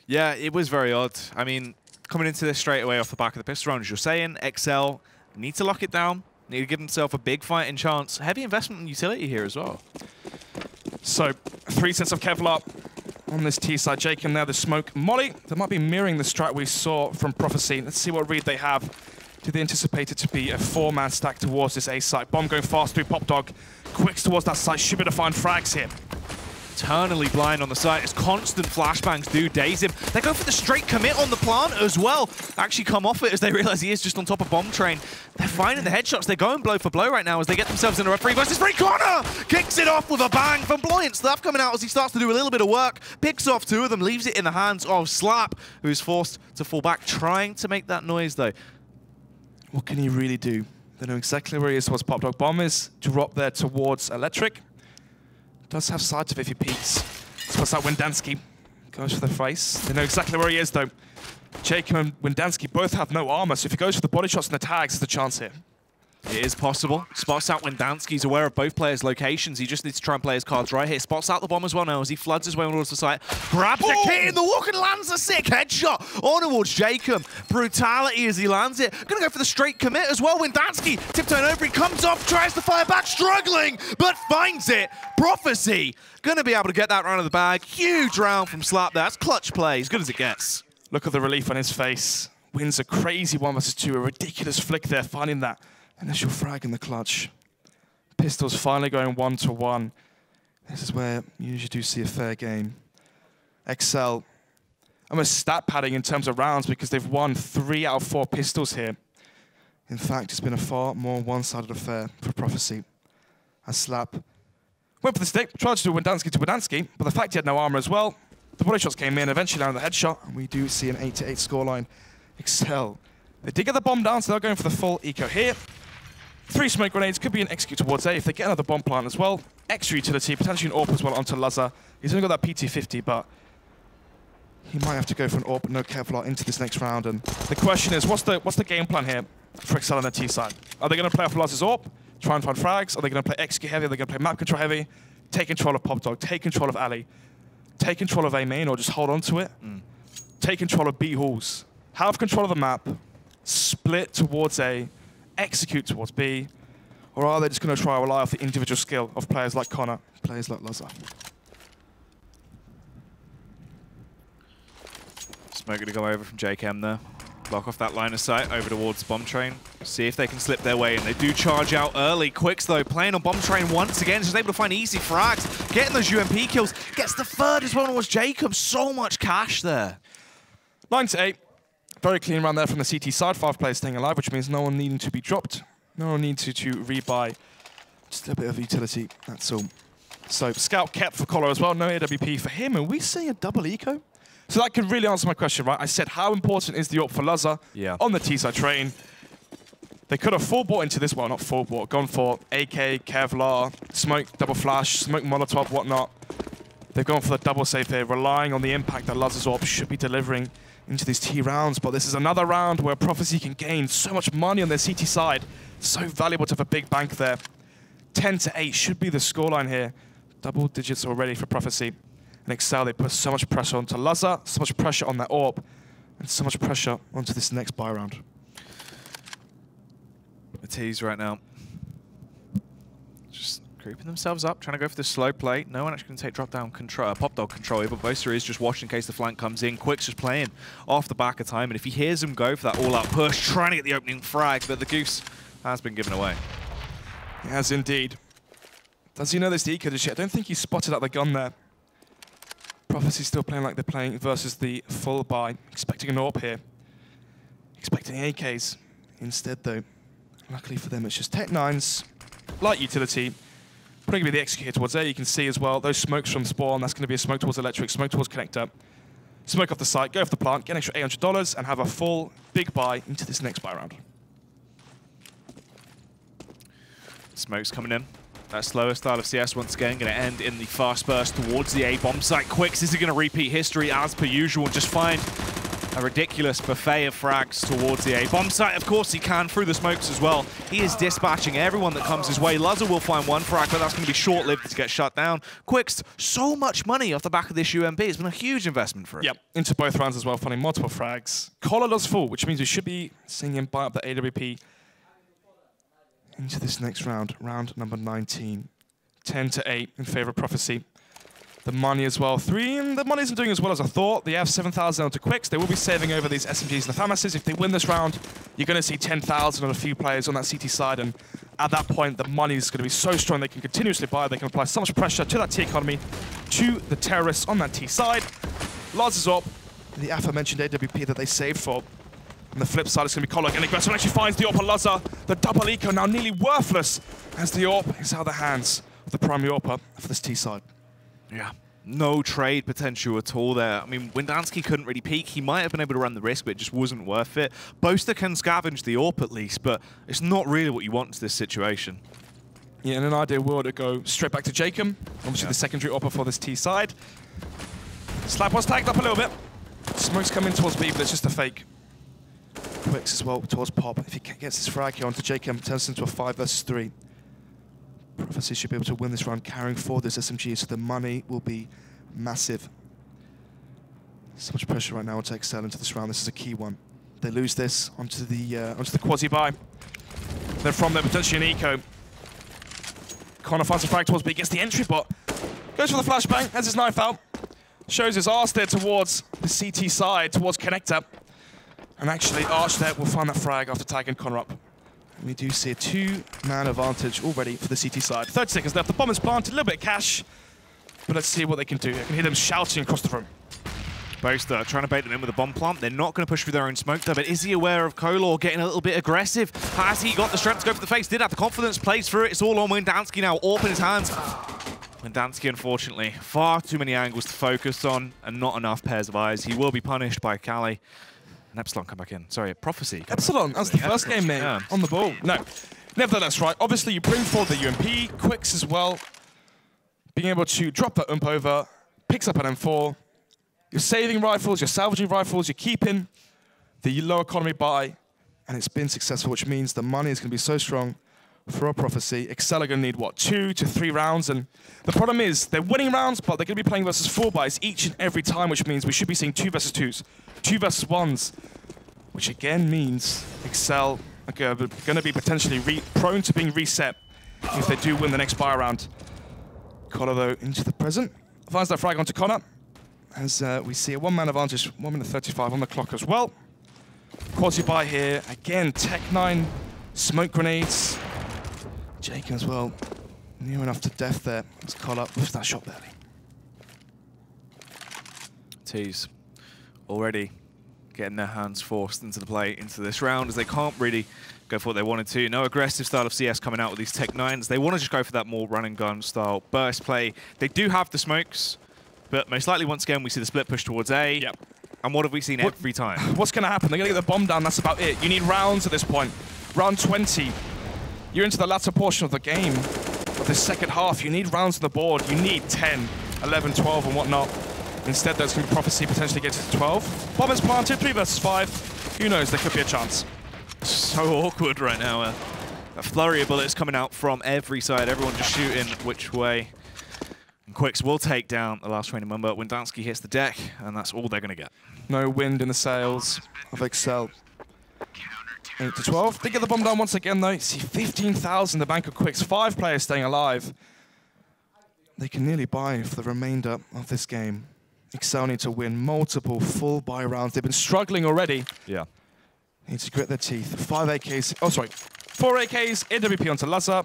S7: Yeah, it was very odd. I mean, coming into this straight away off the back of the pistol round, as you're saying, XL need to lock it down, need to give himself a big fighting chance. Heavy investment in utility here as well.
S6: So, 3 sets of Kevlar on this T side. Jacob now, the smoke molly. That might be mirroring the strat we saw from Prophecy. Let's see what read they have. Do they anticipate it to be a 4-man stack towards this A site? Bomb going fast through Pop Dog. Quicks towards that site. Should be able to find frags here.
S7: Eternally blind on the site as constant flashbangs do daze him. They go for the straight commit on the plant as well. Actually come off it as they realize he is just on top of Bomb Train. They're finding the headshots. They're going blow for blow right now as they get themselves into a 3 versus 3 corner. Kicks it off with a bang. Flamboyant stuff coming out as he starts to do a little bit of work. Picks off 2 of them, leaves it in the hands of Slap, who's forced to fall back, trying to make that noise though.
S6: What can he really do? They know exactly where he is towards Pop Dog. Bomb is drop there towards Electric. Does have sight of if he peeks. Spots out Wendansky. Goes for the face. They know exactly where he is, though. Jacob and Wendansky both have no armor, so if he goes for the body shots and the tags, there's a chance here.
S7: It is possible. Spots out Wendansky's aware of both players' locations. He just needs to try and play his cards right here. Spots out the bomb as well now as he floods his way towards the site. Grabs the kit in the walk and lands a sick headshot on towards Jacob. Brutality as he lands it. Gonna go for the straight commit as well. Wendansky tiptoeing over. He comes off, tries to fire back, struggling, but finds it. Prophecy gonna be able to get that round of the bag. Huge round from Slap there. That's clutch play, as good as it gets.
S6: Look at the relief on his face. Wins a crazy 1 versus 2. A ridiculous flick there, finding that initial frag in the clutch. Pistols finally going 1-to-1. This is where you usually do see a fair game. XL, almost stat padding in terms of rounds because they've won 3 out of 4 pistols here. In fact, it's been a far more one-sided affair for Prophecy. As Slap went for the stick, tried to do Wendansky, but the fact he had no armor as well, the body shots came in, eventually landed the headshot, and we do see an 8-to-8 scoreline. XL, they did get the bomb down, so they're going for the full eco here. 3 smoke grenades, could be an execute towards A if they get another bomb plant as well. Extra utility, potentially an AWP as well onto Lazar. He's only got that PT-50, but he might have to go for an AWP, no Kevlar into this next round. And the question is, what's the game plan here for XL on the T side? Are they going to play off Lazar's AWP, try and find frags? Are they going to play execute heavy? Are they going to play map control heavy? Take control of Pop Dog, take control of Ali, take control of A main or just hold on to it. Take control of B halls, have control of the map, split towards A, execute towards B, or are they just going to try and rely off the individual skill of players like Connor, players like Lazar?
S7: Smoke going to go over from JKM there. Block off that line of sight over towards Bomb Train. See if they can slip their way in. They do charge out early. Quicks, though, playing on Bomb Train once again. Just able to find easy frags. Getting those UMP kills. Gets the 3rd as well towards Jacob. So much cash there.
S6: 9-8. Very clean run there from the CT side. 5 players staying alive, which means no one needing to be dropped. No one needs to rebuy. Just a bit of utility, that's all. So Scout kept for Collar as well. No AWP for him. Are we seeing a double eco? So that could really answer my question, right? I said, how important is the AWP for Lazar on the T-side train? They could have full bought into this, well, not full bought, gone for AK, Kevlar, smoke, double flash, smoke Molotov, whatnot. They've gone for the double save here, relying on the impact that Lazar's AWP should be delivering into these T rounds. But this is another round where Prophecy can gain so much money on their CT side. So valuable to have a big bank there. 10-8 should be the scoreline here. Double digits already for Prophecy. And XL, they put so much pressure onto Lazar, so much pressure on that AWP, and so much pressure onto this next buy round.
S7: The T's right now. Just creeping themselves up, trying to go for the slow play. No one actually going to take drop-down control, Pop Dog control here, but Boaster is just watching in case the flank comes in. Quick's just playing off the back of time, and if he hears him go for that all-out push, trying to get the opening frag, but the Goose has been given away.
S6: He has indeed. Does he know this eco just yet? I don't think he spotted out the gun there. Prophecy still playing like they're playing versus the full buy. Expecting an AWP here. Expecting AKs. Instead, though, luckily for them, it's just Tech 9s. Light utility. Probably going to be the execute towards there. You can see as well, those smokes from spawn. That's going to be a smoke towards electric, smoke towards connector. Smoke off the site, go off the plant, get an extra $800, and have a full big buy into this next buy round.
S7: Smoke's coming in. That slower style of CS once again going to end in the fast burst towards the A bomb site. Quicks, is he going to repeat history as per usual and just find a ridiculous buffet of frags towards the A bomb site? Of course he can, through the smokes as well. He is dispatching everyone that comes his way. Luzza will find one frag, but that's going to be short-lived to get shut down. Quicks, so much money off the back of this UMP. It's been a huge investment for him.
S6: Yep, into both rounds as well, finding multiple frags. Collar does full, which means we should be seeing him buy up the AWP into this next round, round number 19. 10-8 in favor of Prophecy. The money as well, 3, and the money isn't doing as well as I thought. They have 7,000 onto Quicks. They will be saving over these SMGs and the FAMASs. If they win this round, you're going to see 10,000 on a few players on that CT side, and at that point, the money is going to be so strong they can continuously buy. They can apply so much pressure to that T economy, to the terrorists on that T side. Lars is up, the aforementioned AWP that they saved for. On the flip side, it's going to be Collar getting aggressive. Actually finds the AWP on Luzza. The double eco now nearly worthless as the AWP is out of the hands of the primary AWPer for this T side.
S7: Yeah, no trade potential at all there. I mean, Windansky couldn't really peek. He might have been able to run the risk, but it just wasn't worth it. Boaster can scavenge the AWP at least, but it's not really what you want in this situation.
S6: Yeah, in an ideal world, it'd go straight back to Jacob. Obviously, the secondary AWPer for this T side. Slap was tagged up a little bit. Smoke's coming towards B, but it's just a fake. Quicks as well towards Pop. If he gets his frag here onto Jacob, turns into a 5 versus 3. Prophecy should be able to win this round carrying forward this SMG, so the money will be massive. So much pressure right now to excel into this round. This is a key one. They lose this onto the quasi-buy. Then from there, potentially an eco. Connor finds a frag towards B, gets the entry, but goes for the flashbang, has his knife out. Shows his arse there towards the CT side, towards Connector. And actually, Arch there will find that frag after tagging Connor up. We do see a 2-man advantage already for the CT side. 30 seconds left. The bomb is planted. A little bit of cash. But let's see what they can do. I can hear them shouting across the room.
S7: Boaster trying to bait them in with a bomb plant. They're not going to push through their own smoke though, but is he aware of Kolor getting a little bit aggressive? Has he got the strength to go for the face? Did have the confidence, plays through it. It's all on Windansky now. AWP in his hands. Windansky, unfortunately, far too many angles to focus on and not enough pairs of eyes. He will be punished by Cali. And Epsilon come back in. Sorry, Prophecy.
S6: Epsilon, that's the first game, mate. Yeah. On the ball. No. Nevertheless, right, obviously you bring forward the UMP, Quicks as well. Being able to drop that UMP over, picks up an M4. You're saving rifles, you're salvaging rifles, you're keeping the low economy buy, and it's been successful, which means the money is going to be so strong for our Prophecy. Excel are going to need, what, 2 to 3 rounds? And the problem is, they're winning rounds, but they're going to be playing versus 4 buys each and every time, which means we should be seeing 2 versus 2s, 2 versus 1s, which again means Excel are going to be potentially prone to being reset if they do win the next buy round. Connor, though, into the present. Finds that frag onto Connor, as we see a 1-man advantage, 1 minute 35 on the clock as well. Quasi buy here, again, Tech 9, smoke grenades. Jake as well, near enough to death there. Let's call up with that shot there.
S7: Tees already getting their hands forced into the play into this round as they can't really go for what they wanted to. No aggressive style of CS coming out with these Tech 9s. They want to just go for that more run and gun style burst play. They do have the smokes, but most likely once again we see the split push towards A.
S6: Yep.
S7: And what have we seen every time?
S6: What's going to happen? They're going to get the bomb down, that's about it. You need rounds at this point. Round 20. You're into the latter portion of the game, of the second half. You need rounds on the board. You need 10, 11, 12 and whatnot. Instead, there's going to be Prophecy potentially get to 12. Bomb is planted, 3 versus 5. Who knows, there could be a chance.
S7: So awkward right now. A flurry of bullets coming out from every side. Everyone just shooting which way. And Quicks will take down the last training member. Windansky hits the deck, and that's all they're going to get.
S6: No wind in the sails of Excel. 8 to 12. They get the bomb down once again, though. You see 15,000 the bank of Quicks. 5 players staying alive. They can nearly buy for the remainder of this game. Excel need to win multiple full buy rounds. They've been struggling already.
S7: Yeah.
S6: Need to grit their teeth. 5 AKs. Oh, sorry. 4 AKs. AWP onto Luzza.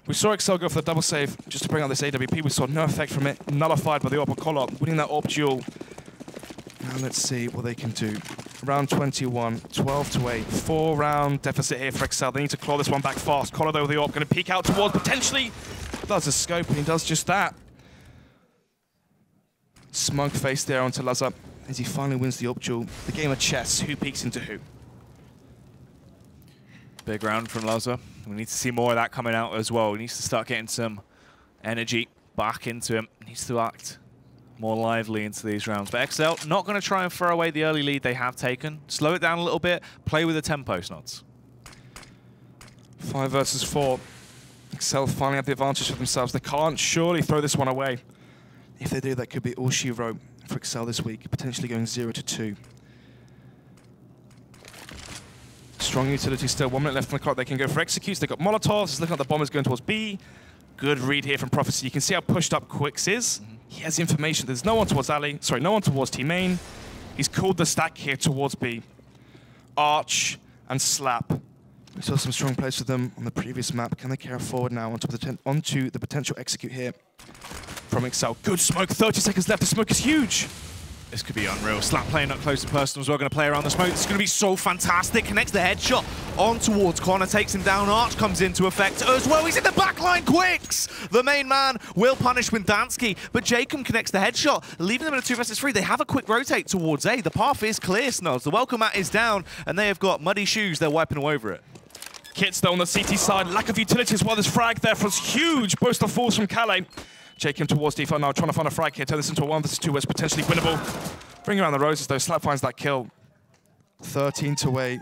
S6: We saw Excel go for the double save just to bring out this AWP. We saw no effect from it. Nullified by the AWP call-up. Winning that AWP duel. Now let's see what they can do. Round 21, 12 to 8. 4-round deficit here for Excel. They need to claw this one back fast. Collar though with the AWP, going to peek out towards potentially. Does a scope, and he does just that. Smug face there onto Luzza as he finally wins the AWP duel. The game of chess, who peeks into who.
S7: Big round from Lazar. We need to see more of that coming out as well. He needs to start getting some energy back into him. He needs to act more lively into these rounds. But XL not going to try and throw away the early lead they have taken. Slow it down a little bit. Play with the tempo, Snods.
S6: 5 versus 4. XL finally have the advantage for themselves. They can't surely throw this one away. If they do, that could be all she wrote for XL this week, potentially going 0-2. Strong utility still. 1 minute left on the clock. They can go for executes. They've got Molotovs. It's looking like the bombers going towards B. Good read here from Prophecy. You can see how pushed up Quicks is. He has information. There's no one towards Ali. Sorry, no one towards T main. He's called the stack here towards B. Arch and Slap. We saw some strong plays for them on the previous map. Can they carry forward now onto the potential execute here from XL? Good smoke. 30 seconds left. The smoke is huge.
S7: This could be unreal. Slap playing up close and personal as well. Going to play around the smoke. This is going to be so fantastic. Connects the headshot on towards Connor. Takes him down. Arch comes into effect as well. He's in the backline. Quicks! The main man will punish Windansky, but Jacob connects the headshot, leaving them in a 2 versus 3. They have a quick rotate towards A. The path is clear, Snods. The welcome mat is down, and they have got muddy shoes. They're wiping all over it.
S6: Kits though on the CT side. Lack of utility as well. This frag there for huge burst of force from Calais. Jacob towards default now, trying to find a frag here. Turn this into a 1 versus 2 where it's potentially winnable. Bring around the roses though. Slap finds that kill. 13-8.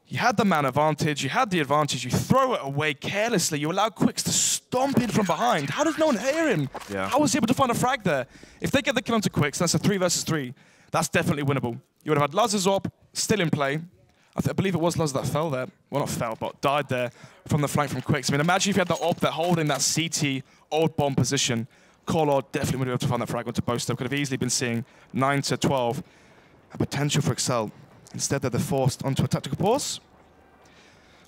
S6: You had the man advantage. You had the advantage. You throw it away carelessly. You allow Quicks to stomp in from behind. How does no one hear him?
S7: Yeah.
S6: How was he able to find a frag there? If they get the kill onto Quicks, that's a 3 versus 3. That's definitely winnable. You would have had Lazar's op still in play. I believe it was Lazar that fell there. Well, not fell, but died there from the flank from Quicks. I mean, imagine if you had the op that holding that CT old bomb position. Color definitely would be able to find that frag onto Boaster. Could have easily been seeing 9-12. A potential for XL. Instead, they're forced onto a tactical pause.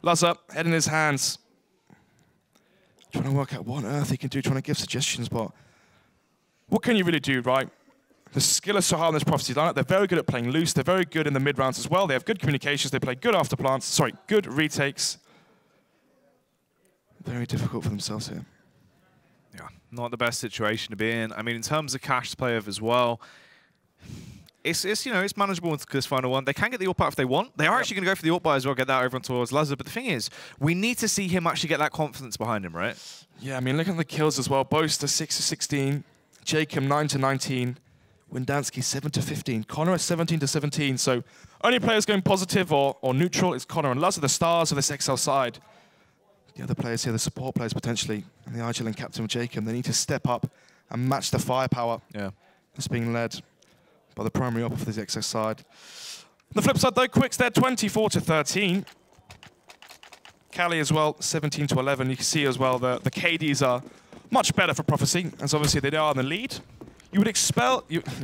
S6: Lazar, head in his hands. Trying to work out what on earth he can do, trying to give suggestions, but what can you really do, right? The skill is so high on this Prophecy lineup. They're very good at playing loose. They're very good in the mid-rounds as well. They have good communications. They play good after plants. Sorry, good retakes. Very difficult for themselves here.
S7: Yeah, not the best situation to be in. I mean, in terms of cash to play with as well, it's you know, it's manageable with this final one. They can get the AWP out if they want. They are actually going to go for the AWP buy as well, get that over on towards Lazar. But the thing is, we need to see him actually get that confidence behind him, right?
S6: Yeah, I mean, look at the kills as well. Boaster 6-16, Jacob 9-19. Windansky 7-15, Connor 17-17. So only players going positive or neutral is Connor and Lazar, the stars of this XL side. The other players here, the support players potentially, and the Argel and captain of Jacob, they need to step up and match the firepower that's being led by the primary op for this XL side. The flip side though, Quicks there 24-13. Cali as well 17-11. You can see as well the KDs are much better for Prophecy, as obviously they are in the lead. You would expect XL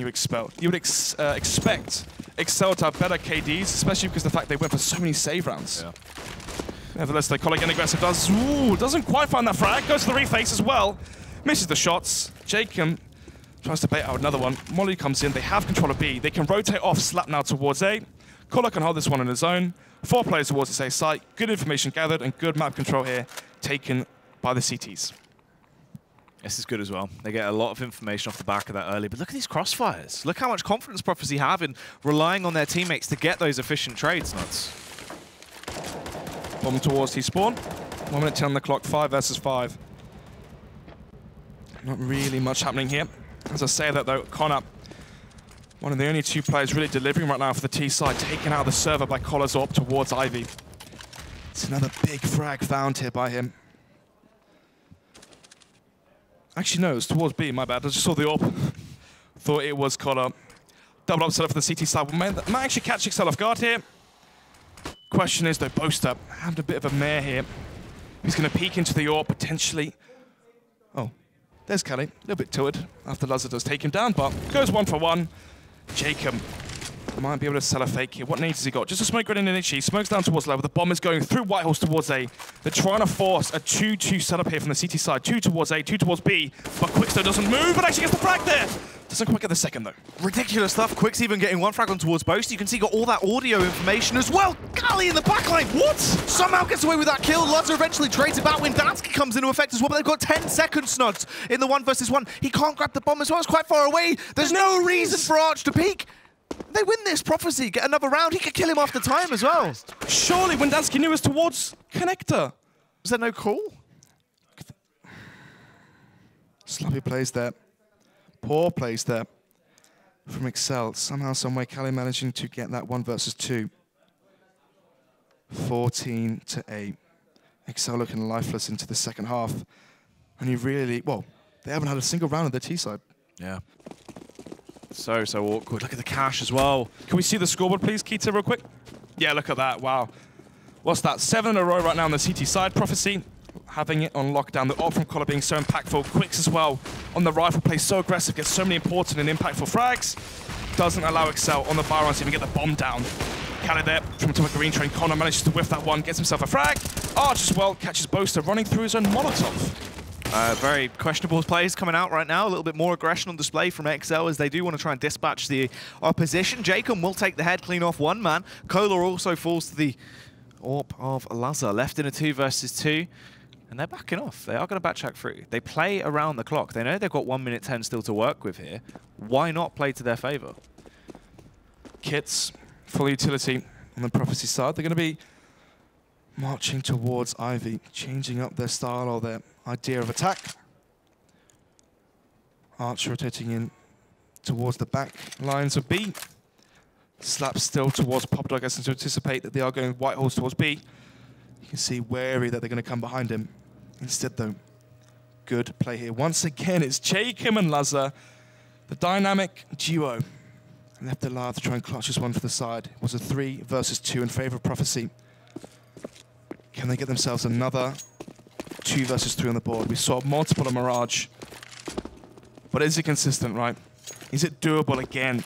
S6: to have better KDs, especially because of the fact they went for so many save rounds. Yeah. Nevertheless, they call again aggressive. Doesn't quite find that frag. Goes to the reface as well. Misses the shots. Jacob tries to bait out another one. Molly comes in. They have control of B. They can rotate off Slap now towards A. Kola can hold this one in his own. 4 players towards the A site. Good information gathered and good map control here taken by the CTs.
S7: This is good as well. They get a lot of information off the back of that early, but look at these crossfires. Look how much confidence Prophecy have in relying on their teammates to get those efficient trades, Nuts.
S6: Bomb towards T-spawn. 1 minute 10 on the clock, 5 versus 5. Not really much happening here. As I say that though, Connor, one of the only 2 players really delivering right now for the T side, taken out of the server by Collar's op towards Ivy. It's another big frag found here by him. Actually, no, it was towards B, my bad. I just saw the AWP. Thought it was Collar. Double up setup for the CT side. Might actually catch XL off guard here. Question is, though, Boaster having a bit of a mare here. He's going to peek into the AWP, potentially. Oh, there's Kelly. A little bit tilted after Lazar does take him down, but goes 1 for 1. Jacob might be able to sell a fake here. What nades has he got? Just a smoke grenade in Itchy. Smokes down towards level. The bomb is going through Whitehorse towards A. They're trying to force a 2-2 setup here from the CT side. 2 towards A, 2 towards B. But Quickster doesn't move, but actually gets the frag there. Doesn't quite get the second, though.
S7: Ridiculous stuff. Quick's even getting 1 frag on towards Boast. You can see got all that audio information as well. Gally in the backline. What? Somehow gets away with that kill. Lazar eventually trades it back when Windansky comes into effect as well, but they've got 10 seconds, Snods, in the 1 versus 1. He can't grab the bomb as well. It's quite far away. There's no reason for Arch to peek. They win this, Prophecy, get another round. He could kill him after time as well.
S6: Surely Wendansky knew us towards Connector.
S7: Was there no call?
S6: Sloppy plays there. Poor plays there from Excel. Somehow, someway, Cali managing to get that 1 versus 2. 14-8. Excel looking lifeless into the second half. And you really, well, they haven't had a single round on their T side.
S7: Yeah. So awkward. Look at the cash as well.
S6: Can we see the scoreboard, please, Keita, real quick? Yeah, look at that. Wow. What's that? 7 in a row right now on the CT side. Prophecy having it on lockdown. The ult from Collar being so impactful. Quicks as well on the rifle. Plays so aggressive. Gets so many important and impactful frags. Doesn't allow Excel on the Byron to even get the bomb down. Khaled there from top of green train. Connor manages to whiff that one. Gets himself a frag. Arch as well. Catches Boaster running through his own Molotov.
S7: Very questionable plays coming out right now. A little bit more aggression on display from XL as they do want to try and dispatch the opposition. Jacob will take the head, clean off one man. Kolar also falls to the AWP of Lazar, left in a 2 versus 2. And they're backing off. They are going to backtrack through. They play around the clock. They know they've got 1 minute 10 still to work with here. Why not play to their favor?
S6: Kits, full utility on the Prophecy side. They're going to be marching towards Ivy, changing up their style or their idea of attack. Arch rotating in towards the back lines of B. Slap still towards Popdog, as to anticipate that they are going white holes towards B. You can see wary that they're going to come behind him. Instead, though, good play here. Once again, it's Jacob and Lazar, the dynamic duo. Left alive to try and clutch this one for the side. It was a 3 versus 2 in favor of Prophecy. Can they get themselves another 2 versus 3 on the board? We saw multiple of Mirage. But is it consistent, right? Is it doable again?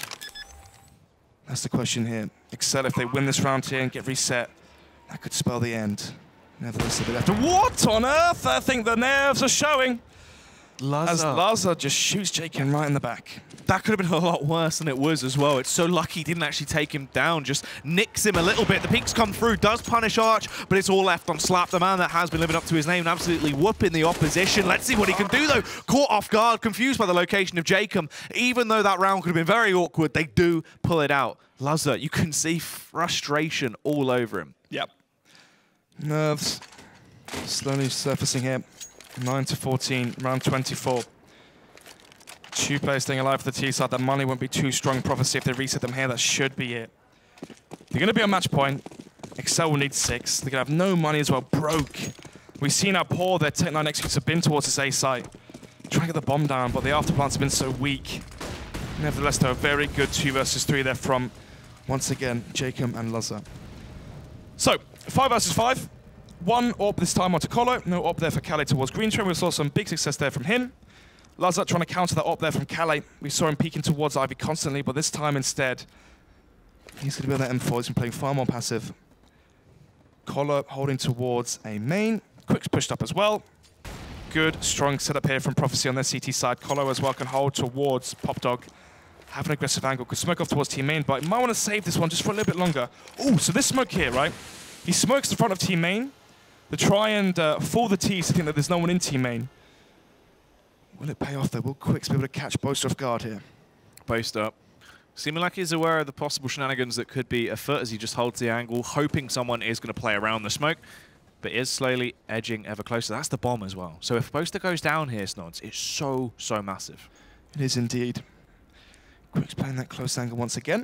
S6: That's the question here. Excel, if they win this round here and get reset, that could spell the end. Nevertheless, they left. What on earth? I think the nerves are showing. As Lazar just shoots Jacob right in the back.
S7: That could have been a lot worse than it was as well. It's so lucky he didn't actually take him down, just nicks him a little bit. The peaks come through, does punish Arch, but it's all left on Slap, the man that has been living up to his name and absolutely whooping the opposition. Let's see what he can do, though. Caught off guard, confused by the location of Jacob. Even though that round could have been very awkward, they do pull it out. Lazar, you can see frustration all over him.
S6: Yep. Nerves slowly surfacing here. 9-14, round 24. 2 players staying alive for the T side. That money won't be too strong. Prophecy, if they reset them here, that should be it. They're going to be on match point. Excel will need 6. They're going to have no money as well. Broke. We've seen how poor their Tech 9 executes have been towards this A site. Trying to get the bomb down, but the afterplants have been so weak. Nevertheless, though, a very good 2 versus 3 there from, once again, Jacob and Lazar. So, 5 versus 5. 1 AWP this time onto Colo. No AWP there for Calais towards Green Train. We saw some big success there from him. Lazar trying to counter that AWP there from Calais. We saw him peeking towards Ivy constantly, but this time instead, he's going to be on that M4. He's been playing far more passive. Colo holding towards a main. Quick's pushed up as well. Good, strong setup here from Prophecy on their CT side. Colo as well can hold towards Popdog. Have an aggressive angle. Could smoke off towards team main, but he might want to save this one just for a little bit longer. Oh, so this smoke here, right? He smokes the front of team main to try and fool the T's to think that there's no one in team main. Will it pay off though? Will Quicks be able to catch Boaster off guard here?
S7: Boaster up. Seeming like he's aware of the possible shenanigans that could be afoot as he just holds the angle, hoping someone is going to play around the smoke, but is slowly edging ever closer. That's the bomb as well. So if Boaster goes down here, Snods, it's so, so massive.
S6: It is indeed. Quick's playing that close angle once again.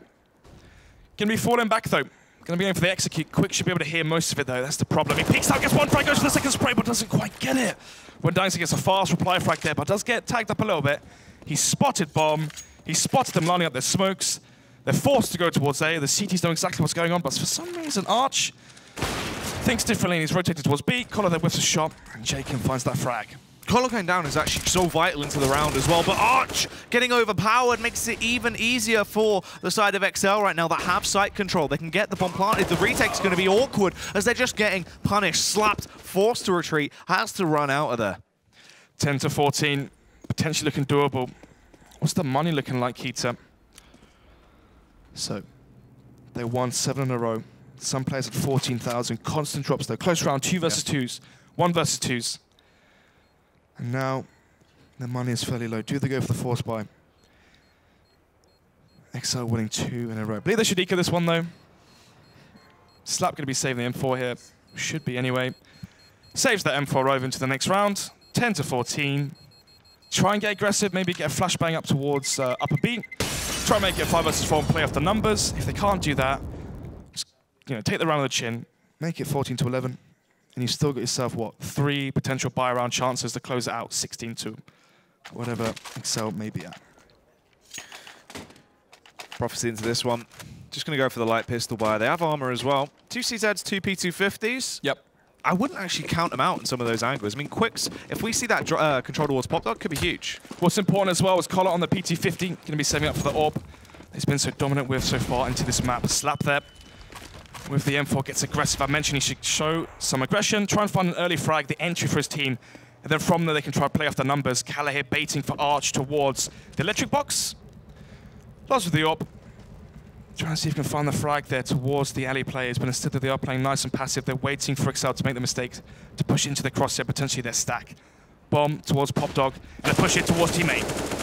S6: Going to be falling back though. Going to be going for the execute. Quick should be able to hear most of it though. That's the problem. He peeks out, gets one frag, goes for the second spray, but doesn't quite get it. When Dynasty gets a fast reply frag there, but does get tagged up a little bit. He spotted bomb. He spotted them lining up their smokes. They're forced to go towards A. The CTs know exactly what's going on, but for some reason, Arch thinks differently and he's rotated towards B. Collar there whiffs a shot, and Jacob finds that frag.
S7: Collar going down is actually so vital into the round as well, but Arch getting overpowered makes it even easier for the side of XL right now that have site control. They can get the bomb planted. The retake's going to be awkward as they're just getting punished, slapped, forced to retreat, has to run out of there.
S6: 10-14, potentially looking doable. What's the money looking like, Keita? So, they won 7 in a row. Some players at 14,000. Constant drops though. Close round, 2 versus 2s. 1 versus 2s. And now, their money is fairly low. Do they go for the force buy? XL winning 2 in a row. I believe they should eco this one, though. Slap going to be saving the M4 here. Should be anyway. Saves that M4 over into the next round. 10-14. Try and get aggressive, maybe get a flashbang up towards upper B. Try and make it 5 versus 4 and play off the numbers. If they can't do that, just, take the round on the chin, make it 14-11, and you've still got yourself, what, 3 potential buy round chances to close it out, 16-2, whatever Excel may be at.
S7: Prophecy into this one. Just going to go for the light pistol buy. They have armor as well. 2 CZs, 2 P250s.
S6: Yep.
S7: I wouldn't actually count them out in some of those angles. I mean, Quicks, if we see that control towards Pop Dog, could be huge.
S6: What's important as well is Collar on the PT50, going to be saving up for the AWP. He's been so dominant with so far into this map. Slap there. With the M4, gets aggressive. I mentioned he should show some aggression, try and find an early frag, the entry for his team. And then from there, they can try to play off the numbers. Kala here baiting for Arch towards the electric box. Lost with the AWP. Trying to see if we can find the frag there towards the alley players, but instead they are playing nice and passive. They're waiting for Excel to make the mistake to push into the crosshair, potentially their stack. Bomb towards Pop Dog, and a push it towards teammate.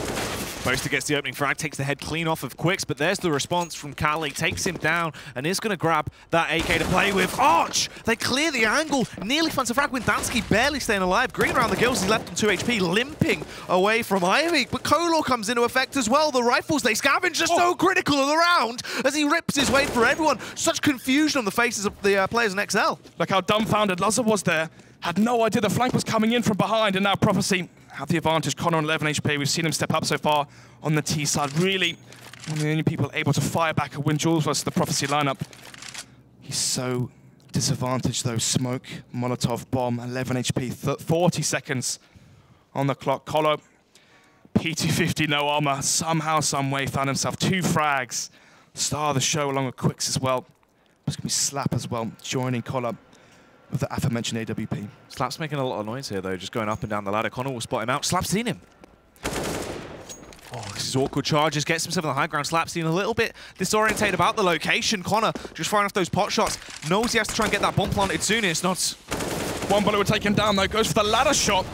S7: Boaster gets the opening frag, takes the head clean off of Quicks, but there's the response from Kali, takes him down, and is going to grab that AK to play with. Arch! They clear the angle, nearly finds a frag with Dansky barely staying alive. Green around the gills, he's left on 2 HP, limping away from Ivy, but Kolor comes into effect as well. The rifles they scavenge are so critical of the round as he rips his way for everyone. Such confusion on the faces of the players in XL.
S6: Look how dumbfounded Lazar was there. Had no idea the flank was coming in from behind, and now Prophecy have the advantage. Connor on 11 HP. We've seen him step up so far on the T side. Really one of the only people able to fire back and win duels versus the Prophecy lineup. He's so disadvantaged though. Smoke, Molotov, bomb, 11 HP, 40 seconds on the clock. Colo, P250, no armor. Somehow, some way, found himself 2 frags. Star of the show along with Quicks as well. It's going to be Slap as well, joining Colo with the aforementioned AWP.
S7: Slap's making a lot of noise here, though, just going up and down the ladder. Connor will spot him out. Slap's seen him. Oh, this is awkward charges. Gets himself on the high ground. Slap's seen a little bit disorientated about the location. Connor just firing off those pot shots. Knows he has to try and get that bomb planted soon. It's not.
S6: One bullet will take him down, though. Goes for the ladder shot.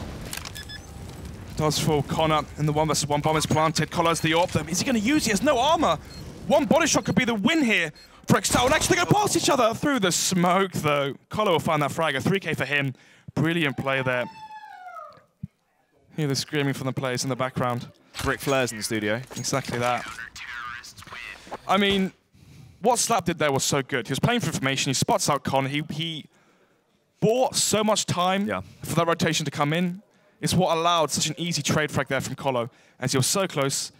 S6: Does for Connor. And the 1 versus 1 bomb is planted. Collar's the AWP, though. Is he going to use it? He has no armor. One body shot could be the win here. Brextown actually go past each other through the smoke, though. Collar will find that frag. A 3K for him. Brilliant play there. Hear the screaming from the players in the background.
S7: Ric Flair's in the studio.
S6: Exactly that. I mean, what Slap did there was so good. He was playing for information. He spots out Connor. He bought so much time for that rotation to come in. It's what allowed such an easy trade frag there from Colo, as he was so close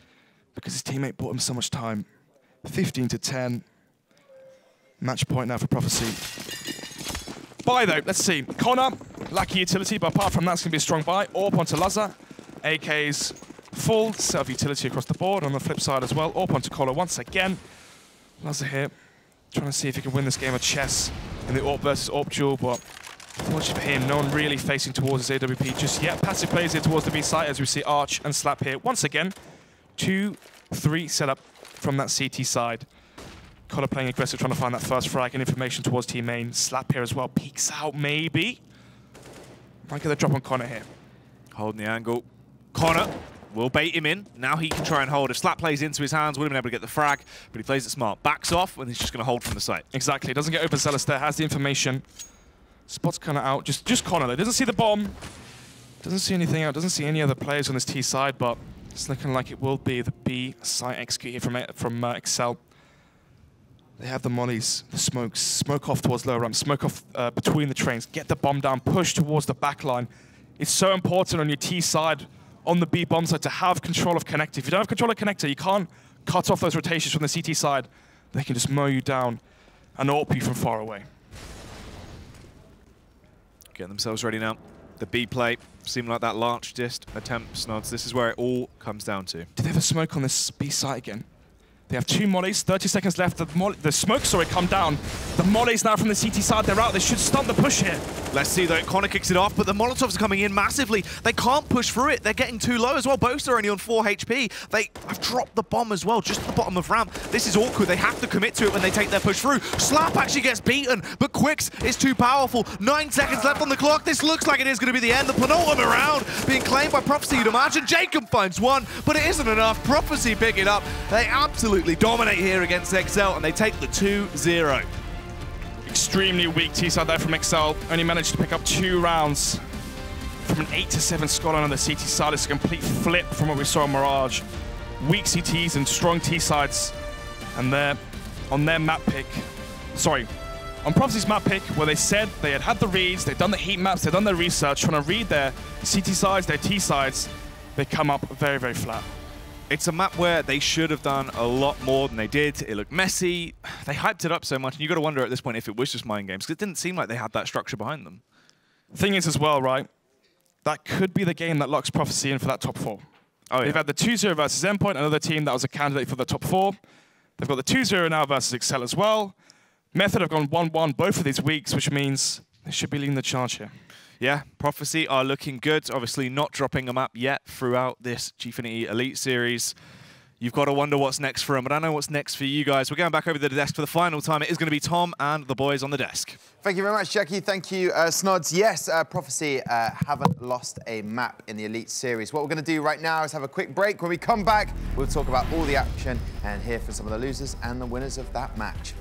S6: because his teammate bought him so much time. 15-10. Match point now for Prophecy. Buy though, let's see. Connor, lucky utility, but apart from that, it's going to be a strong buy. AWP onto Lazar. AK's full self-utility across the board. On the flip side as well, AWP onto Colo once again. Lazar here, trying to see if he can win this game of chess in the AWP versus AWP duel, but unfortunately for him, no one really facing towards his AWP just yet. Passive plays here towards the B site as we see Arch and Slap here. Once again, 2-3 setup from that CT side. Collar playing aggressive, trying to find that first frag and information towards team main. Slap here as well, peeks out maybe. Might get the drop on Connor here.
S7: Holding the angle. Connor will bait him in. Now he can try and hold. If Slap plays into his hands, would have been able to get the frag, but he plays it smart. Backs off, and he's just going to hold from the site.
S6: Exactly, doesn't get overzealous there, has the information. Spots Connor out, just Connor there. Doesn't see the bomb, doesn't see anything out, doesn't see any other players on this T side, but it's looking like it will be the B site execute here from Excel. They have the mollies, the smokes, smoke off towards lower ramp, smoke off between the trains, get the bomb down, push towards the back line. It's so important on your T side, on the B bomb side, to have control of connector. If you don't have control of connector, you can't cut off those rotations from the CT side. They can just mow you down and AWP you from far away.
S7: Getting themselves ready now. The B play seemed like that largest attempt, Snods. This is where it all comes down to.
S6: Do they have a smoke on this B site again? They have 2 mollies, 30 seconds left. The smoke saw it come down. The mollies now from the CT side, they're out. They should stunt the push here.
S7: Let's see though, Connor kicks it off, but the Molotovs are coming in massively. They can't push through it. They're getting too low as well. Both are only on 4 HP. They have dropped the bomb as well, just at the bottom of ramp. This is awkward. They have to commit to it when they take their push through. Slap actually gets beaten, but Quicks is too powerful. 9 seconds left on the clock. This looks like it is going to be the end. The penultimate round being claimed by Prophecy, you'd imagine. Jacob finds one, but it isn't enough. Prophecy pick it up. They absolutely absolutely dominate here against XL, and they take the 2-0.
S6: Extremely weak T-side there from XL. Only managed to pick up 2 rounds from an 8-7 scoreline on the CT side. It's a complete flip from what we saw in Mirage. Weak CTs and strong T-sides. And they're on their map pick, on Prophecy's map pick, where they said they had the reads, they'd done the heat maps, they'd done their research, trying to read their CT sides, their T sides, they come up very, very flat.
S7: It's a map where they should have done a lot more than they did. It looked messy. They hyped it up so much, and you got to wonder at this point if it was just mind games, because it didn't seem like they had that structure behind them.
S6: Thing is as well, right, that could be the game that locks Prophecy in for that top 4.
S7: Oh, yeah.
S6: They've had the 2-0 versus Endpoint, another team that was a candidate for the top 4. They've got the 2-0 now versus Excel as well. Method have gone 1-1 both of these weeks, which means they should be leading the charge here.
S7: Yeah, Prophecy are looking good. Obviously not dropping a map yet throughout this Gfinity Elite Series. You've got to wonder what's next for them, but I know what's next for you guys. We're going back over to the desk for the final time. It is going to be Tom and the boys on the desk.
S1: Thank you very much, Jackie. Thank you, Snods. Yes, Prophecy haven't lost a map in the Elite Series. What we're going to do right now is have a quick break. When we come back, we'll talk about all the action and hear from some of the losers and the winners of that match.